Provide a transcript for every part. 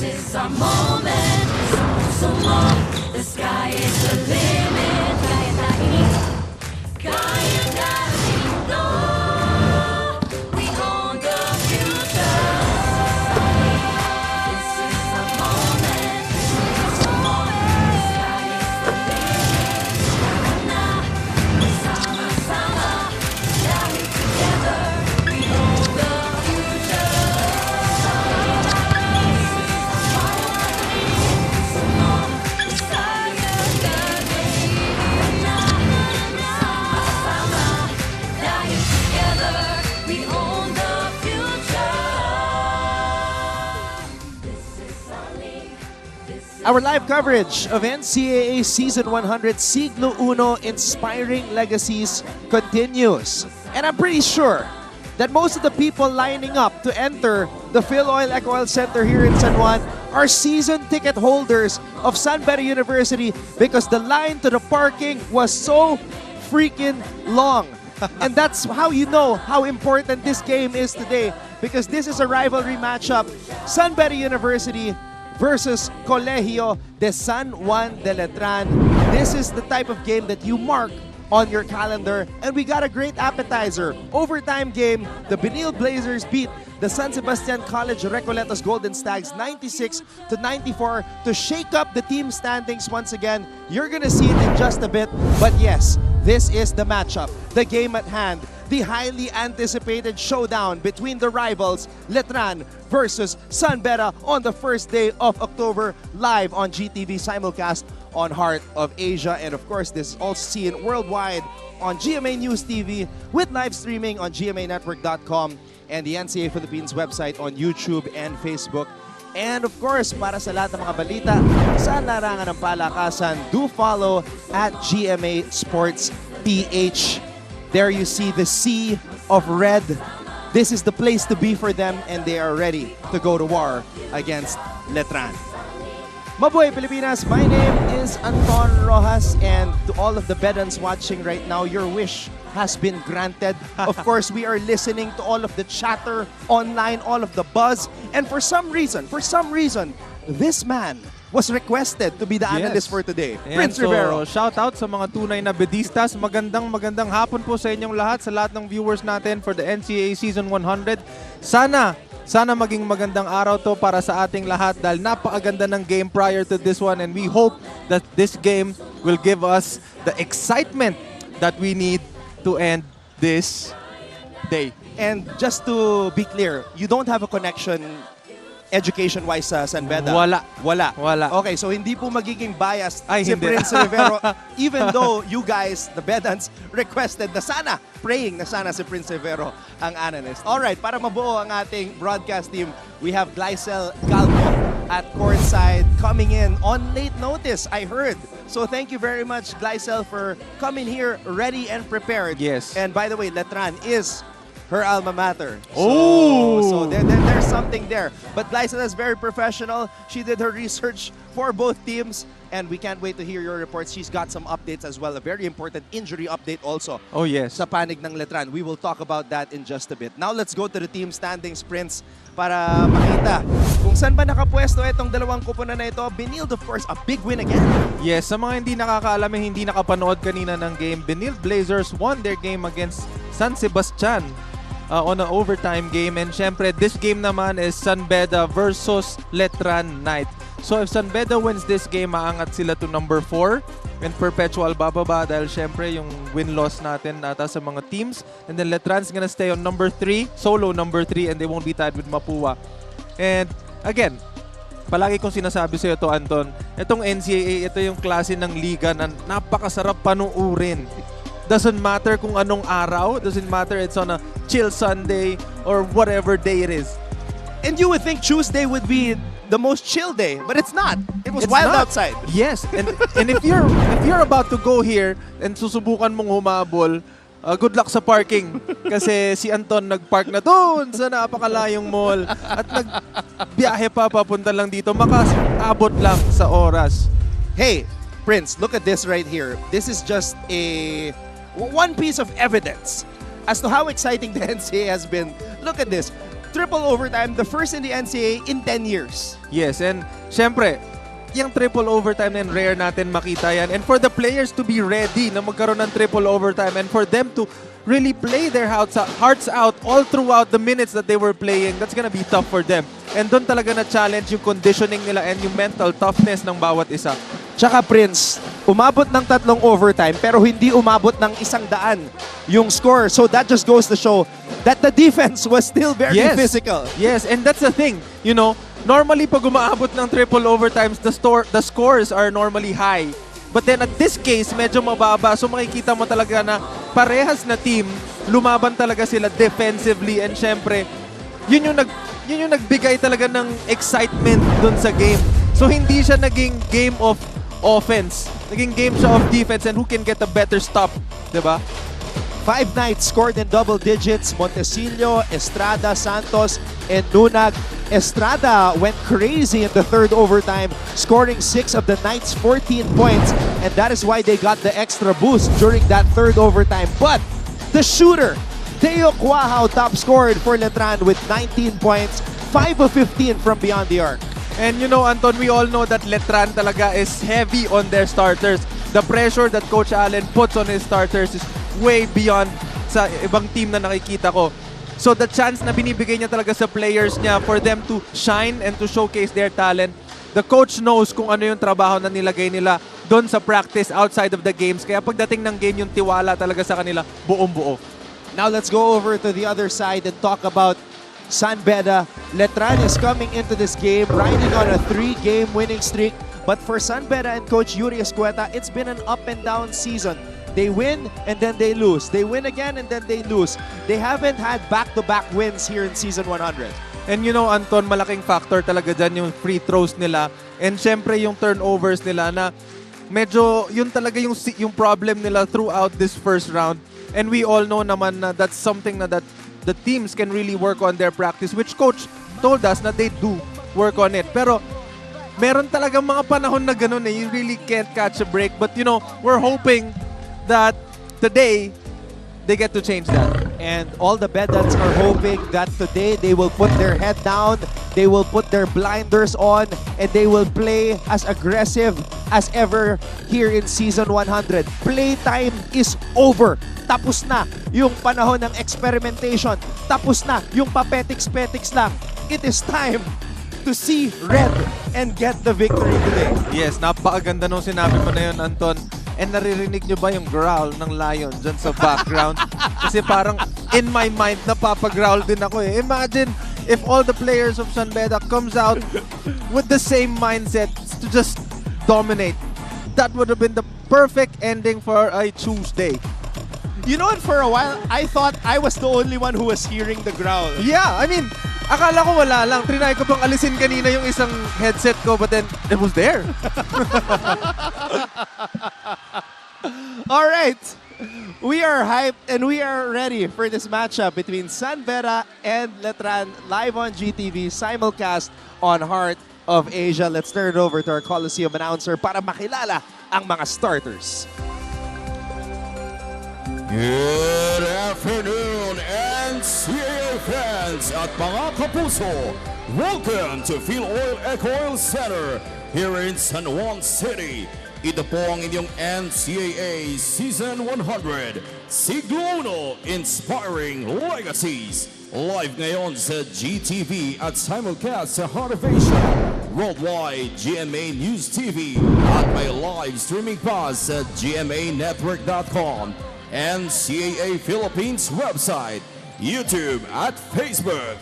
is our moment. So long, the sky is the limit. Kaya natin to. We own the future. This is our moment. So long, the sky is the limit. Tara na, sama-sama. Dahil together, we own the future. Our live coverage of NCAA Season 100 Siglo Uno Inspiring Legacies continues. And I'm pretty sure that most of the people lining up to enter the Phil Oil Eco Oil Center here in San Juan are season ticket holders of San Beda University because the line to the parking was so freaking long. And that's how you know how important this game is today, because this is a rivalry matchup. San Beda University versus Colegio de San Juan de Letran. This is the type of game that you mark on your calendar, and we got a great appetizer. Overtime game, the Benil Blazers beat the San Sebastian College Recoletos Golden Stags 96-94 to shake up the team standings once again. You're gonna see it in just a bit, but yes, this is the matchup, the game at hand, the highly anticipated showdown between the rivals Letran versus San Beda on the first day of October, live on GTV simulcast on Heart of Asia. And of course, this is also seen worldwide on GMA News TV with live streaming on gmanetwork.com and the NCAA Philippines website on YouTube and Facebook. And of course, para sa lahat ng mga balita sa larangan ng palakasan, do follow at GMA Sports PH. There you see the sea of red. This is the place to be for them, and they are ready to go to war against Letran. Mabuhay Pilipinas, my name is Anton Rojas, and to all of the Bedans watching right now, your wish has been granted. Of course, we are listening to all of the chatter online, all of the buzz, and for some reason, this man was requested to be the analyst for today. Prince Rivero. Shout out sa mga tunay na bedistas. Magandang hapon po sa inyong lahat, sa lahat ng viewers natin for the NCAA Season 100. Sana maging magandang araw to para sa ating lahat dahil napakaganda ng game prior to this one, and we hope that this game will give us the excitement that we need to end this day. And just to be clear, you don't have a connection education-wise sa San Beda? Wala. Okay, so hindi po magiging biased Ay, si hindi. Prince Rivero even though you guys, the Bedans, requested na sana, praying na sana si Prince Rivero ang analyst. Alright, para mabuo ang ating broadcast team, we have Glycel Calvo at courtside coming in on late notice, I heard. So thank you very much, Glycel, for coming here ready and prepared. Yes. And by the way, Letran is her alma mater. Oh! So there's something there. But Glycel is very professional. She did her research for both teams, and we can't wait to hear your reports. She's got some updates as well, a very important injury update also. Oh yes. Sa panig ng Letran. We will talk about that in just a bit. Now let's go to the team standings, Prince, para makita kung saan ba nakapwesto itong dalawang kupunan na ito. Benil, of course, a big win again. Yes, sa mga hindi nakakaalam, hindi nakapanood kanina ng game, Benil Blazers won their game against San Sebastian on an overtime game. And syempre, this game naman is San Beda versus Letran Knights. So if San Beda wins this game, maangat sila to number 4 and perpetual bababa dahil syempre yung win-loss natin ata sa mga teams. And then Letran's gonna stay on number 3, solo number 3, and they won't be tied with Mapua. And again, palagi kong sinasabi sa iyo to, Anton, itong NCAA, ito yung klase ng liga na napakasarap panuurin. Doesn't matter kung anong araw, doesn't matter it's on a chill Sunday or whatever day it is. And you would think Tuesday would be the most chill day, but it's not. It was It's wild not. outside. Yes, and if you're about to go here and susubukan mong humabol, good luck sa parking. Kasi si Anton nagpark na doon sa napakalayong mall at nagbiyahe pa papunta lang dito, makaabot lang sa oras. Hey, Prince, look at this right here. This is just one piece of evidence as to how exciting the NCAA has been. Look at this. triple overtime, the first in the NCAA in 10 years. Yes, and syempre, yung triple overtime and rare natin makita yan. And for the players to be ready na magkaroon ng triple overtime and for them to really play their hearts out all throughout the minutes that they were playing, that's gonna be tough for them. And doon talaga na-challenge yung conditioning nila and yung mental toughness ng bawat isa. Tsaka Prince, umabot ng 3 overtime pero hindi umabot ng 100 yung score. So that just goes to show that the defense was still very physical. Yes, and that's the thing. You know, normally pag umaabot ng triple overtimes, the scores are normally high. But then at this case, medyo mababa. So makikita mo talaga na parehas na team, lumaban talaga sila defensively. And syempre, yun yung nagbigay talaga ng excitement dun sa game. So hindi siya naging game of offense. Naging game siya of defense and who can get a better stop. Diba? 5 Knights scored in double digits. Montecillo, Estrada, Santos, and Nunag. Estrada went crazy in the 3rd overtime, scoring 6 of the Knights' 14 points, and that is why they got the extra boost during that 3rd overtime. But the shooter, Teo Cuajao, top scored for Letran with 19 points, 5 of 15 from beyond the arc. And you know, Anton, we all know that Letran talaga is heavy on their starters. The pressure that Coach Allen puts on his starters is way beyond sa ibang team na nakikita ko. So the chance na binibigay niya talaga sa players niya for them to shine and to showcase their talent, the coach knows kung ano yung trabaho na nilagay nila doon sa practice outside of the games. Kaya pagdating ng game, yung tiwala talaga sa kanila, buong-buo. Now let's go over to the other side and talk about San Beda. Letran is coming into this game riding on a 3-game winning streak. But for San Beda and Coach Yuri Escueta, it's been an up and down season. They win and then they lose. They win again and then they lose. They haven't had back-to-back wins here in Season 100. And you know, Anton, malaking factor talaga dyan yung free throws nila. And syempre yung turnovers nila na medyo yun talaga yung problem nila throughout this first round. And we all know naman na that's something na that the teams can really work on their practice, which Coach told us na they do work on it. Pero meron talagang mga panahon na ganun eh. You really can't catch a break. But you know, we're hoping that today they get to change that. And all the Bedans are hoping that today they will put their head down, they will put their blinders on, and they will play as aggressive as ever here in Season 100. Playtime is over. Tapos na yung panahon ng experimentation. Tapos na yung papetiks-petiks lang. It is time to see red and get the victory today. Yes, napakaganda nung sinabi mo na yun, Anton. And naririnig nyo ba yung growl ng lion dyan sa background? Kasi parang in my mind, napapagrowl din ako eh. Imagine if all the players of San Beda comes out with the same mindset to just dominate. That would have been the perfect ending for a Tuesday. You know what, for a while, I thought I was the only one who was hearing the growl. Yeah, I mean, akala ko wala lang. Trinay ko pang alisin kanina yung isang headset ko, but then it was there. All right. We are hyped and we are ready for this matchup between San Beda and Letran live on GTV, simulcast on Heart of Asia. Let's turn it over to our Coliseum announcer para makilala ang mga starters. Good afternoon, NCAA fans at mga kapuso. Welcome to Phil Oil Eco Oil Center here in San Juan City. Ito po ang inyong NCAA Season 100 Siglo Uno Inspiring Legacies. Live ngayon sa GTV at simulcast sa Heart of Asia, Worldwide GMA News TV at may live streaming pass sa gmanetwork.com, NCAA Philippines website, YouTube at Facebook.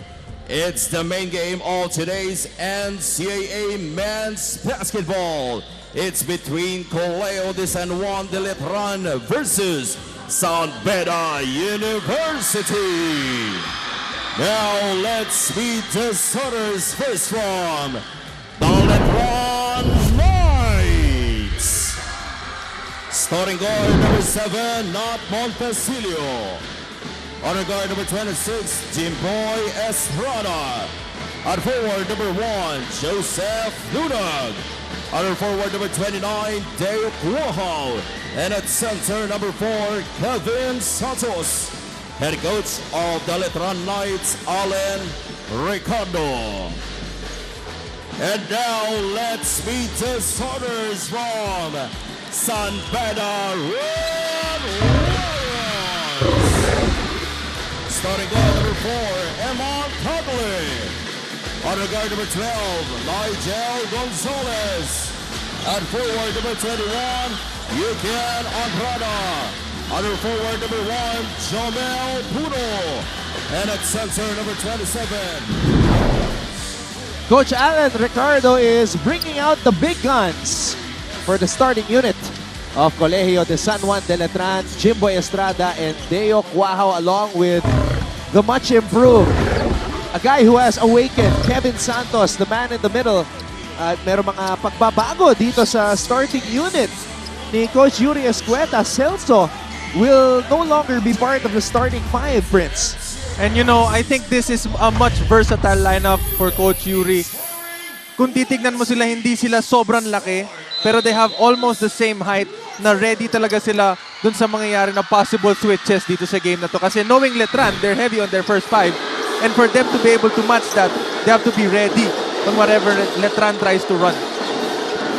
It's the main game of today's NCAA men's basketball. It's between Coleo de San Juan de Letran versus San Beda University. Now let's meet the starters first from the Letran Knights. Starting guard number 7, Nat Montecillo. Honor guard number 26, Jimboy Estrada. At forward number 1, Joseph Lunag. At forward number 29, Dale Cuajao. And at center number 4, Kevin Santos. Head coach of the Letran Knights, Allen Ricardo. And now let's meet the starters from San Beda Red Lions. Starting guard number 4, Emon Cogley. Under guard number 12, Nigel Gonzalez. At forward number 21, Yukian Andrada. Under forward number 1, Jomel Puno. And at center number 27. Coach Alan Ricardo is bringing out the big guns for the starting unit of Colegio de San Juan de Letran, Jimbo Estrada and Deo Cuajao, along with the much improved, a guy who has awakened, Kevin Santos, the man in the middle. At merong mga pagbabago dito sa starting unit ni Coach Yuri Escueta. Celso will no longer be part of the starting 5, Prince. And you know, I think this is a much versatile lineup for Coach Yuri. Kung titignan mo sila, hindi sila sobrang laki, pero they have almost the same height na ready talaga sila dun sa mangyayari na possible switches dito sa game na to. Kasi knowing Letran, they're heavy on their first 5. And for them to be able to match that, they have to be ready on whatever Letran tries to run.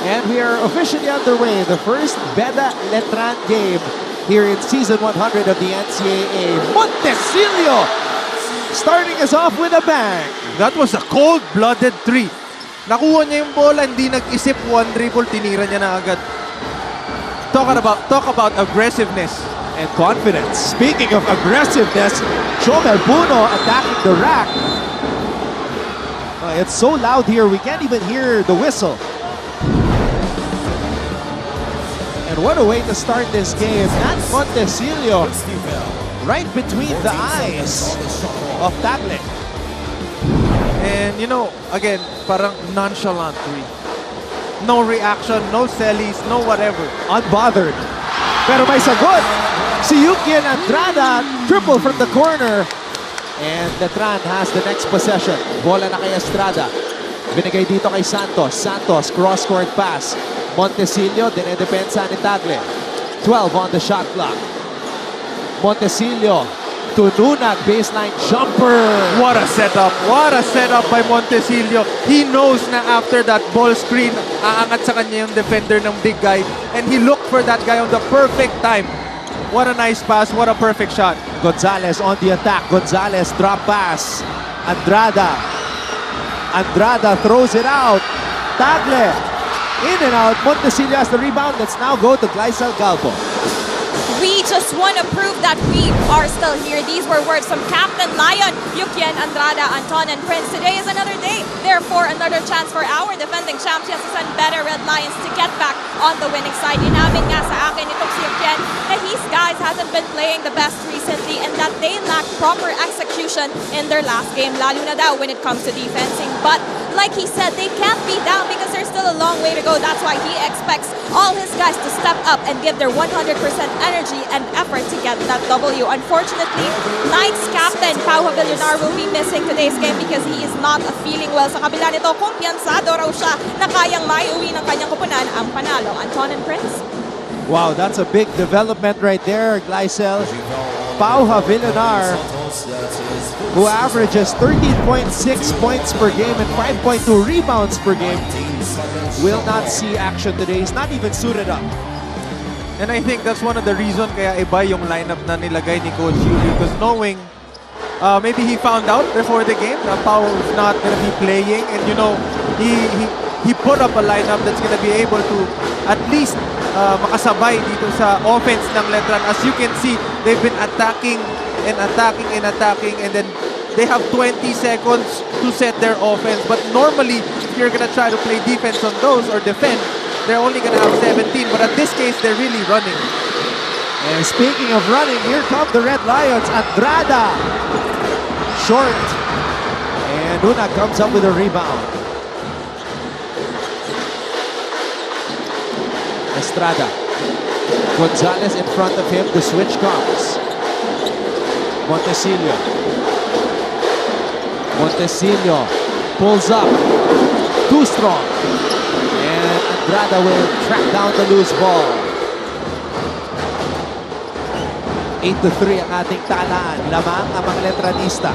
And we are officially underway. The first Beda Letran game here in Season 100 of the NCAA. Montesilio starting us off with a bang. That was a cold-blooded 3. Nakuha niya yung bola, hindi nag-isip, one dribble, tinira niya na agad. Talk about aggressiveness. And confidence. Speaking of aggressiveness, Jomel Puno attacking the rack. It's so loud here, we can't even hear the whistle. And what a way to start this game. At Montesilio, right between the eyes of Tagle. And you know, again, parang nonchalant 3. No reaction, no sellies, no whatever. Unbothered. Pero may sagot. Si Yukian Andrada, triple from the corner. And Letran has the next possession. Bola na kay Estrada. Binigay dito kay Santos. Santos, cross-court pass. Montesilio, dinedepensa ni Tagle. 12 on the shot clock. Montesilio, tununag, baseline jumper. What a setup! What a setup by Montesilio. He knows na after that ball screen, aangat sa kanya yung defender ng big guy. And he looked for that guy on the perfect time. What a nice pass, what a perfect shot. Gonzalez on the attack. Gonzalez drop pass. Andrada. Andrada throws it out. Tagle in and out. Montesilio has the rebound. Let's now go to Gleisel Galpo. We just want to prove that we are still here. These were words from Captain Lion, Yukian Andrada, Anton, and Prince. Today is another day. Therefore, another chance for our defending champions, the San Beda Red Lions, to get back on the winning side. Inamin nga sa akin itong si Yukian that his guys hasn't been playing the best recently and that they lack proper execution in their last game, lalo na daw when it comes to defensing. But like he said, they can't be down because there's still a long way to go. That's why he expects all his guys to step up and give their 100% energy and effort to get that W. Unfortunately, Knights captain Pau Villar will be missing today's game because he is not feeling well. Sa kabila nito, kumpiyansado raw siya na kayang maiuwi ng kanyang kupunan ang panalo. Anton and Prince? Wow, that's a big development right there, Gleisel. Pau Villar, who averages 13.6 points per game and 5.2 rebounds per game, will not see action today. He's not even suited up. And I think that's one of the reasons kaya iba yung lineup na nilagay ni Coach Yuri, because knowing maybe he found out before the game that Pau is not going to be playing, and you know, he put up a lineup that's going to be able to at least makasabay dito sa offense ng Letran. As you can see, they've been attacking and attacking and attacking, and then they have 20 seconds to set their offense. But normally, if you're going to try to play defense on those or defend, they're only going to have 17. But at this case, they're really running. And speaking of running, here come the Red Lions. Andrada, short. And Una comes up with a rebound. Estrada. Gonzalez in front of him. The switch comes. Montesilio. Montesilio pulls up. Too strong. And Andrada will track down the loose ball. 8-3 ang ating talaan. Lamang ang mga Letranista.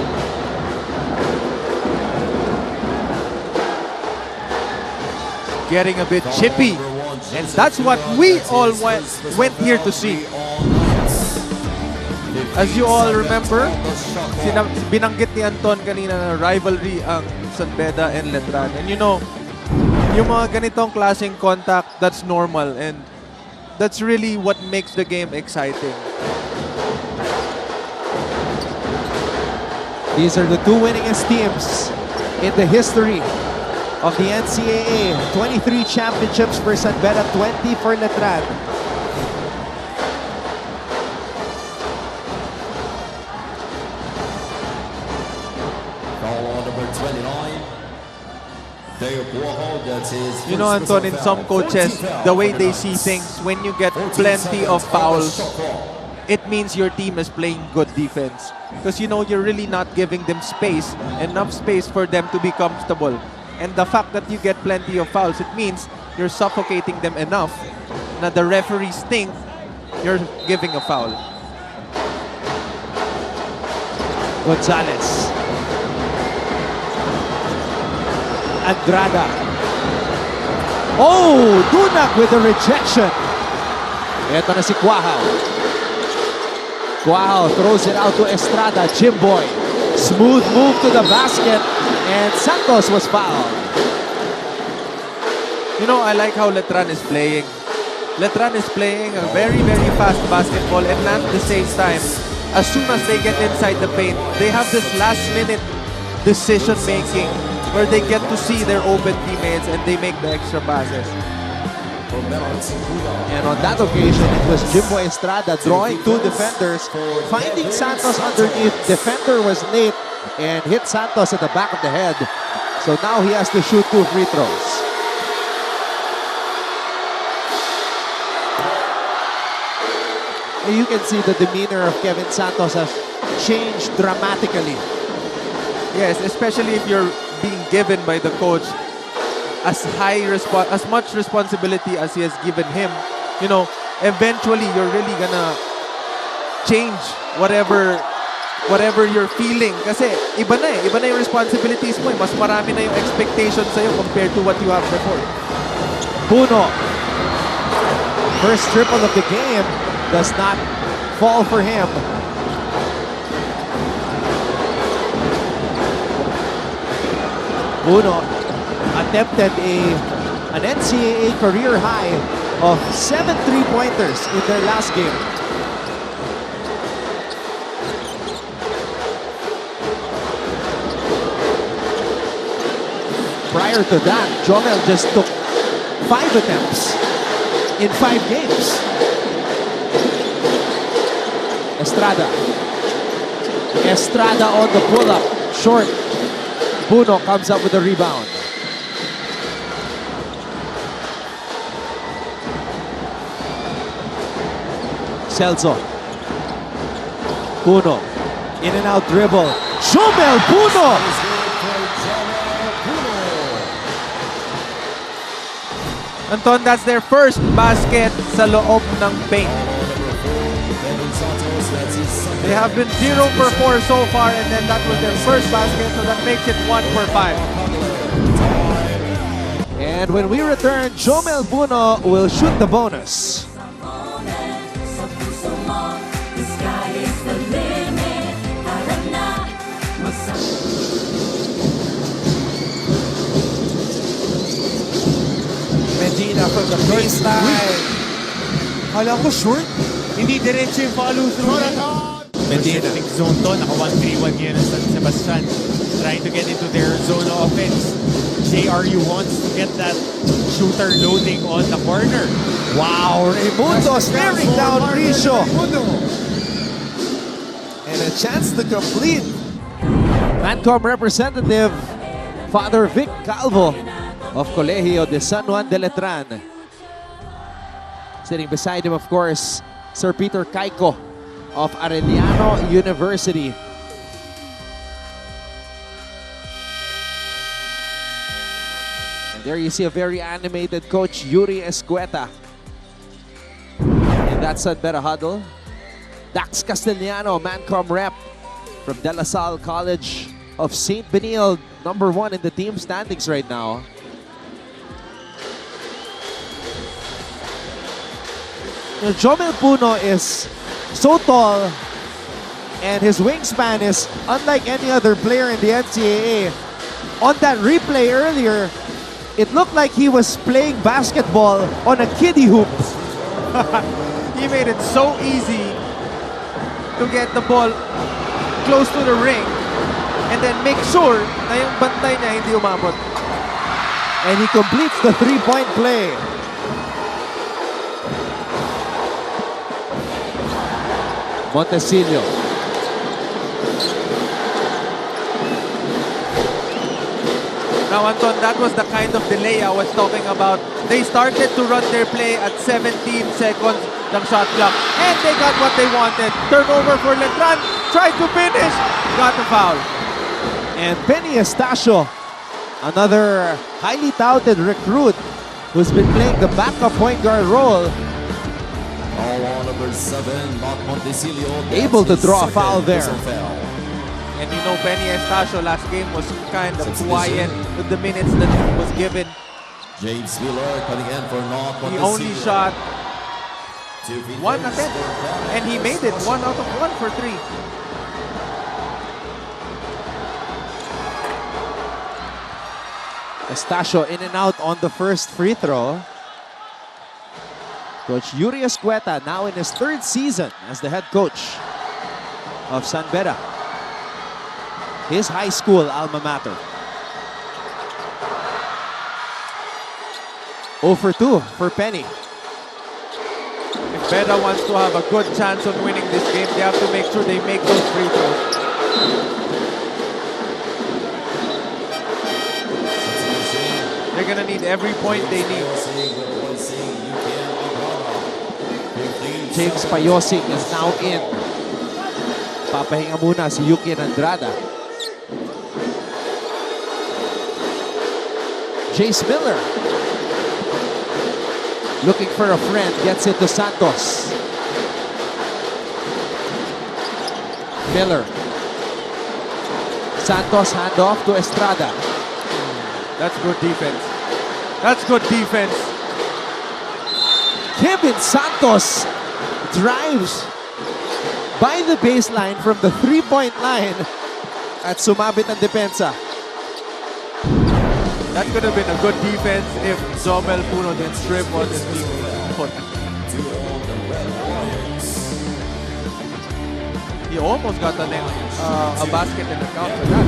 getting a bit chippy. And that's what we all went here to see. As you all remember, binanggit ni Anton kanina na rivalry ang San Beda and Letran. And you know, yung mga ganitong klaseng contact, that's normal. And that's really what makes the game exciting. These are the two winningest teams in the history of the NCAA. 23 championships for San Beda, 20 for Letran. You know, Anton, in some coaches, the way they see things, when you get plenty of fouls, it means your team is playing good defense. Because you know, you're really not giving them space, enough space for them to be comfortable. And the fact that you get plenty of fouls, it means you're suffocating them enough na the referees think you're giving a foul. Gonzalez. Andrada. Oh, Dunak with a rejection. Ito na si Quahao. Quahao throws it out to Estrada. Jimboy. Smooth move to the basket. And Santos was fouled. You know, I like how Letran is playing. Letran is playing a very, very fast basketball, and at the same time, as soon as they get inside the paint, they have this last-minute decision-making where they get to see their open teammates and they make the extra passes. And on that occasion, it was Jimboy Estrada drawing two defenders, finding Santos underneath. Defender was late and hit Santos at the back of the head. So now he has to shoot two free throws. And you can see the demeanor of Kevin Santos has changed dramatically. Yes, especially if you're being given by the coach as much responsibility as he has given him. You know, eventually you're really gonna change whatever you're feeling. Kasi iba na yung responsibilities mo. Mas marami na yung expectations sa'yo compared to what you have before. Puno. First triple of the game does not fall for him. Puno attempted an NCAA career high of 7 3-pointers in their last game. Prior to that, Jomel just took 5 attempts in 5 games. Estrada. Estrada on the pull-up. Short. Puno comes up with a rebound. Celso. Puno. In and out dribble. Jomel Puno! Anton, that's their first basket sa loob ng paint. They have been 0 for 4 so far, and then that was their first basket, so that makes it 1 for 5. And when we return, Jomel Puno will shoot the bonus. Medina from the baseline. Kala ko short. Hindi diretso yung follow through. Medina. Zone to. Naka 1-3-1 ngayon ng San Sebastian. Trying to get into their zone offense. JRU wants to get that shooter loading on the corner. Wow, Raimundo staring down Richo. And a chance to complete. Mancom representative, Father Vic Calvo of Colegio de San Juan de Letran. Sitting beside him, of course, Sir Peter Caico of Arellano University. And there you see a very animated coach, Yuri Escueta. In that San Beda huddle, Dax Castellano, Mancom rep from De La Salle College of St. Benil, #1 in the team standings right now. Jomel Puno is so tall and his wingspan is unlike any other player in the NCAA. On that replay earlier, it looked like he was playing basketball on a kiddie hoop. He made it so easy to get the ball close to the ring and then make sure na yung bantay niya hindi umabot. And he completes the three-point play. Montesillo. Now, Anton, that was the kind of delay I was talking about. They started to run their play at 17 seconds ng shot clock, and they got what they wanted. Turnover for Letran, tried to finish, got the foul. And Benny Estacio, another highly touted recruit who's been playing the backup point guard role, Number 7, Mark Montesilio. able to draw a foul there. And you know, Benny Estacio last game was kind of quiet with the minutes that he was given. James Wheeler coming in for Mark He Montesilio. only shot 2 free 1 throws attempt, for Val. and he made it 1 out of 1 for 3. Estacio in and out on the first free throw. Coach Yuri Escueta now in his 3rd season as the head coach of San Beda, his high school alma mater. 0 for 2 for Penny. If Beda wants to have a good chance on winning this game, they have to make sure they make those free throws. They're gonna need every point they need. James Payosing is now in. Papahinga muna si Yuki Andrada. Jace Miller, looking for a friend, gets it to Santos. Miller. Santos handoff to Estrada. That's good defense. That's good defense. Kevin Santos drives by the baseline from the three-point line at sumabit ang depensa. That could have been a good defense if Jomel Puno didn't strip on his foot. He almost got a basket in the count for that.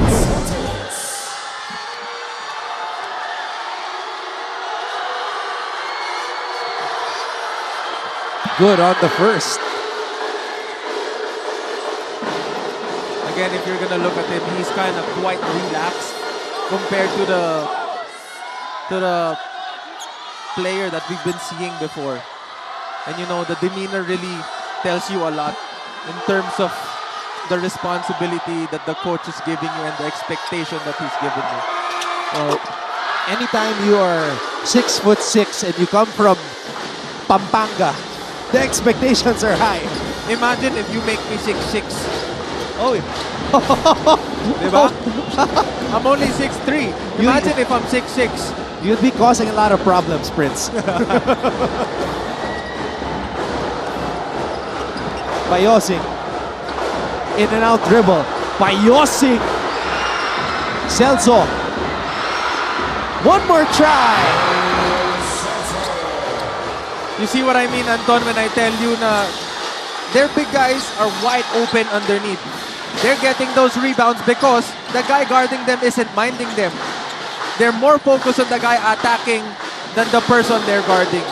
Good on the first. Again, if you're gonna look at him, he's kind of quite relaxed compared to the player that we've been seeing before. And you know, the demeanor really tells you a lot in terms of the responsibility that the coach is giving you and the expectation that he's giving you. Well, anytime you are 6'6" and you come from Pampanga, the expectations are high. Imagine if you make me 6'6". Oh, Diba? I'm only 6'3". Imagine if I'm 6'6". you'd be causing a lot of problems, Prince. Payosing. In and out dribble. Payosing. Celso. One more try. You see what I mean, Anton, when I tell you na their big guys are wide open underneath. They're getting those rebounds because the guy guarding them isn't minding them. They're more focused on the guy attacking than the person they're guarding.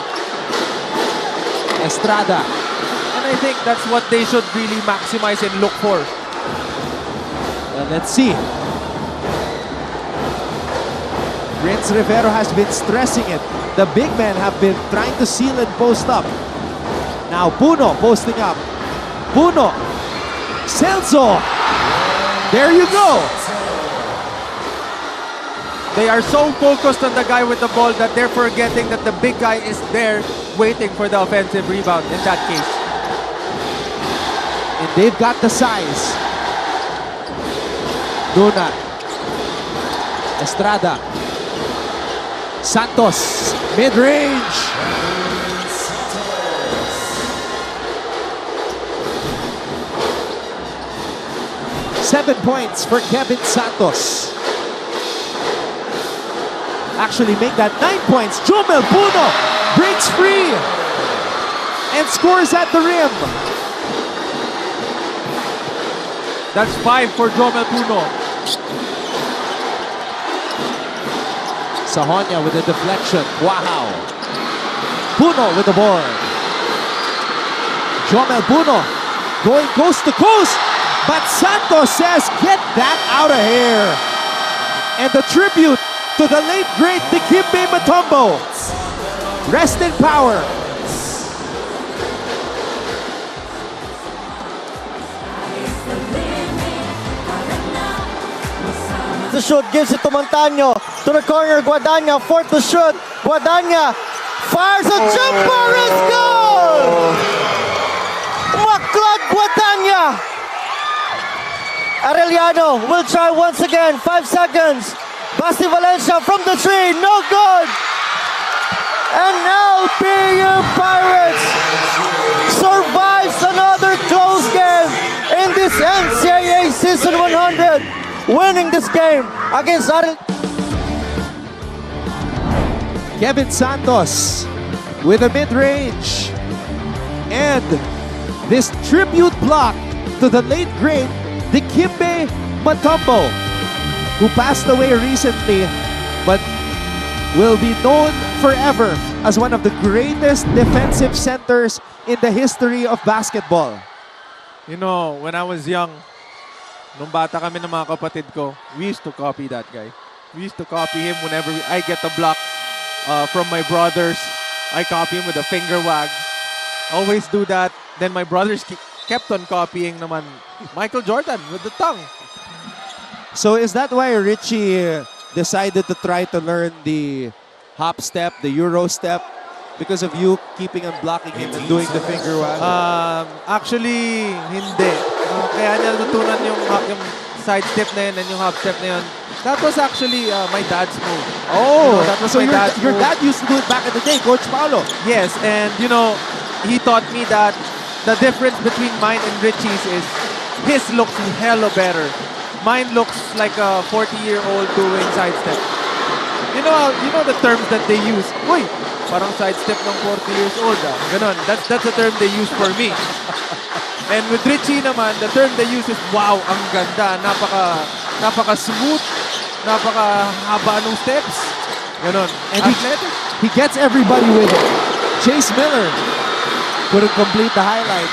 Estrada. And I think that's what they should really maximize and look for. Let's see. Prince Rivero has been stressing it. The big men have been trying to seal and post up. Now Puno posting up. Puno. Celso. There you go. They are so focused on the guy with the ball that they're forgetting that the big guy is there waiting for the offensive rebound in that case. And they've got the size. Luna. Estrada. Santos. Mid-range. 7 points for Kevin Santos. Actually make that 9 points. Jomel Puno breaks free and scores at the rim. That's 5 for Jomel Puno. Sahonia with a deflection. Wow. Puno with the board. Jomel Puno going coast to coast. But Santos says, get that out of here. And the tribute to the late great Dikembe Mutombo. Rest in power. The shoot gives it to Montaño. To the corner, Guadagna. Fourth to shoot. Guadagna fires a jumper. It's goal! Maclad Guadagna. Arellano will try once again. 5 seconds. Basti Valencia from the tree. No good. And LPU Pirates survives another close game in this NCAA Season 100. Winning this game against Kevin Santos with a mid-range. And this tribute block to the late great Dikembe Mutombo, who passed away recently but will be known forever as one of the greatest defensive centers in the history of basketball. You know, when I was young, nung bata kami ng mga kapatid ko, we used to copy that guy. We used to copy him whenever I get a block from my brothers. I copy him with a finger wag. Always do that. Then my brothers kept on copying naman Michael Jordan with the tongue. So is that why Richie decided to try to learn the hop step, the Euro step? Because of you keeping on blocking him and doing the finger wag? Actually, hindi. Kaya niya natutunan yung side step na yun and yung hop step na yun. That was actually my dad's move. Oh, that was so my dad's your move. dad used to do it back in the day, Coach Paolo. Yes, and you know, he taught me that the difference between mine and Richie's is his looks hella better. Mine looks like a 40-year-old doing side step. You know the terms that they use. Uy, parang side step ng 40 years old. Ganon. That's the term they use for me. And with Richie naman, the term they use is, wow, ang ganda. Napaka smooth. Napaka haba ng steps. Ganon. And Athletic. he gets everybody with it. Chase Miller couldn't complete the highlight.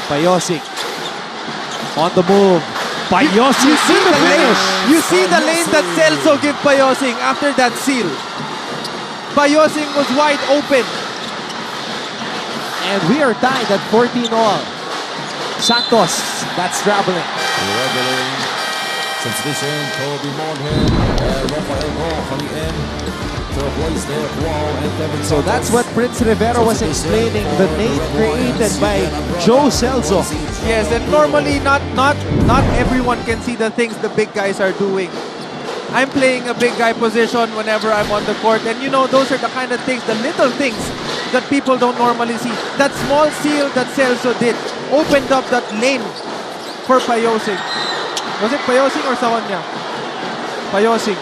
Payosik on the move. Payosik You see in the finish. You see the lane that Celso gave Payosing after that seal. Payosing was wide open. And we are tied at 14 all. Santos, that's traveling. Regularly, substitution, Kobe Monhead, and Rafael Gol coming in to replace their Wall and Kevin So that's what Prince Rivera was explaining, the name created by Joe Celso. Yes, and normally not everyone can see the things the big guys are doing. I'm playing a big guy position whenever I'm on the court, and you know, those are the kind of things, the little things that people don't normally see. That small seal that Celso did opened up that lane for Payosing. Was it Payosing or Sahonia? Payosing.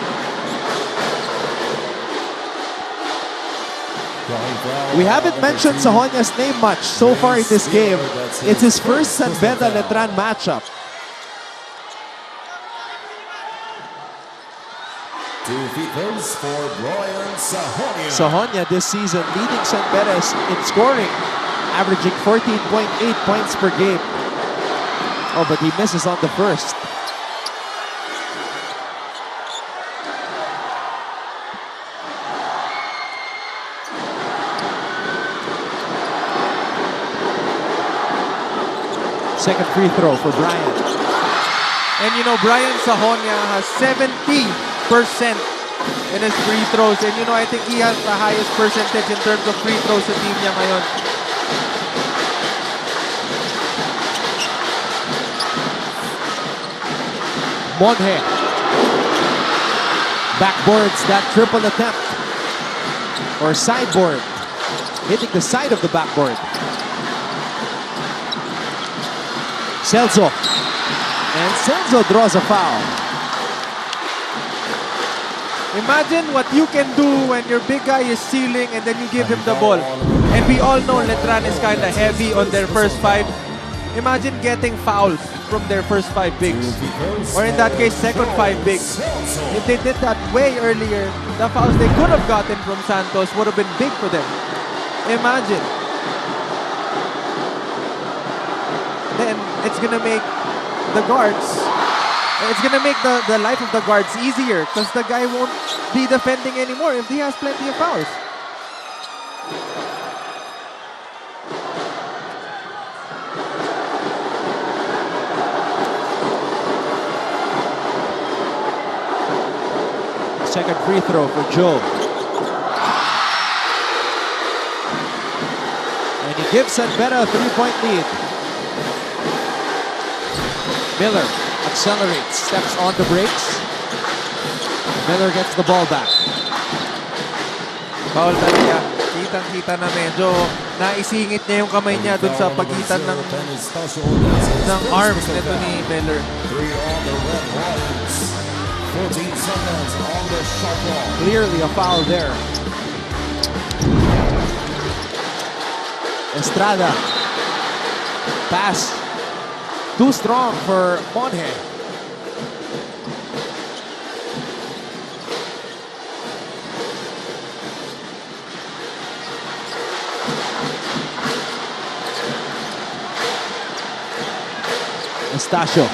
We haven't mentioned Sahonia's name much so far in this game. It's his first San Beda Letran matchup. 2 feet close for Brian Sahonia. Sahonia this season leading San Beda in scoring, averaging 14.8 points per game. Oh, but he misses on the first. Second free throw for Brian. And you know, Brian Sahonia has 70% in his free throws. And you know, I think he has the highest percentage in terms of free throws sa team niya ngayon. Monhe backboards that triple attempt. Or sideboard. Hitting the side of the backboard. Celso. And Celso draws a foul. Imagine what you can do when your big guy is sealing and then you give him the ball. And we all know Letran is kind of heavy on their first five. Imagine getting fouls from their first five bigs. Or in that case, second five bigs. If they did that way earlier, the fouls they could have gotten from Santos would have been big for them. Imagine. Then it's gonna make the guards, it's gonna make the life of the guards easier because the guy won't be defending anymore if he has plenty of fouls. Second free throw for Joe. And he gives San Beda a 3-point lead. Miller accelerates, steps on the brakes. Miller gets the ball back. Foul talaga. Kitang-kita na medyo naisingit niya yung kamay niya dun sa pagitan ng arms nito ni Miller. 3 on the Red Lions. 14 seconds on the shot clock. Clearly a foul there. Estrada. Pass. Too strong for Monje. Estacio.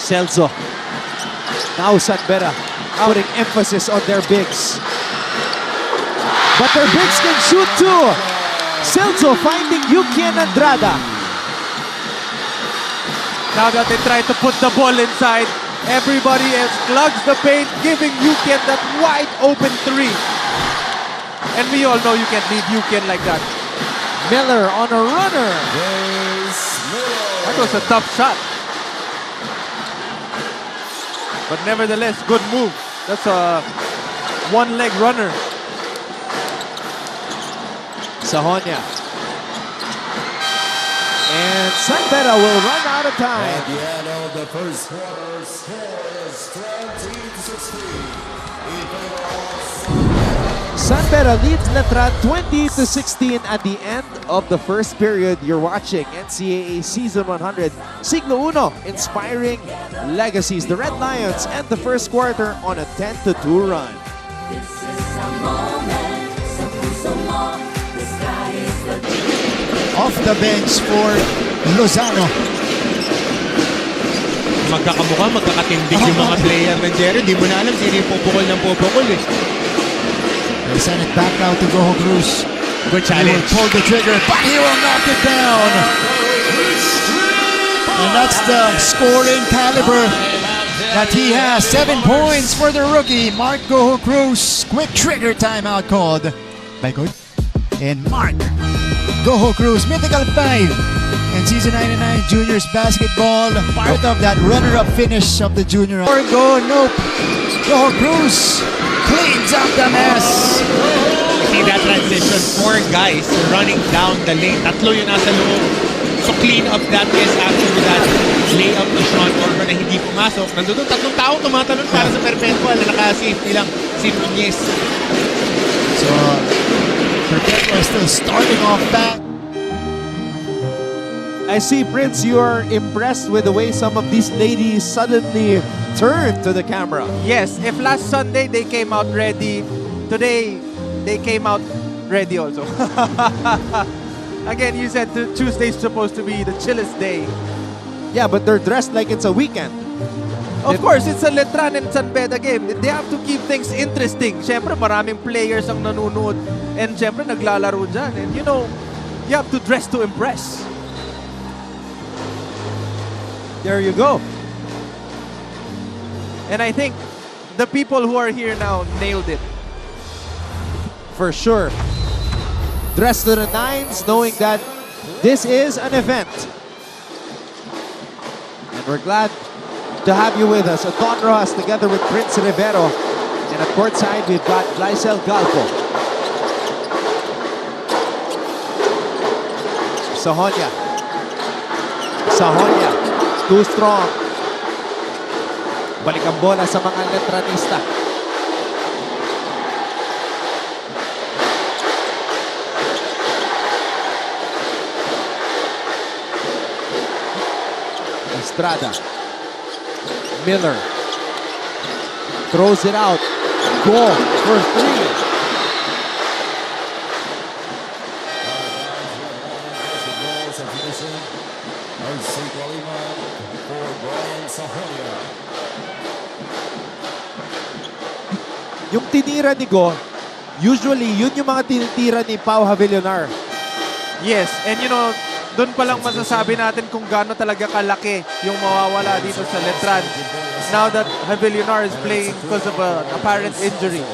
Celso. Now San Beda putting emphasis on their bigs. But their bigs can shoot too. Celso finding Yukian Andrada. Now that they try to put the ball inside, everybody else clogs the paint, giving Yukian that wide open three. And we all know you can't leave Yukian like that. Miller on a runner. That was a tough shot. But nevertheless, good move. That's a one-leg runner. Sahonia. And San Beda will run out of time. At the end of the first quarter, score is 20-16 in favor of San Beda leads Letran 20-16 at the end of the first period. You're watching NCAA Season 100. Siglo Uno inspiring legacies. The Red Lions end the first quarter on a 10-2 run. This is a moment, so puso mo, the sky is the limit. Off the bench for Lozano. Magkakamukha, magkakatindig yung mga player ng Jerry. Di mo na alam sino yung pupukol ng pupukol eh. They send it back now to Goho Cruz. Good challenge. He will pull the trigger, but he will knock it down. And that's the scoring caliber that he has. 7 points for the rookie, Mark Goho Cruz. Quick trigger timeout called by Good. And Mark Goho Cruz, mythical 5 in Season 99 Juniors Basketball. Part of that runner-up finish of the junior. Or go, nope. Goho Cruz cleans up the mess. See that transition, 4 guys running down the lane. Tatlo yung nasa loob. So clean up that is after that layup ni Sean Orban na hindi pumasok. Nandun tatlong tao tumatalon para sa perpetual na naka-safety lang si Nunez. So, Perpetua is still starting off back. I see, Prince, you are impressed with the way some of these ladies suddenly turned to the camera. Yes, if last Sunday they came out ready, today they came out ready also. Again, you said Tuesday's supposed to be the chillest day. Yeah, but they're dressed like it's a weekend. Of course, it's a Letran and San Beda game. They have to keep things interesting. Siyempre, maraming players ang nanonood. And siyempre, naglalaro dyan. And you know, you have to dress to impress. There you go. And I think the people who are here now nailed it. For sure. Dressed to the nines, knowing that this is an event. And we're glad to have you with us. Don Rojas together with Prince Rivero. And at courtside, we've got Glycel Galpo. Sahonia. Sahonia. Too strong. Balik ang bola sa mga Letranista. Estrada. Miller. Throws it out. Goal for 3. Yung tinira ni Go, usually yun yung mga tinitira ni Pau Havillonar. Yes, and you know, doon pa lang masasabi natin kung gaano talaga kalaki yung mawawala dito sa Letran. Now that Havillonar is playing because of an apparent injury.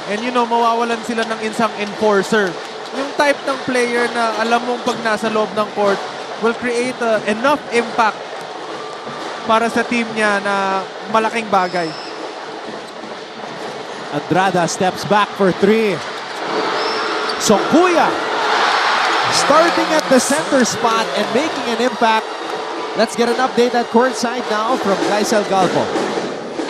And you know, mawawalan sila ng isang enforcer. Yung type ng player na alam mong pag nasa loob ng court will create enough impact para sa team niya na malaking bagay. Andrada steps back for 3. Songkuya starting at the center spot and making an impact. Let's get an update at courtside now from Gaisel Galpo.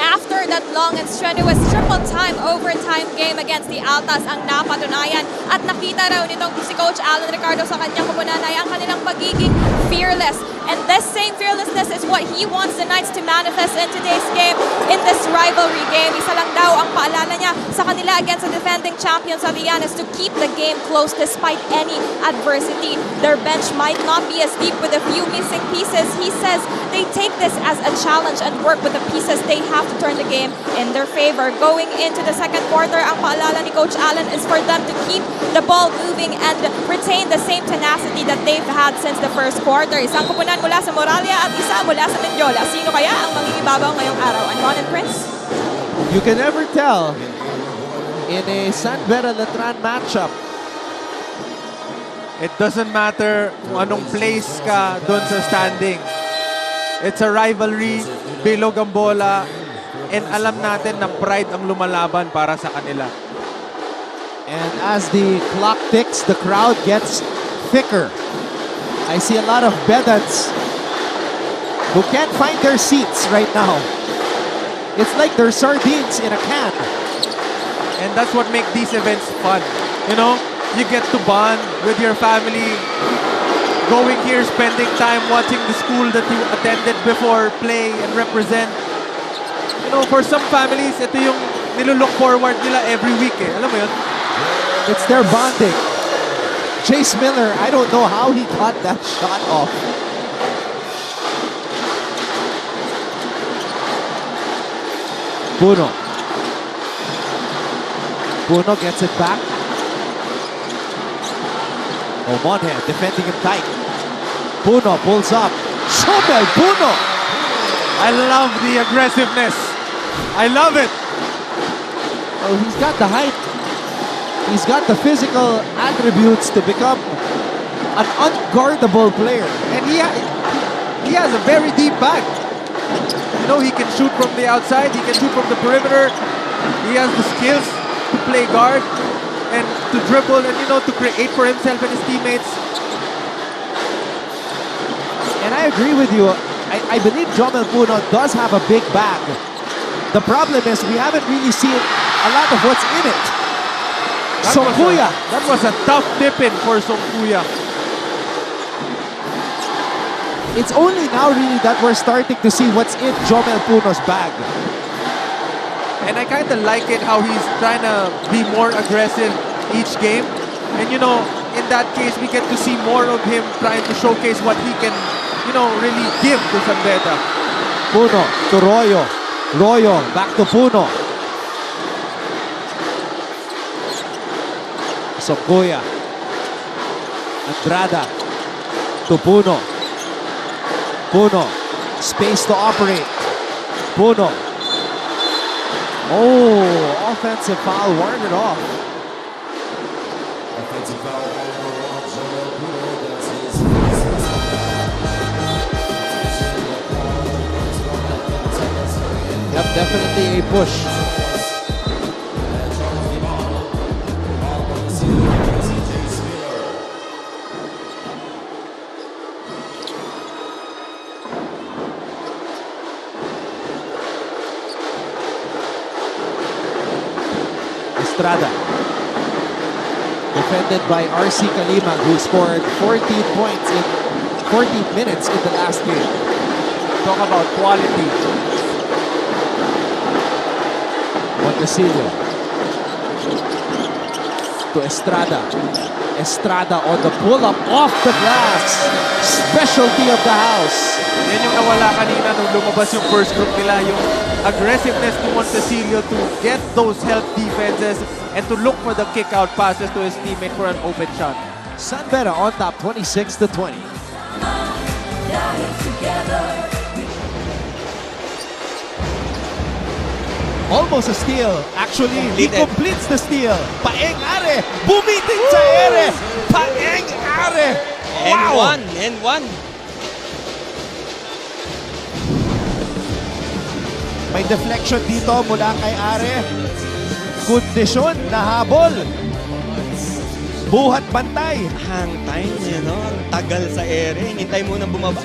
After that long and strenuous triple time overtime game against the Altas ang napatunayan at nakita raw nitong si Coach Alan Ricardo sa kanyang kupunan ay ang kanilang pagiging fearless. And this same fearlessness is what he wants the Knights to manifest in today's game, in this rivalry game. Isa lang daw ang paalala niya sa kanila against the defending champions of the Yan is to keep the game close despite any adversity. Their bench might not be as deep with a few missing pieces. He says they take this as a challenge and work with the pieces they have to turn the game in their favor. Going into the second quarter, ang paalala ni Coach Allen is for them to keep the ball moving and retain the same tenacity that they've had since the first quarter. Isang kupunan mula sa Moralia at isa mula sa Mendiola. Sino kaya ang mangingibabaw ngayong araw? Anton and Prince? You can never tell in a San Beda Letran matchup. It doesn't matter kung anong place ka doon sa standing. It's a rivalry, bilog ang bola, and alam natin na pride ang lumalaban para sa kanila. And as the clock ticks, the crowd gets thicker. I see a lot of Bedans who can't find their seats right now. It's like they're sardines in a can. And that's what makes these events fun. You know, you get to bond with your family, going here, spending time watching the school that you attended before, play and represent. You know, for some families, ito yung nilulook forward nila every week eh. Alam mo yun? It's their bonding. Chase Miller, I don't know how he got that shot off. Puno. Puno gets it back. Omonhe defending him tight. Puno pulls up. Shomel Puno. I love the aggressiveness. I love it. Oh, he's got the height. He's got the physical attributes to become an unguardable player. And he has a very deep bag. You know, he can shoot from the outside. He can shoot from the perimeter. He has the skills to play guard and to dribble and, you know, to create for himself and his teammates. And I agree with you. I believe Jomel Puno does have a big bag. The problem is we haven't really seen a lot of what's in it. Songkuya. That was a tough tip-in for Songkuya. It's only now really that we're starting to see what's in Jomel Puno's bag. And I kind of like it how he's trying to be more aggressive each game. And, you know, in that case, we get to see more of him trying to showcase what he can, you know, really give to San Beda. Puno to Royo. Royo back to Puno. Songkuya. Andrada to Puno. Puno. Space to operate. Puno. Oh, offensive foul warded off. Offensive foul on Joel Puno. That's his Yep, definitely a push. Estrada. Defended by RC Kalimag, who scored 14 points in 14 minutes in the last game. Talk about quality. Montecillo. To Estrada. Estrada on the pull-up off the glass. Specialty of the house. Yan yung nawala kanina nung lumabas yung first group nila, yung aggressiveness ni Montecillo to get those help defenses and to look for the kick-out passes to his teammate for an open shot. San Beda on top 26-20. Almost a steal. Actually, he completes the steal. Paeng Are. Bumitin sa ere. Paeng Are. Wow. And one. May deflection dito mula kay Are. Kondisyon na habol. Buhat bantay. Hang time, no? Ang tagal sa ere. Hinintay mo nang bumaba.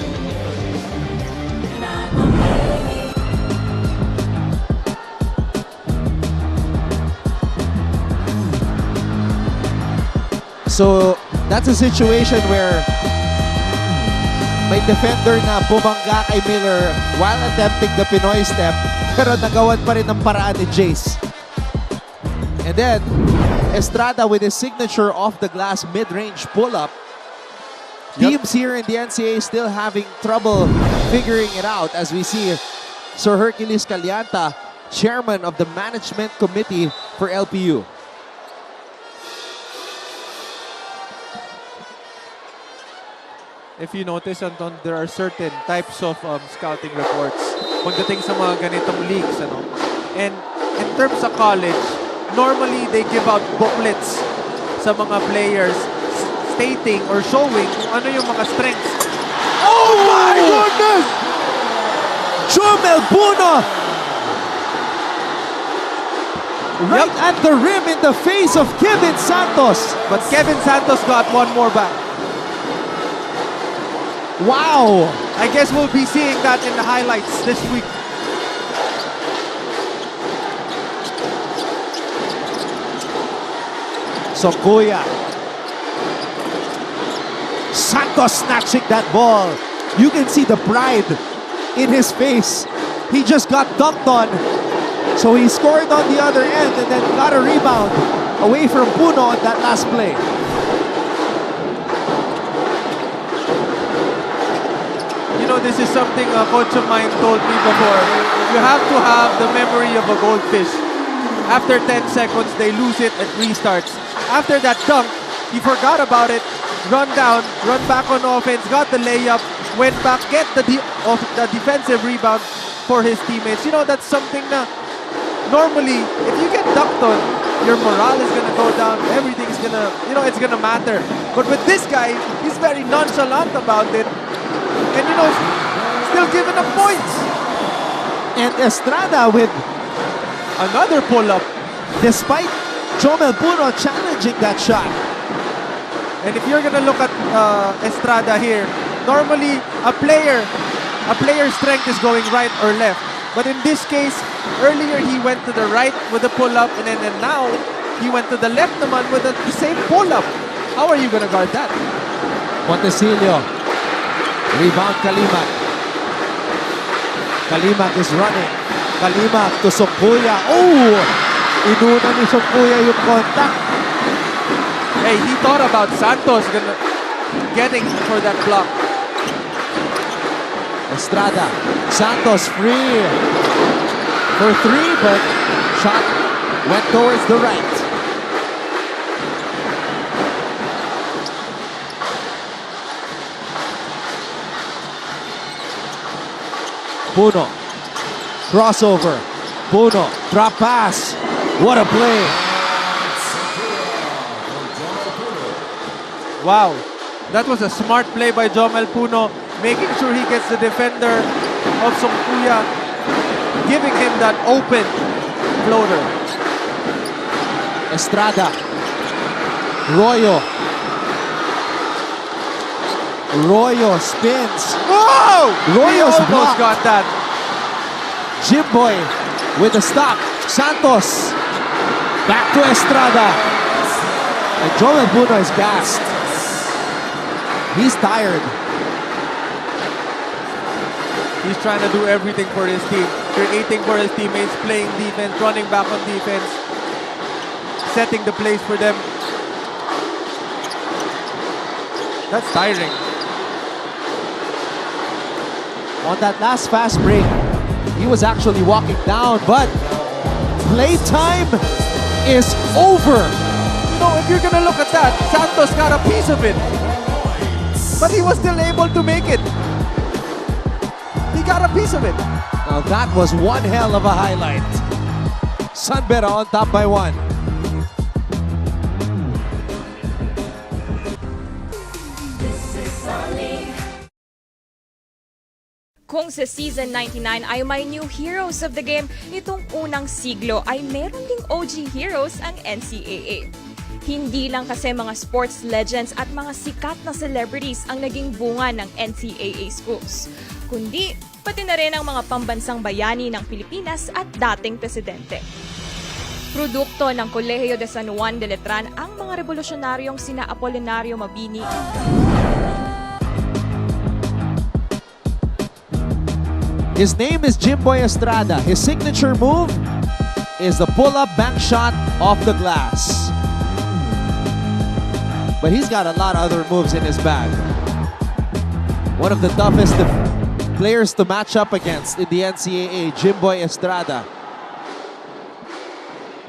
So, that's a situation where may defender na bumangga kay Miller while attempting the Pinoy step, pero nagawan pa rin ng paraan ni Jace. And then, Estrada with his signature off-the-glass mid-range pull-up. Teams here in the NCAA still having trouble figuring it out as we see Sir Hercules Calianta, chairman of the management committee for LPU. If you notice, Anton, there are certain types of scouting reports pagdating sa mga ganitong leagues. Ano? And in terms of college, normally they give out booklets sa mga players stating or showing kung ano yung mga strengths. Oh my goodness! Jomel Puno! Right at the rim in the face of Kevin Santos. But Kevin Santos got one more back. Wow! I guess we'll be seeing that in the highlights this week. Sokuya. Santos snatching that ball. You can see the pride in his face. He just got dunked on. So he scored on the other end and then got a rebound away from Puno on that last play. You know, this is something a coach of mine told me before. You have to have the memory of a goldfish. After 10 seconds, they lose it and restarts. After that dunk, he forgot about it, run down, run back on offense, got the layup, went back, get the defensive rebound for his teammates. You know, that's something na normally, if you get dunked on, your morale is gonna go down, everything's gonna, you know, it's gonna matter. But with this guy, he's very nonchalant about it. And you know, still giving up points. And Estrada with Another pull-up. despite Jomel Puno challenging that shot. And if you're gonna look at Estrada here, normally a player's strength is going right or left. But in this case, earlier he went to the right with the pull-up, and then now he went to the left naman with the same pull-up. How are you gonna guard that? Montecillo. Rebound Kalimag. Kalimag is running. Kalimag to Sokuya. Oh! Inuna ni Sokuya yung contact. Hey, he thought about Santos getting for that block. Estrada. Santos free for three, but shot went towards the right. Puno. Crossover. Puno. Drop pass. What a play. Wow, that was a smart play by Jomel Puno, making sure he gets the defender of Songkuya, giving him that open floater. Estrada. Royo. Royo spins. Whoa! He Royo's almost blocked. got that. Jimboy with the stop. Santos. Back to Estrada. And Joel Buno is gassed. He's tired. He's trying to do everything for his team. Creating for his teammates, playing defense, running back on defense, setting the plays for them. That's tiring. On that last fast break, he was actually walking down, but playtime is over. You know, if you're gonna look at that, Santos got a piece of it. But he was still able to make it. He got a piece of it. Now that was one hell of a highlight. San Beda on top by 1. Kung sa Season 99 ay may new heroes of the game, itong unang siglo ay meron ding OG heroes ang NCAA. Hindi lang kasi mga sports legends at mga sikat na celebrities ang naging bunga ng NCAA schools, kundi pati na rin ang mga pambansang bayani ng Pilipinas at dating presidente. Produkto ng Kolehiyo de San Juan de Letran ang mga revolusyonaryong sina Apolinario Mabini, His name is Jimboy Estrada. His signature move is the pull-up bank shot off the glass. But he's got a lot of other moves in his bag. One of the toughest players to match up against in the NCAA, Jimboy Estrada.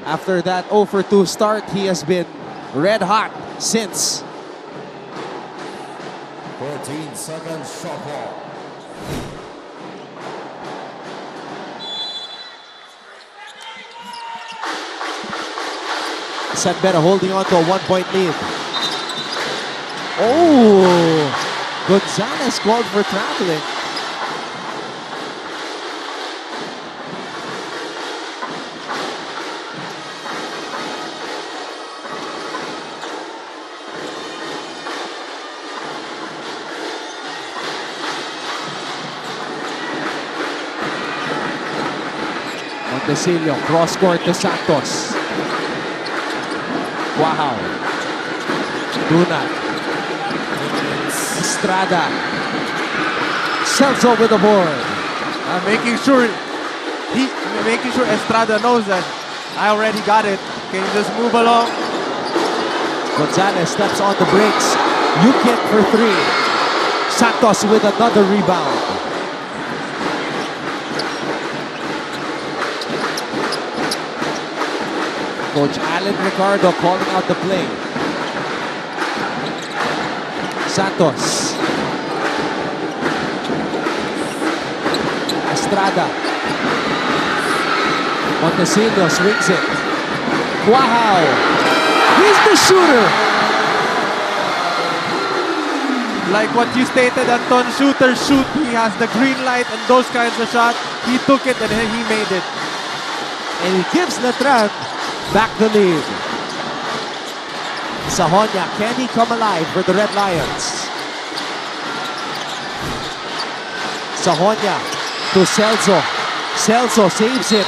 After that 0 for 2 start, he has been red hot since. 14 seconds shot clock. San Beda holding on to a 1-point lead. Oh, Gonzalez called for traveling. Montesillo, cross court to Santos. Wow. Dunat. Estrada. Celso with the board. Making sure Estrada knows that I already got it. Can you just move along? Gonzalez steps on the brakes. You kick for 3. Santos with another rebound. Coach Alan Ricardo calling out the play. Santos. Estrada. Montesillo swings it. Wow! He's the shooter! Like what you stated, Anton, shooter shoot. He has the green light and those kinds of shots. He took it and he made it. And he gives Letran back the lead. Sahonia, can he come alive for the Red Lions? Sahonia to Celso. Celso saves it.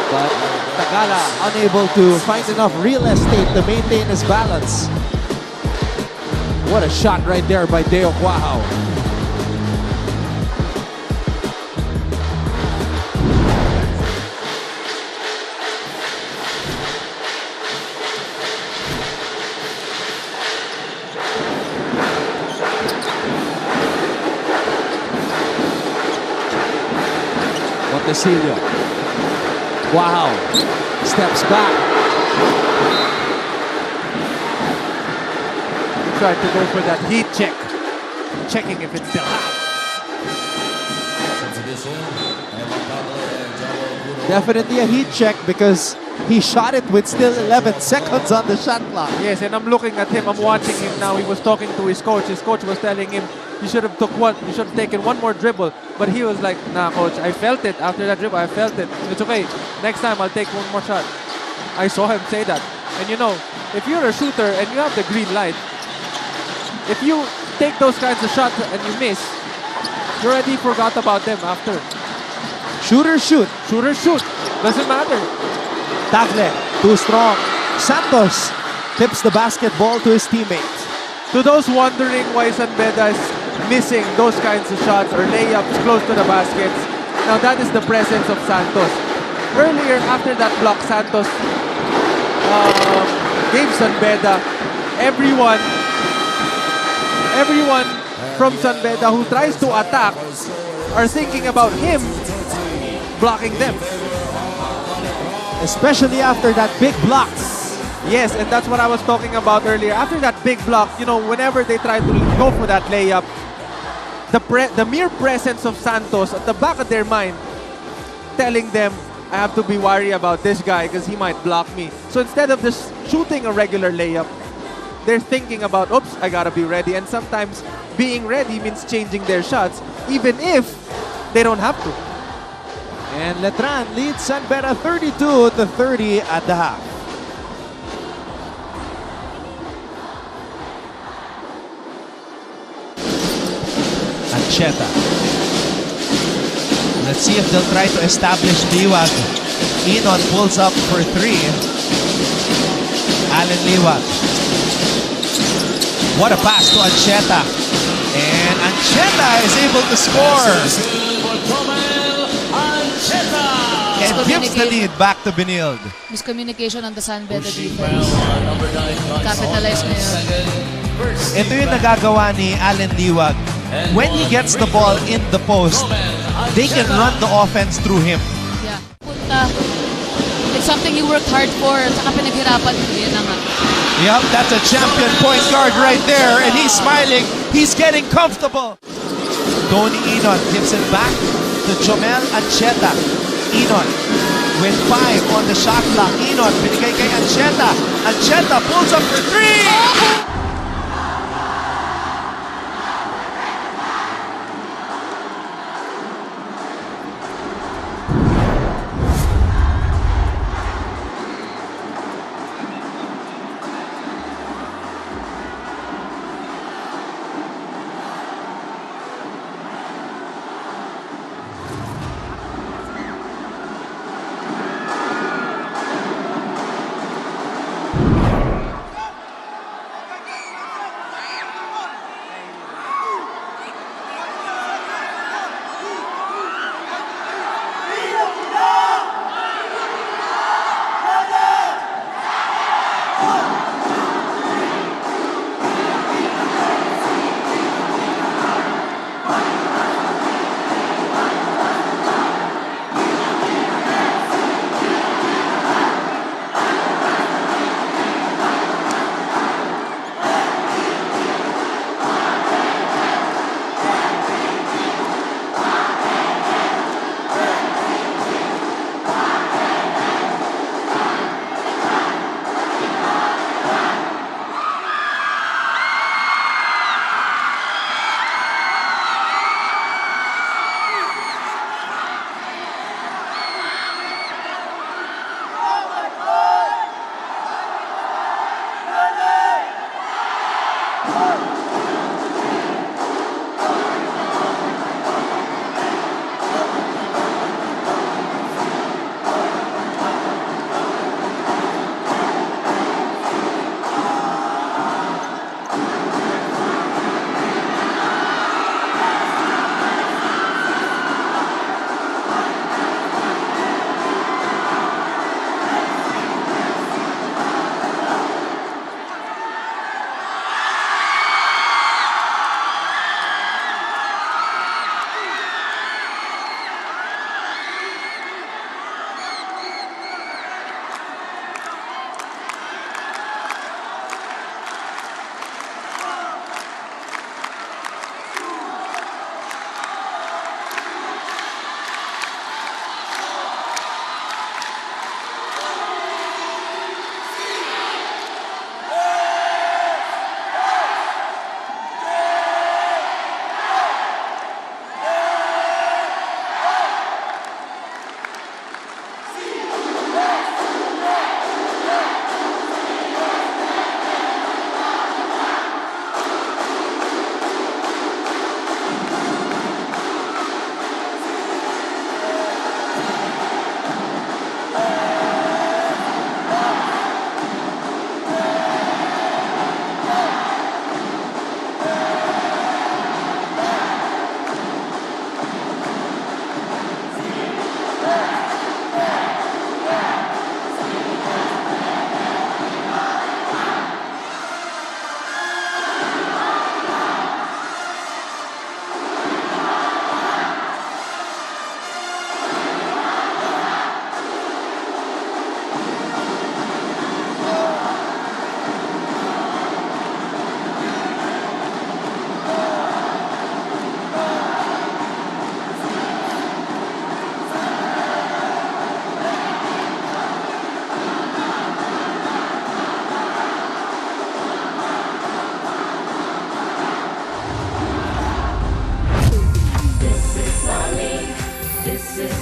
But Tagala unable to find enough real estate to maintain his balance. What a shot right there by Deo Quahao. Montesillo. Wow. Steps back. He tried to go for that heat check. Checking if it's still hot. Definitely a heat check because he shot it with still 11 seconds on the shot clock. Yes, and I'm looking at him. I'm watching him now. He was talking to his coach. His coach was telling him, you should have taken one more dribble. But he was like, nah, coach, I felt it. After that dribble, I felt it. It's okay. Next time, I'll take one more shot. I saw him say that. And you know, if you're a shooter and you have the green light, if you take those kinds of shots and you miss, you already forgot about them after. Shooter shoot. Shooter shoot. Doesn't matter. Tagle, too strong. Santos tips the basketball to his teammate. To those wondering why San Beda is missing those kinds of shots or layups close to the baskets, now that is the presence of Santos. Earlier, after that block, Santos gave San Beda everyone from San Beda who tries to attack are thinking about him blocking them. Especially after that big block. Yes, and that's what I was talking about earlier. After that big block, you know, whenever they try to go for that layup, the mere presence of Santos at the back of their mind telling them, I have to be wary about this guy because he might block me. So instead of just shooting a regular layup, they're thinking about, oops, I gotta be ready. And sometimes being ready means changing their shots, even if they don't have to. And Letran leads San Beda 32-30 at the half. Ancheta. Let's see if they'll try to establish Liwag. Inon pulls up for three. Allen Liwag. What a pass to Ancheta. And Ancheta is able to score. And gives the lead back to Benilde. Miscommunication on the San Beda defense. Capitalize na yun. Ito yung nagagawa ni Allen Liwag. When he gets the ball in the post, they can run the offense through him. Yeah. Punta. It's something you worked hard for at saka pinaghirapan mo. Yan na nga. Yup, that's a champion point guard right there. And he's smiling. He's getting comfortable. Tony Inon gives it back to Chomel Ancheta. Inon with 5 on the shot clock. Inon binigay kay Ancheta. Ancheta pulls up for 3.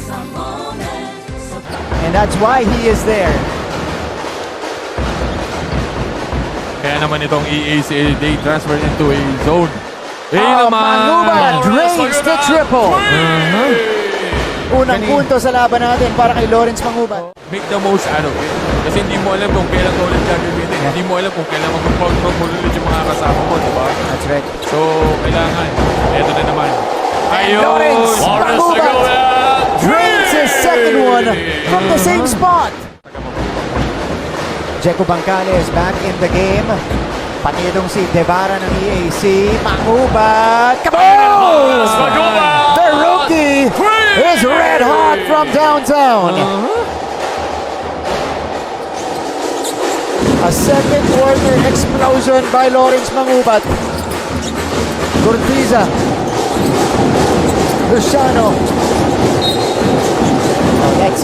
some moments. And that's why he is there. Kaya naman itong EACA, they transferred into a zone. Mangubat drains the triple. Unang punto sa laban natin para kay Lawrence Mangubat. Make the most out of it. Kasi hindi mo alam kung kailan ka ulit gagamitin. Hindi mo alam kung kailan mag-perform ulit yung mga kasama mo, di ba? That's right. So, kailangan. Ito na naman. Lawrence Mangubat drains his second one from the same spot. Jeco Bancales back in the game. Pati itong si Devara ng EAC. Mangubat! Kaboom! The rookie is red hot from downtown. A second quarter explosion by Lawrence Mangubat. Cortiza. Luciano. That's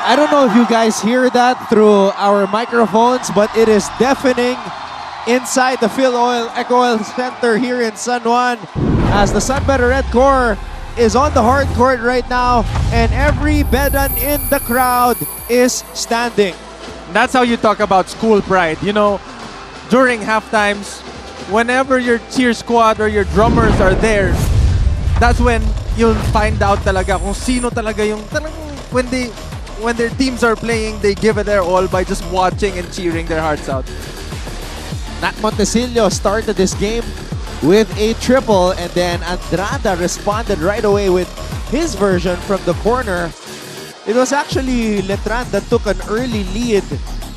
I don't know if you guys hear that through our microphones, but it is deafening inside the Phil Oil Eco Oil Center here in San Juan as the San Beda Red Corps is on the hard court right now and every Bedan in the crowd is standing. That's how you talk about school pride. You know, during half times, whenever your cheer squad or your drummers are there, that's when you'll find out talaga kung sino talaga yung talagang when their teams are playing, they give it their all by just watching and cheering their hearts out. Nat Montesillo started this game with a triple and then Andrada responded right away with his version from the corner. It was actually Letran that took an early lead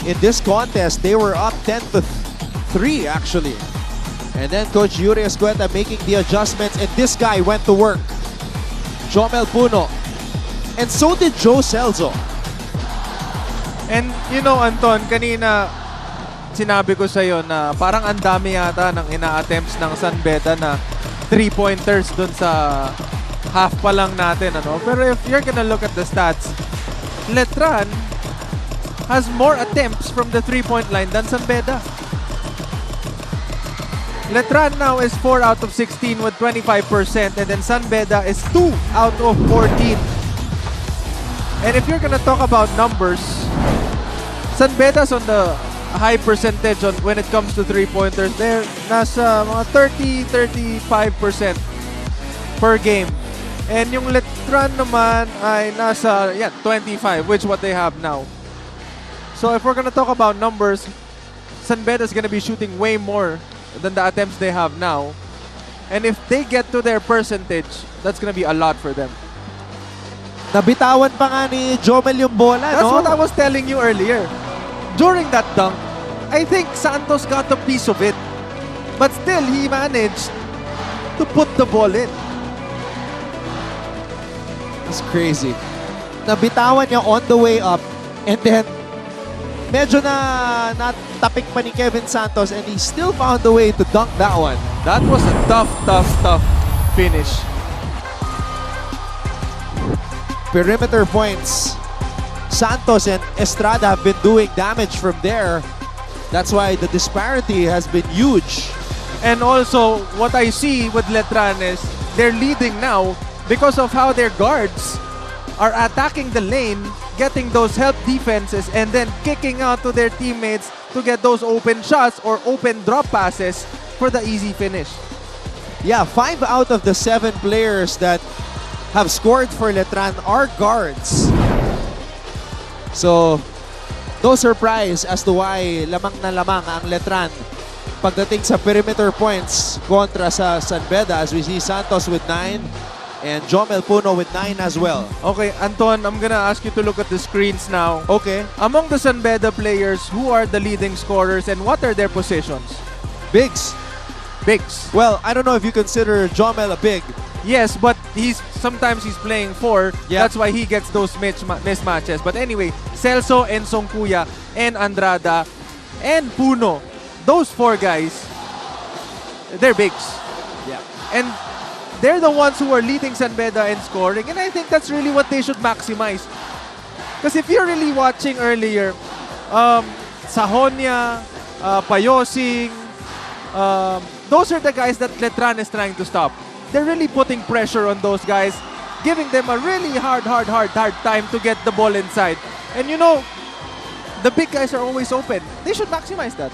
in this contest. They were up 10-3 actually. And then Coach Yuri Escueta making the adjustments and this guy went to work. Jomel Puno. And so did Joe Celso. And you know, Anton, kanina sinabi ko sa'yo na parang ang dami yata ng ina-attempts ng San Beda na 3-pointers dun sa half pa lang natin. Ano? Pero if you're gonna look at the stats, Letran has more attempts from the 3-point line than San Beda. Letran now is 4 out of 16 with 25% and then San Beda is 2 out of 14. And if you're gonna talk about numbers, San Beda's on the high percentage on when it comes to 3-pointers. They're nasa mga 30-35% per game. And yung Letran naman ay nasa 25, which what they have now. So if we're gonna talk about numbers, San Beda's gonna be shooting way more than the attempts they have now. And if they get to their percentage, that's gonna be a lot for them. Nabitawan pa nga ni Jomel yung bola, That's no? what I was telling you earlier. During that dunk, I think Santos got a piece of it. But still, he managed to put the ball in. That's crazy. Nabitawan niya on the way up and then medyo na natapik pa ni Kevin Santos and he still found a way to dunk that one. That was a tough finish. Perimeter points. Santos and Estrada have been doing damage from there. That's why the disparity has been huge. And also, what I see with Letran is they're leading now because of how their guards are attacking the lane, getting those help defenses, and then kicking out to their teammates to get those open shots or open drop passes for the easy finish. Yeah, 5 out of the 7 players that have scored for Letran are guards. So, no surprise as to why lamang na lamang ang Letran pagdating sa perimeter points kontra sa San Beda, as we see Santos with 9 and Jomel Puno with 9 as well. Okay, Anton, I'm gonna ask you to look at the screens now. Okay. Among the San Beda players, who are the leading scorers and what are their positions? Bigs. Bigs. Well, I don't know if you consider Jomel a big. Yes, but sometimes he's playing 4. Yeah. That's why he gets those mismatches. But anyway, Celso and Songkuya and Andrada and Puno, those 4 guys, they're bigs. Yeah. And they're the ones who are leading San Beda in scoring. And I think that's really what they should maximize. Because if you're really watching earlier, Sahonia, Payosing, those are the guys that Letran is trying to stop. They're really putting pressure on those guys, giving them a really hard time to get the ball inside. And you know, the big guys are always open. They should maximize that.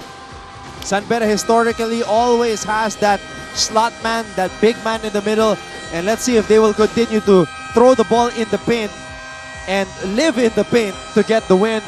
San Beda historically always has that slot man, that big man in the middle. And let's see if they will continue to throw the ball in the paint and live in the paint to get the win.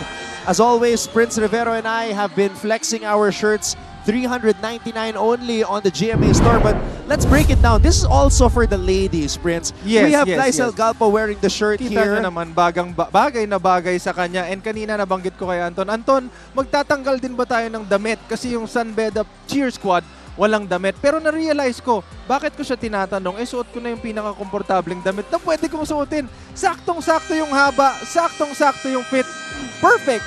As always, Prince Rivero and I have been flexing our shirts. $399 only on the GMA store. But let's break it down. This is also for the ladies, Prince. Yes, we have yes, Glycel yes. Galpo wearing the shirt Kita here. nyo naman, bagay na bagay sa kanya. And kanina nabanggit ko kay Anton, Anton, magtatanggal din ba tayo ng damit? Kasi yung San Beda cheer squad, walang damit. Pero na-realize ko, bakit ko siya tinatanong? Suot ko na yung pinaka-komportableng damit na pwede kong suotin. Saktong-sakto yung haba, saktong-sakto yung fit. Perfect!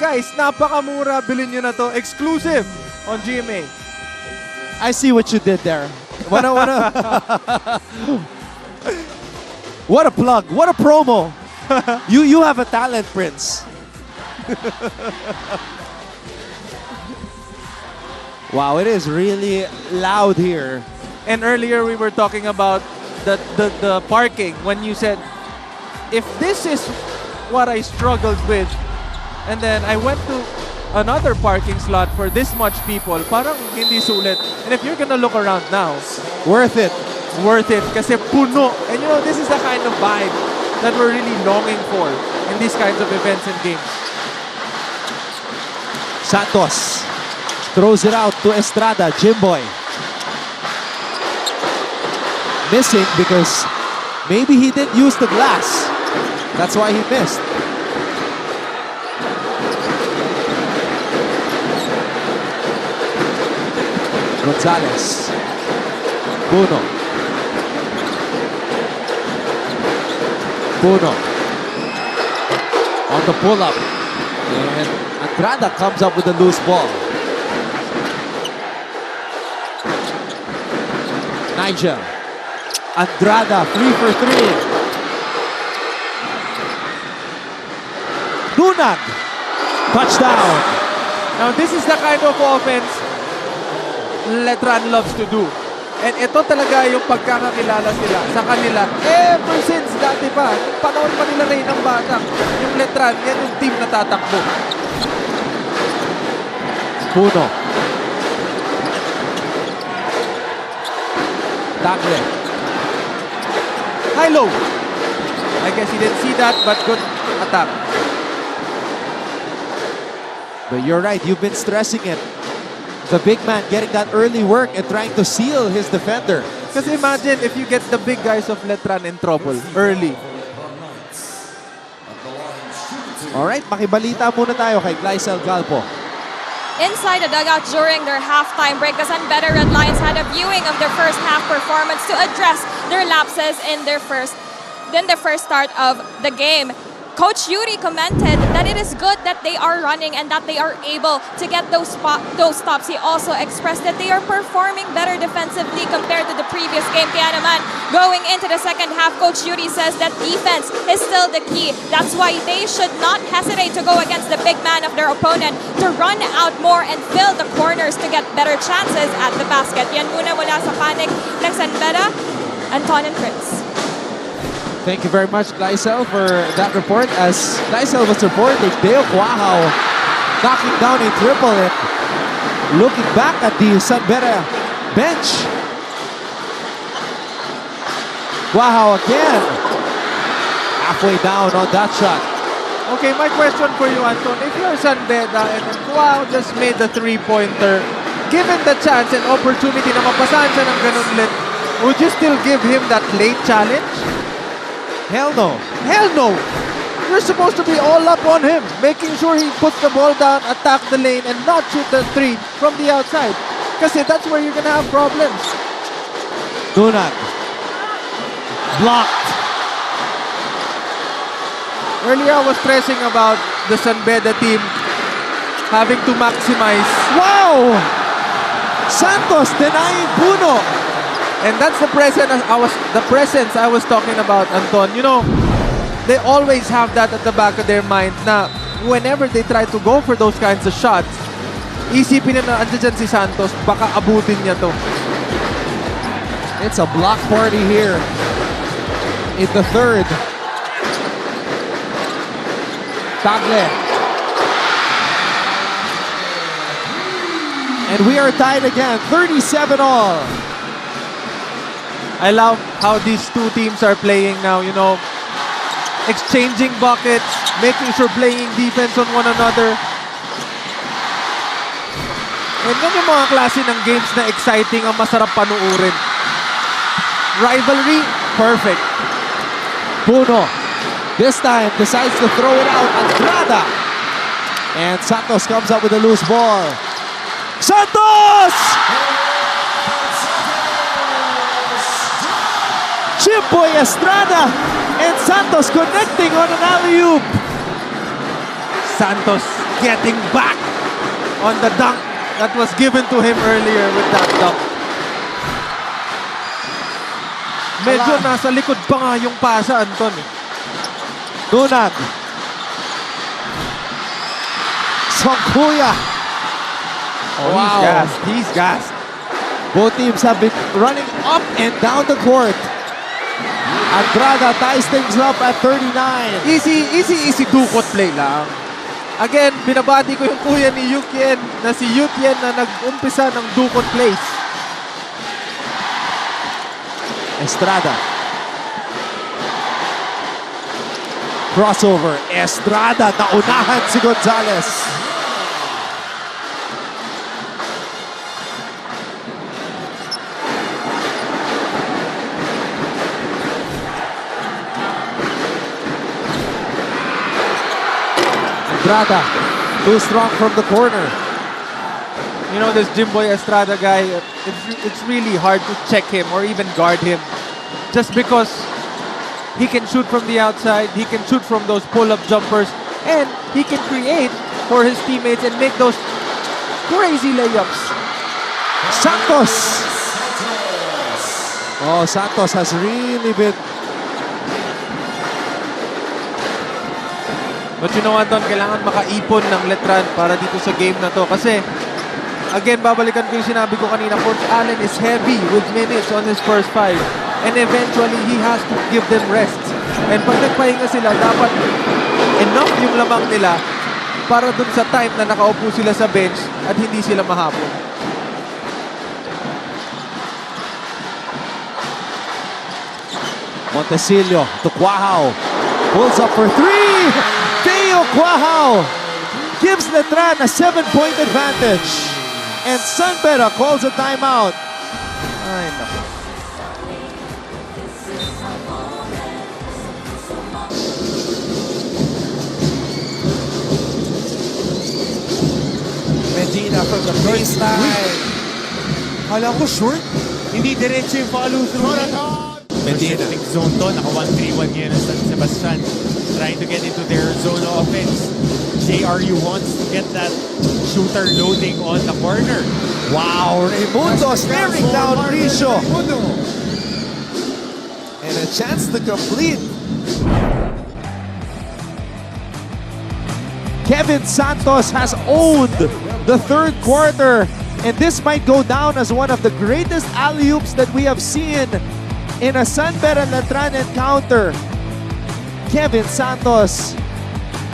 Guys, napakamura. Bilhin nyo na to. Exclusive on GMA. I see what you did there. What a plug. What a promo. You have a talent, Prince. Wow, it is really loud here. And earlier we were talking about the parking when you said, if this is what I struggled with, and then I went to another parking slot for this much people, parang hindi sulit. And if you're gonna look around now, Worth it. worth it kasi puno. And you know, this is the kind of vibe that we're really longing for in these kinds of events and games. Santos throws it out to Estrada, Jimboy. Missing because maybe he didn't use the glass. That's why he missed. Gonzalez. Puno. Puno. On the pull-up. And Andrada comes up with a loose ball. Nigel. Andrada, 3 for 3. Lunag. Touchdown. Now this is the kind of offense Letran loves to do. And ito talaga yung pagkakakilala sila sa kanila. Ever since dati pa, panahon pa nila rin ng bata. Yung Letran, yan yung team na tatakbo. Puno. Tagle. High-low. I guess he didn't see that, but good attack. But you're right, you've been stressing it. The big man getting that early work and trying to seal his defender. Kasi imagine if you get the big guys of Letran in trouble early. Alright, makibalita muna tayo kay Glycel Galpo. Inside the dugout during their halftime break, the San Beda Red Lions had a viewing of their first half performance to address their lapses in the first start of the game. Coach Yuri commented that it is good that they are running and that they are able to get those stops. He also expressed that they are performing better defensively compared to the previous game. Kaya naman, going into the second half, Coach Yuri says that defense is still the key. That's why they should not hesitate to go against the big man of their opponent, to run out more and fill the corners to get better chances at the basket. Yan muna mula sa panig ng San Beda, Anton and Prince. Thank you very much, Glycel, for that report. As Glycel was reporting, Deo Quahao knocking down a triple and looking back at the San Beda bench. Quahao again. Halfway down on that shot. Okay, my question for you, Anton. If you're San Beda and Kuao just made the three-pointer, given the chance and opportunity na mapasahan siya ng ganun ulit, would you still give him that late challenge? Hell no. Hell no! You're supposed to be all up on him, making sure he puts the ball down, attack the lane, and not shoot the three from the outside. Kasi that's where you're gonna have problems. Dunag. Blocked. Earlier, I was stressing about the San Beda team having to maximize. Wow! Santos denying Puno. And that's the presence I was talking about, Anton. You know, they always have that at the back of their mind na whenever they try to go for those kinds of shots, isipin na andyan si Santos, baka abutin niya to. It's a block party here in the third. Tagle. And we are tied again, 37 all. I love how these two teams are playing now, you know, exchanging buckets, making sure playing defense on one another. And yan yung mga klase ng games na exciting, ang masarap panuurin. Rivalry, perfect. Puno, this time decides to throw it out. Andrada. And Santos comes up with a loose ball. Santos! Chimboy Estrada and Santos connecting on an alley-oop. Santos getting back on the dunk that was given to him earlier with that dunk. Medyo nasa likod pa nga yung pasa, Anton. Dunag. Songkuya. Oh, wow. He's gassed. He's gassed. Both teams have been running up and down the court. Andrada ties things up at 39. Easy dukot play lang. Again, binabati ko yung kuya ni Yukien na si Yutien na nag-umpisa ng dukot plays. Estrada. Crossover. Estrada. Naunahan si Gonzalez. Estrada, too strong from the corner. You know, this Jimboy Estrada guy, it's really hard to check him or even guard him. Just because he can shoot from the outside, he can shoot from those pull-up jumpers, and he can create for his teammates and make those crazy layups. Santos! Oh, Santos has really been... But you know, Anton, kailangan makaipon ng Letran para dito sa game na to. Kasi, again, babalikan ko yung sinabi ko kanina, Coach Allen is heavy with minutes on his first five. And eventually, he has to give them rest. And pag nagpahinga sila, dapat enough yung lamang nila para dun sa time na nakaupo sila sa bench at hindi sila mahapon. Montecillo to Quahao. Pulls up for three! Teo Quahao gives Letran a 7-point advantage. And San Beda calls a timeout. Ay, naku. Medina from the baseline. Kala ko short. Hindi diretso yung follow through. Medina. Zone to. Naka 1-3-1 ngayon ang San Sebastian. Trying to get into their zone offense. JRU wants to get that shooter loading on the corner. Wow, Raimundo staring down Richo. And a chance to complete. Kevin Santos has owned the third quarter. And this might go down as one of the greatest alley-oops that we have seen in a San Beda Letran encounter. Kevin Santos,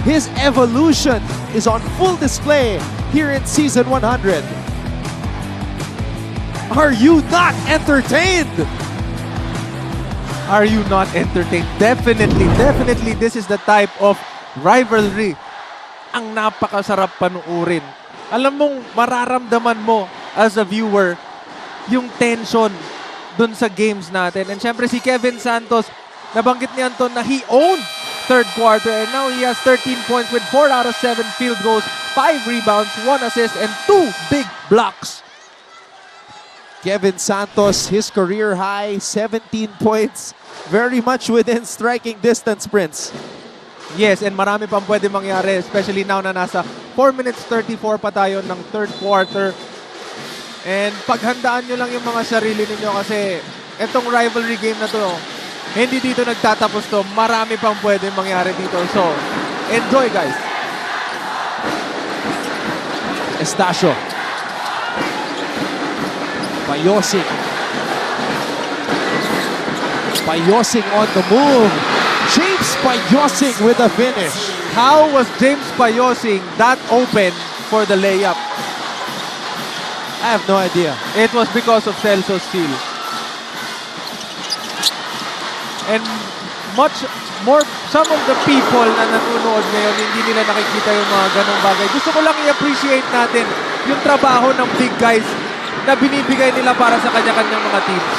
his evolution is on full display here in Season 100. Are you not entertained? Are you not entertained? Definitely, definitely this is the type of rivalry ang napakasarap panuurin. Alam mong mararamdaman mo as a viewer yung tension dun sa games natin. And syempre si Kevin Santos, nabanggit ni Anton na he owned third quarter and now he has 13 points with 4 out of 7 field goals, 5 rebounds, 1 assist, and 2 big blocks. Kevin Santos, his career high, 17 points. Very much within striking distance, Prince. Yes, and marami pang pwede mangyari, especially now na nasa 4 minutes 34 pa tayo ng third quarter. And paghandaan nyo lang yung mga sarili ninyo kasi itong rivalry game na to, hindi dito nagtatapos to. Marami pang pwede mangyari dito. So, enjoy guys. Estacio. Payosing. Payosing on the move. James Payosing with a finish. How was James Payosing that open for the layup? I have no idea. It was because of Celso's steal. And much more, some of the people na nanonood ngayon, hindi nila nakikita yung mga ganong bagay. Gusto ko lang i-appreciate natin yung trabaho ng big guys na binibigay nila para sa kanya-kanyang mga teams.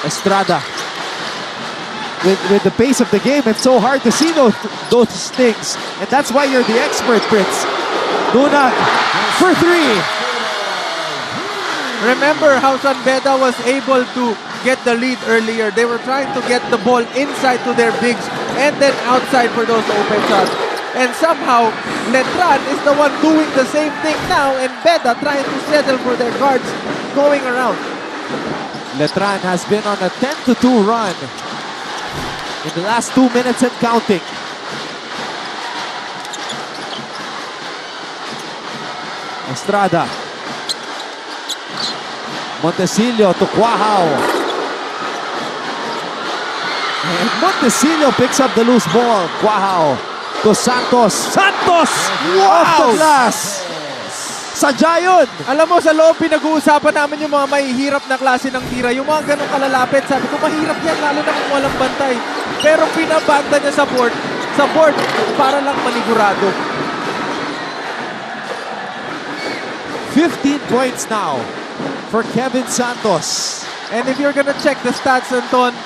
Estrada. With the pace of the game, it's so hard to see those things. And that's why you're the expert, Prince. Dunag for 3. Remember how San Beda was able to get the lead earlier. They were trying to get the ball inside to their bigs and then outside for those open shots. And somehow, Letran is the one doing the same thing now and Beda trying to settle for their guards going around. Letran has been on a 10-2 run in the last 2 minutes and counting. Estrada. Montecillo to Quahao. And Montecillo picks up the loose ball. Quahao to Santos. Santos! Off the glass! Sadya yun! Alam mo, sa loob, pinag-uusapan namin yung mga mahihirap na klase ng tira. Yung mga ganong kalalapit, sabi ko, mahirap yan, lalo na kung walang bantay. Pero pinabanta niya sa board, para lang manigurado. 15 points now for Kevin Santos. And if you're gonna check the stats, Anton,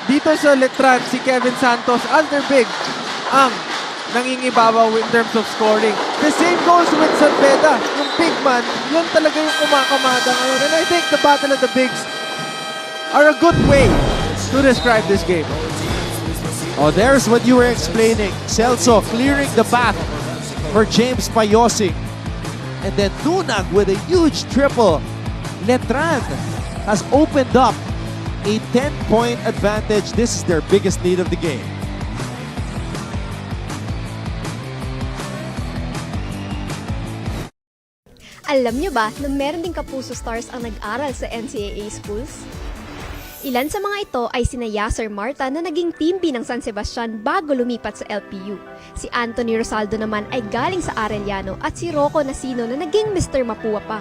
dito sa Letran, si Kevin Santos, as their big, ang nangingibabaw in terms of scoring. The same goes with San Beda. Yung big man, yun talaga yung kumakamada ngayon. And I think the battle of the bigs are a good way to describe this game. Oh, there's what you were explaining. Celso clearing the path for James Payosing. And then Dunag with a huge triple. Letran has opened up a 10-point advantage. This is their biggest lead of the game. Alam nyo ba na meron ding Kapuso Stars ang nag-aral sa NCAA schools? Ilan sa mga ito ay sina Yasser Marta na naging team B ng San Sebastian bago lumipat sa LPU. Si Anthony Rosaldo naman ay galing sa Arellano at si Rocco Nasino na naging Mr. Mapua pa.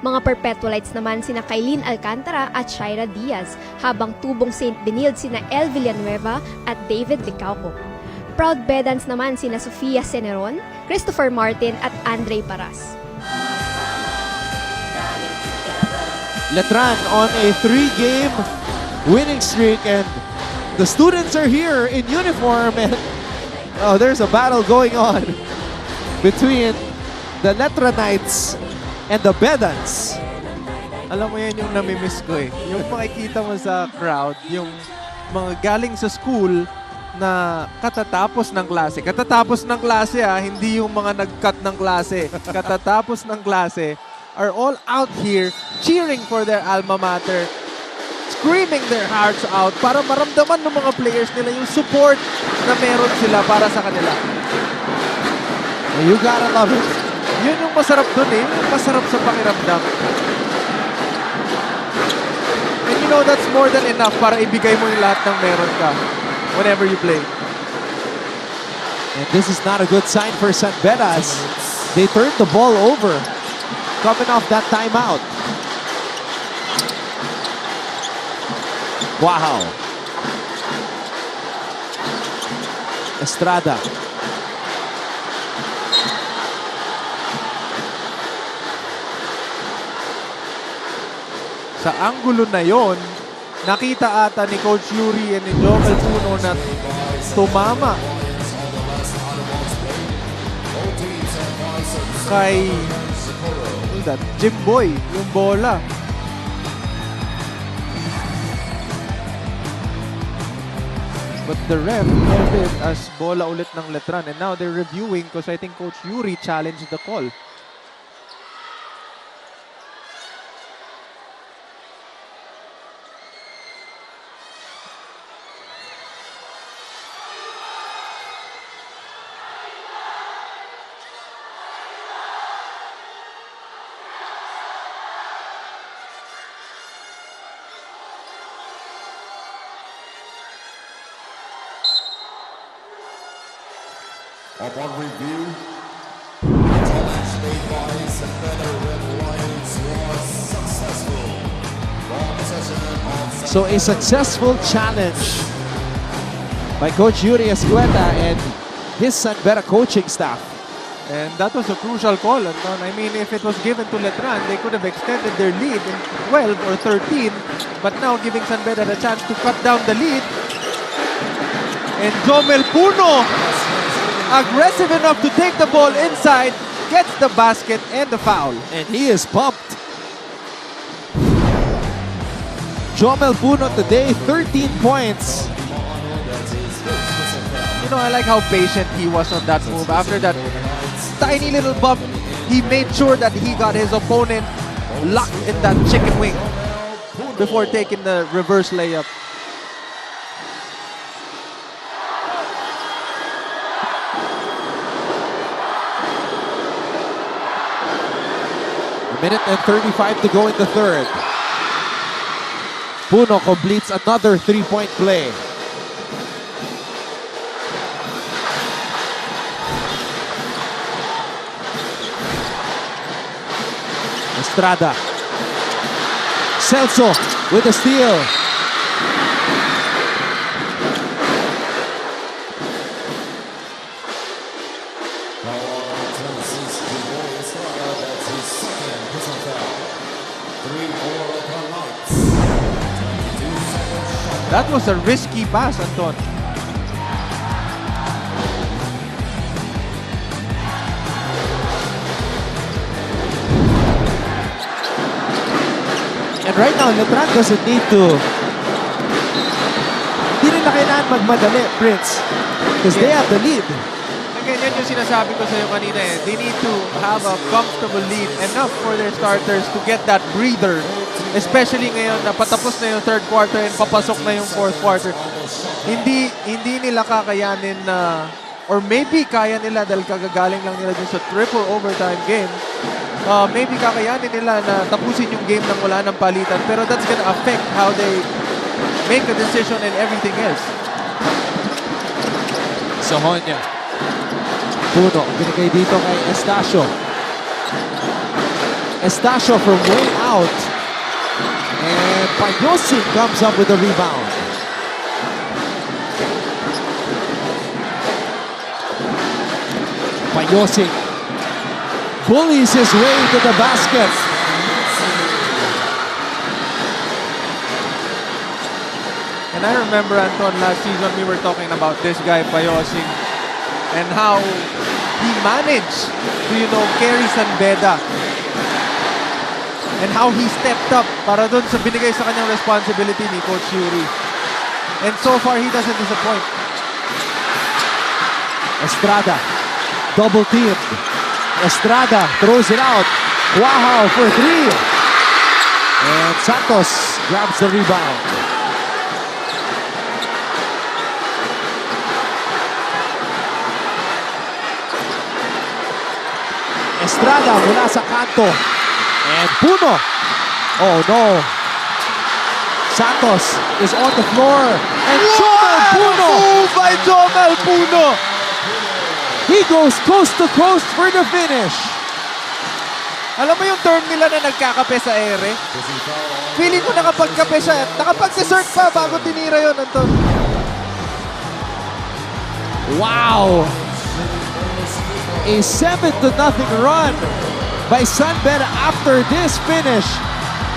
Mga Perpetualites naman sina Kailin Alcantara at Shaira Diaz, habang tubong St. Benilde sina El Villanueva at David Licauco. Proud Bedans naman sina Sofia Ceneron, Christopher Martin at Andre Paras. Letran on a 3-game winning streak, and the students are here in uniform, and there's a battle going on between the Letran Knights and the Bedans. Alam mo yan yung namimiss ko eh. Yung makikita mo sa crowd, yung mga galing sa school na katatapos ng klase. Katatapos ng klase hindi yung mga nag-cut ng klase. Katatapos ng klase are all out here cheering for their alma mater, screaming their hearts out para maramdaman ng mga players nila yung support na meron sila para sa kanila. You gotta love it. Yun yung masarap dun eh. Yung masarap sa pakiramdam. And you know, that's more than enough para ibigay mo yung lahat ng meron ka whenever you play. And this is not a good sign for San Beda as they turned the ball over coming off that timeout. Wow. Estrada. Sa anggulo na yon, nakita ata ni Coach Yuri and ni Joel Puno na tumama kay Jimboy yung bola. But the ref called it as bola ulit ng Letran, and now they're reviewing because I think Coach Yuri challenged the call. Upon review, the challenge made by San Beda Red Lions was successful. Ball possession of So a successful challenge by Coach Yuri Escueta and his San Beda coaching staff. And that was a crucial call, Anton. I mean, if it was given to Letran, they could have extended their lead in 12 or 13. But now giving San Beda the chance to cut down the lead. And Jomel Puno, aggressive enough to take the ball inside, gets the basket and the foul. And he is pumped. Jomel Puno today, 13 points. You know, I like how patient he was on that move. After that tiny little bump, he made sure that he got his opponent locked in that chicken wing before taking the reverse layup. A minute and 35 to go in the third. Puno completes another three-point play. Estrada. Celso with a steal. That was a risky pass, Anton. And right now, Letran doesn't need to. Hindi nila kailangan magmadali, Prince. Because they have the lead. Again, yan yung sinasabi ko sa'yo kanina eh. They need to have a comfortable lead, enough for their starters to get that breather. Especially ngayon na patapos na yung third quarter and papasok na yung fourth quarter. Hindi nila kakayanin na, or maybe kaya nila dahil kagagaling lang nila dun sa triple overtime game. Maybe kakayanin nila na tapusin yung game nang wala ng palitan. Pero that's gonna affect how they make a decision and everything else. Sohonia. Puno, binigay dito kay Estacio. Estacio from way out. And Panyosing comes up with a rebound. Panyosing bullies his way to the basket. And I remember, Anton, last season we were talking about this guy, Payosing, and how he managed to, carry San Beda. And how he stepped up para dun sa binigay sa kanyang responsibility ni Coach Yuri. And so far, he doesn't disappoint. Estrada, double teamed. Estrada throws it out. Wow for three. And Santos grabs the rebound. Estrada mula sa kanto. And Puno. Oh no. Santos is on the floor. And Jomel Puno. Move by Jomel Puno. He goes coast to coast for the finish. Alam mo yung term nila na nagkakape sa ere? Feeling ko nakapagkape siya. Nakapag-dessert pa bago tinira yun, Anton. Wow! A 7-0 run by San Beda after this finish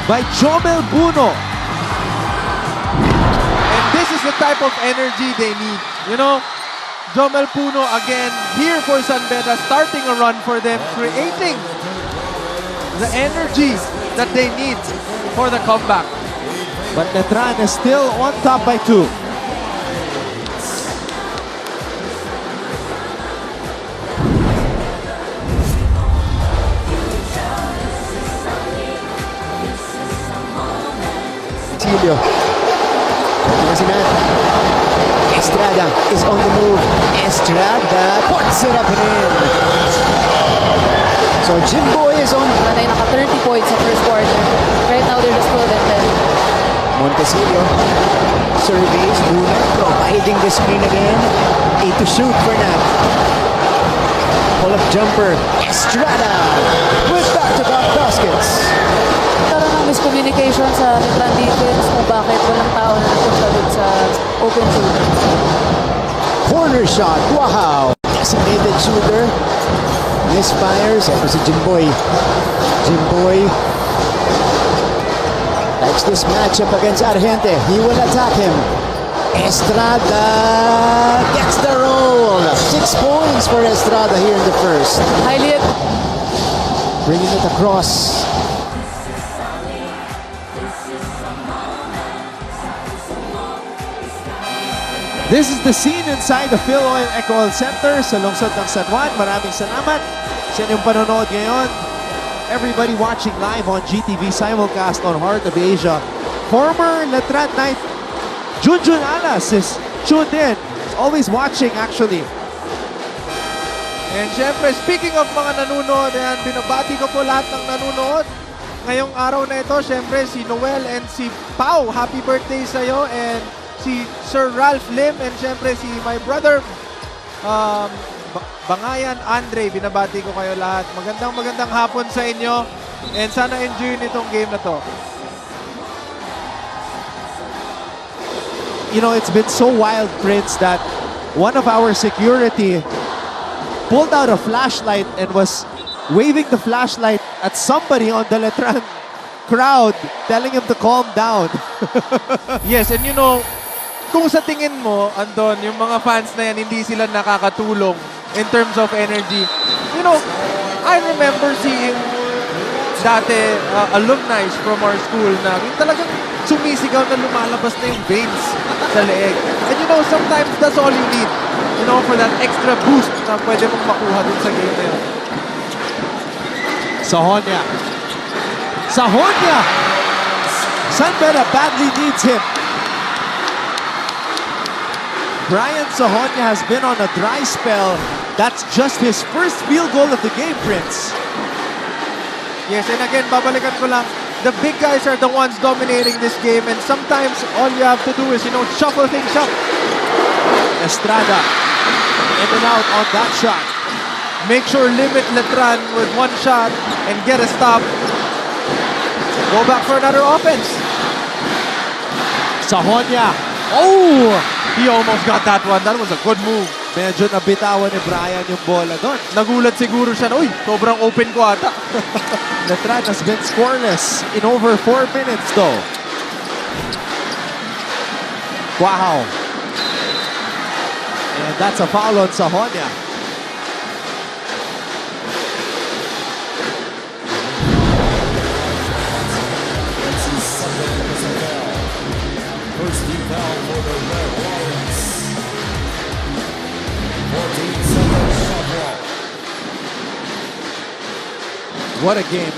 by Jomel Buno. And this is the type of energy they need. You know, Jomel Puno again here for San Beda, starting a run for them, creating the energy that they need for the comeback. But Letran is still on top by 2. Tilio. Si Matt. Estrada is on the move. Estrada puts it up and in. So Jimboy is on. Matay naka 30 points sa first quarter. Right now, they're just 12 and 10. Montecillo surveys Luna, providing the screen again. 8 to shoot for Nat. Pull-up jumper. Estrada with back-to-back baskets. Tara ng miscommunication sa Letran defense kung bakit walang tao na nagpunta dun sa open shoot. Corner shot. Wow. Designated shooter. Misfires. Ito si Jimboy. Jimboy likes this matchup against Argente. He will attack him. Estrada gets the roll. 6 points for Estrada here in the first. Highly Bringing it across. This is the scene inside the Phil Oil Eco Oil Center sa lungsod ng San Juan. Maraming salamat sa inyong panonood ngayon. Everybody watching live on GTV simulcast on Heart of Asia. Former Letran Knight Junjun Alas is tuned in. He's always watching actually. And syempre, speaking of mga nanonood, ayan, binabati ko po lahat ng nanonood. Ngayong araw na ito, syempre, si Noel and si Pau. Happy birthday sa'yo. And si Sir Ralph Lim. And syempre, si my brother, Bangayan Andre. Binabati ko kayo lahat. Magandang hapon sa inyo. And sana enjoy nitong game na to. You know, it's been so wild, Prince, that one of our security pulled out a flashlight and was waving the flashlight at somebody on the Letran crowd, telling him to calm down. Yes, and you know, kung sa tingin mo, Andon, yung mga fans na yan, hindi sila nakakatulong in terms of energy. You know, I remember seeing dati alumni from our school na yung talagang sumisigaw na lumalabas na yung veins sa leeg. And you know, sometimes that's all you need. You know, for that extra boost na pwede mong makuha dun sa game na yun. Sahonia. Sahonia! San Beda badly needs him. Brian Sahonia has been on a dry spell. That's just his first field goal of the game, Prince. Yes, and again, babalikan ko lang, the big guys are the ones dominating this game, and sometimes all you have to do is, you know, shuffle things up. Estrada in and out on that shot. Make sure limit Letran with one shot and get a stop. Go back for another offense. Sahonia. Oh! He almost got that one. That was a good move. Medyo nabitawan ni Brian yung bola doon. Nagulat siguro siya na, uy, sobrang open ko ata. Letran has been scoreless in over 4 minutes though. Wow. And that's a foul on Sahonia. First team foul for the Red Lions. 14-second shot clock. What a game.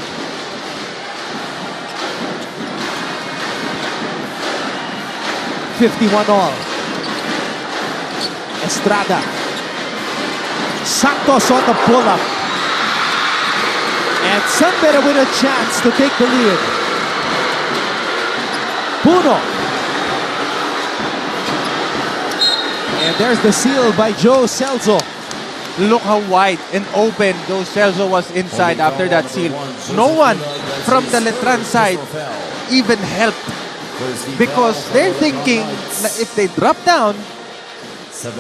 $51 Estrada. Santos on the pull-up. And San Beda with a chance to take the lead. Puno. And there's the seal by Joe Celso. Look how wide and open Joe Celso was inside after that seal. No one from the Letran side even helped because they're thinking that if they drop down,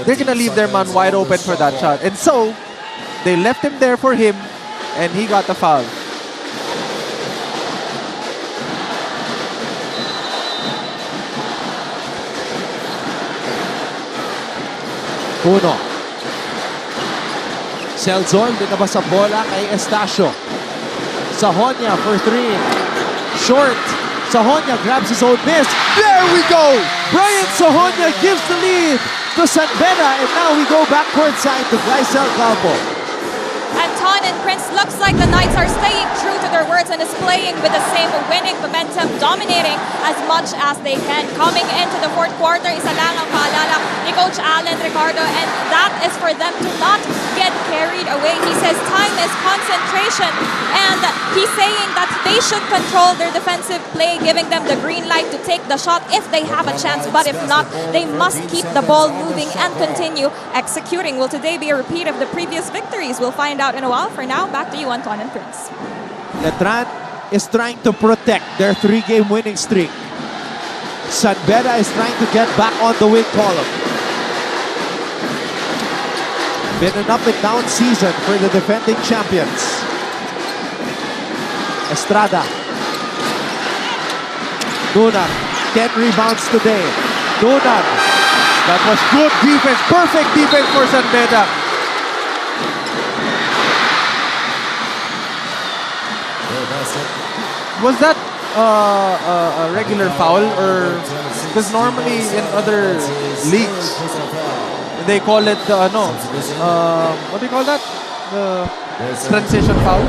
they're gonna leave their man wide open for that shot. And so, they left him there for him, and he got the foul. Puno. Selzon, dinabas ang bola kay Estacio. Sahonia for 3. Short. Sahonia grabs his own miss. There we go! Brian Sahonia gives the lead to San Beda, and now we go back courtside to Glycel Calvo. Anton and Prince, looks like the Knights are staying true to their words and is playing with the same winning momentum, dominating as much as they can. Coming into the fourth quarter, isa lang ang paalala ni Coach Allen Ricardo, and that is for them to not get carried away. He says time is concentration, and he's saying that they should control their defensive play, giving them the green light to take the shot if they have a chance, but if not, they must keep the ball moving and continue executing. Will today be a repeat of the previous victories? We'll find out in a while. For now, back to you, Anton and Prince. Letran is trying to protect their 3-game winning streak. San Beda is trying to get back on the win column. Been an up and down season for the defending champions. Estrada. Nunan, 10 rebounds today. Nunan. That was good defense, perfect defense for San Beda. Was that a regular foul, or because normally in other leagues they call it the what do you call that? The transition foul.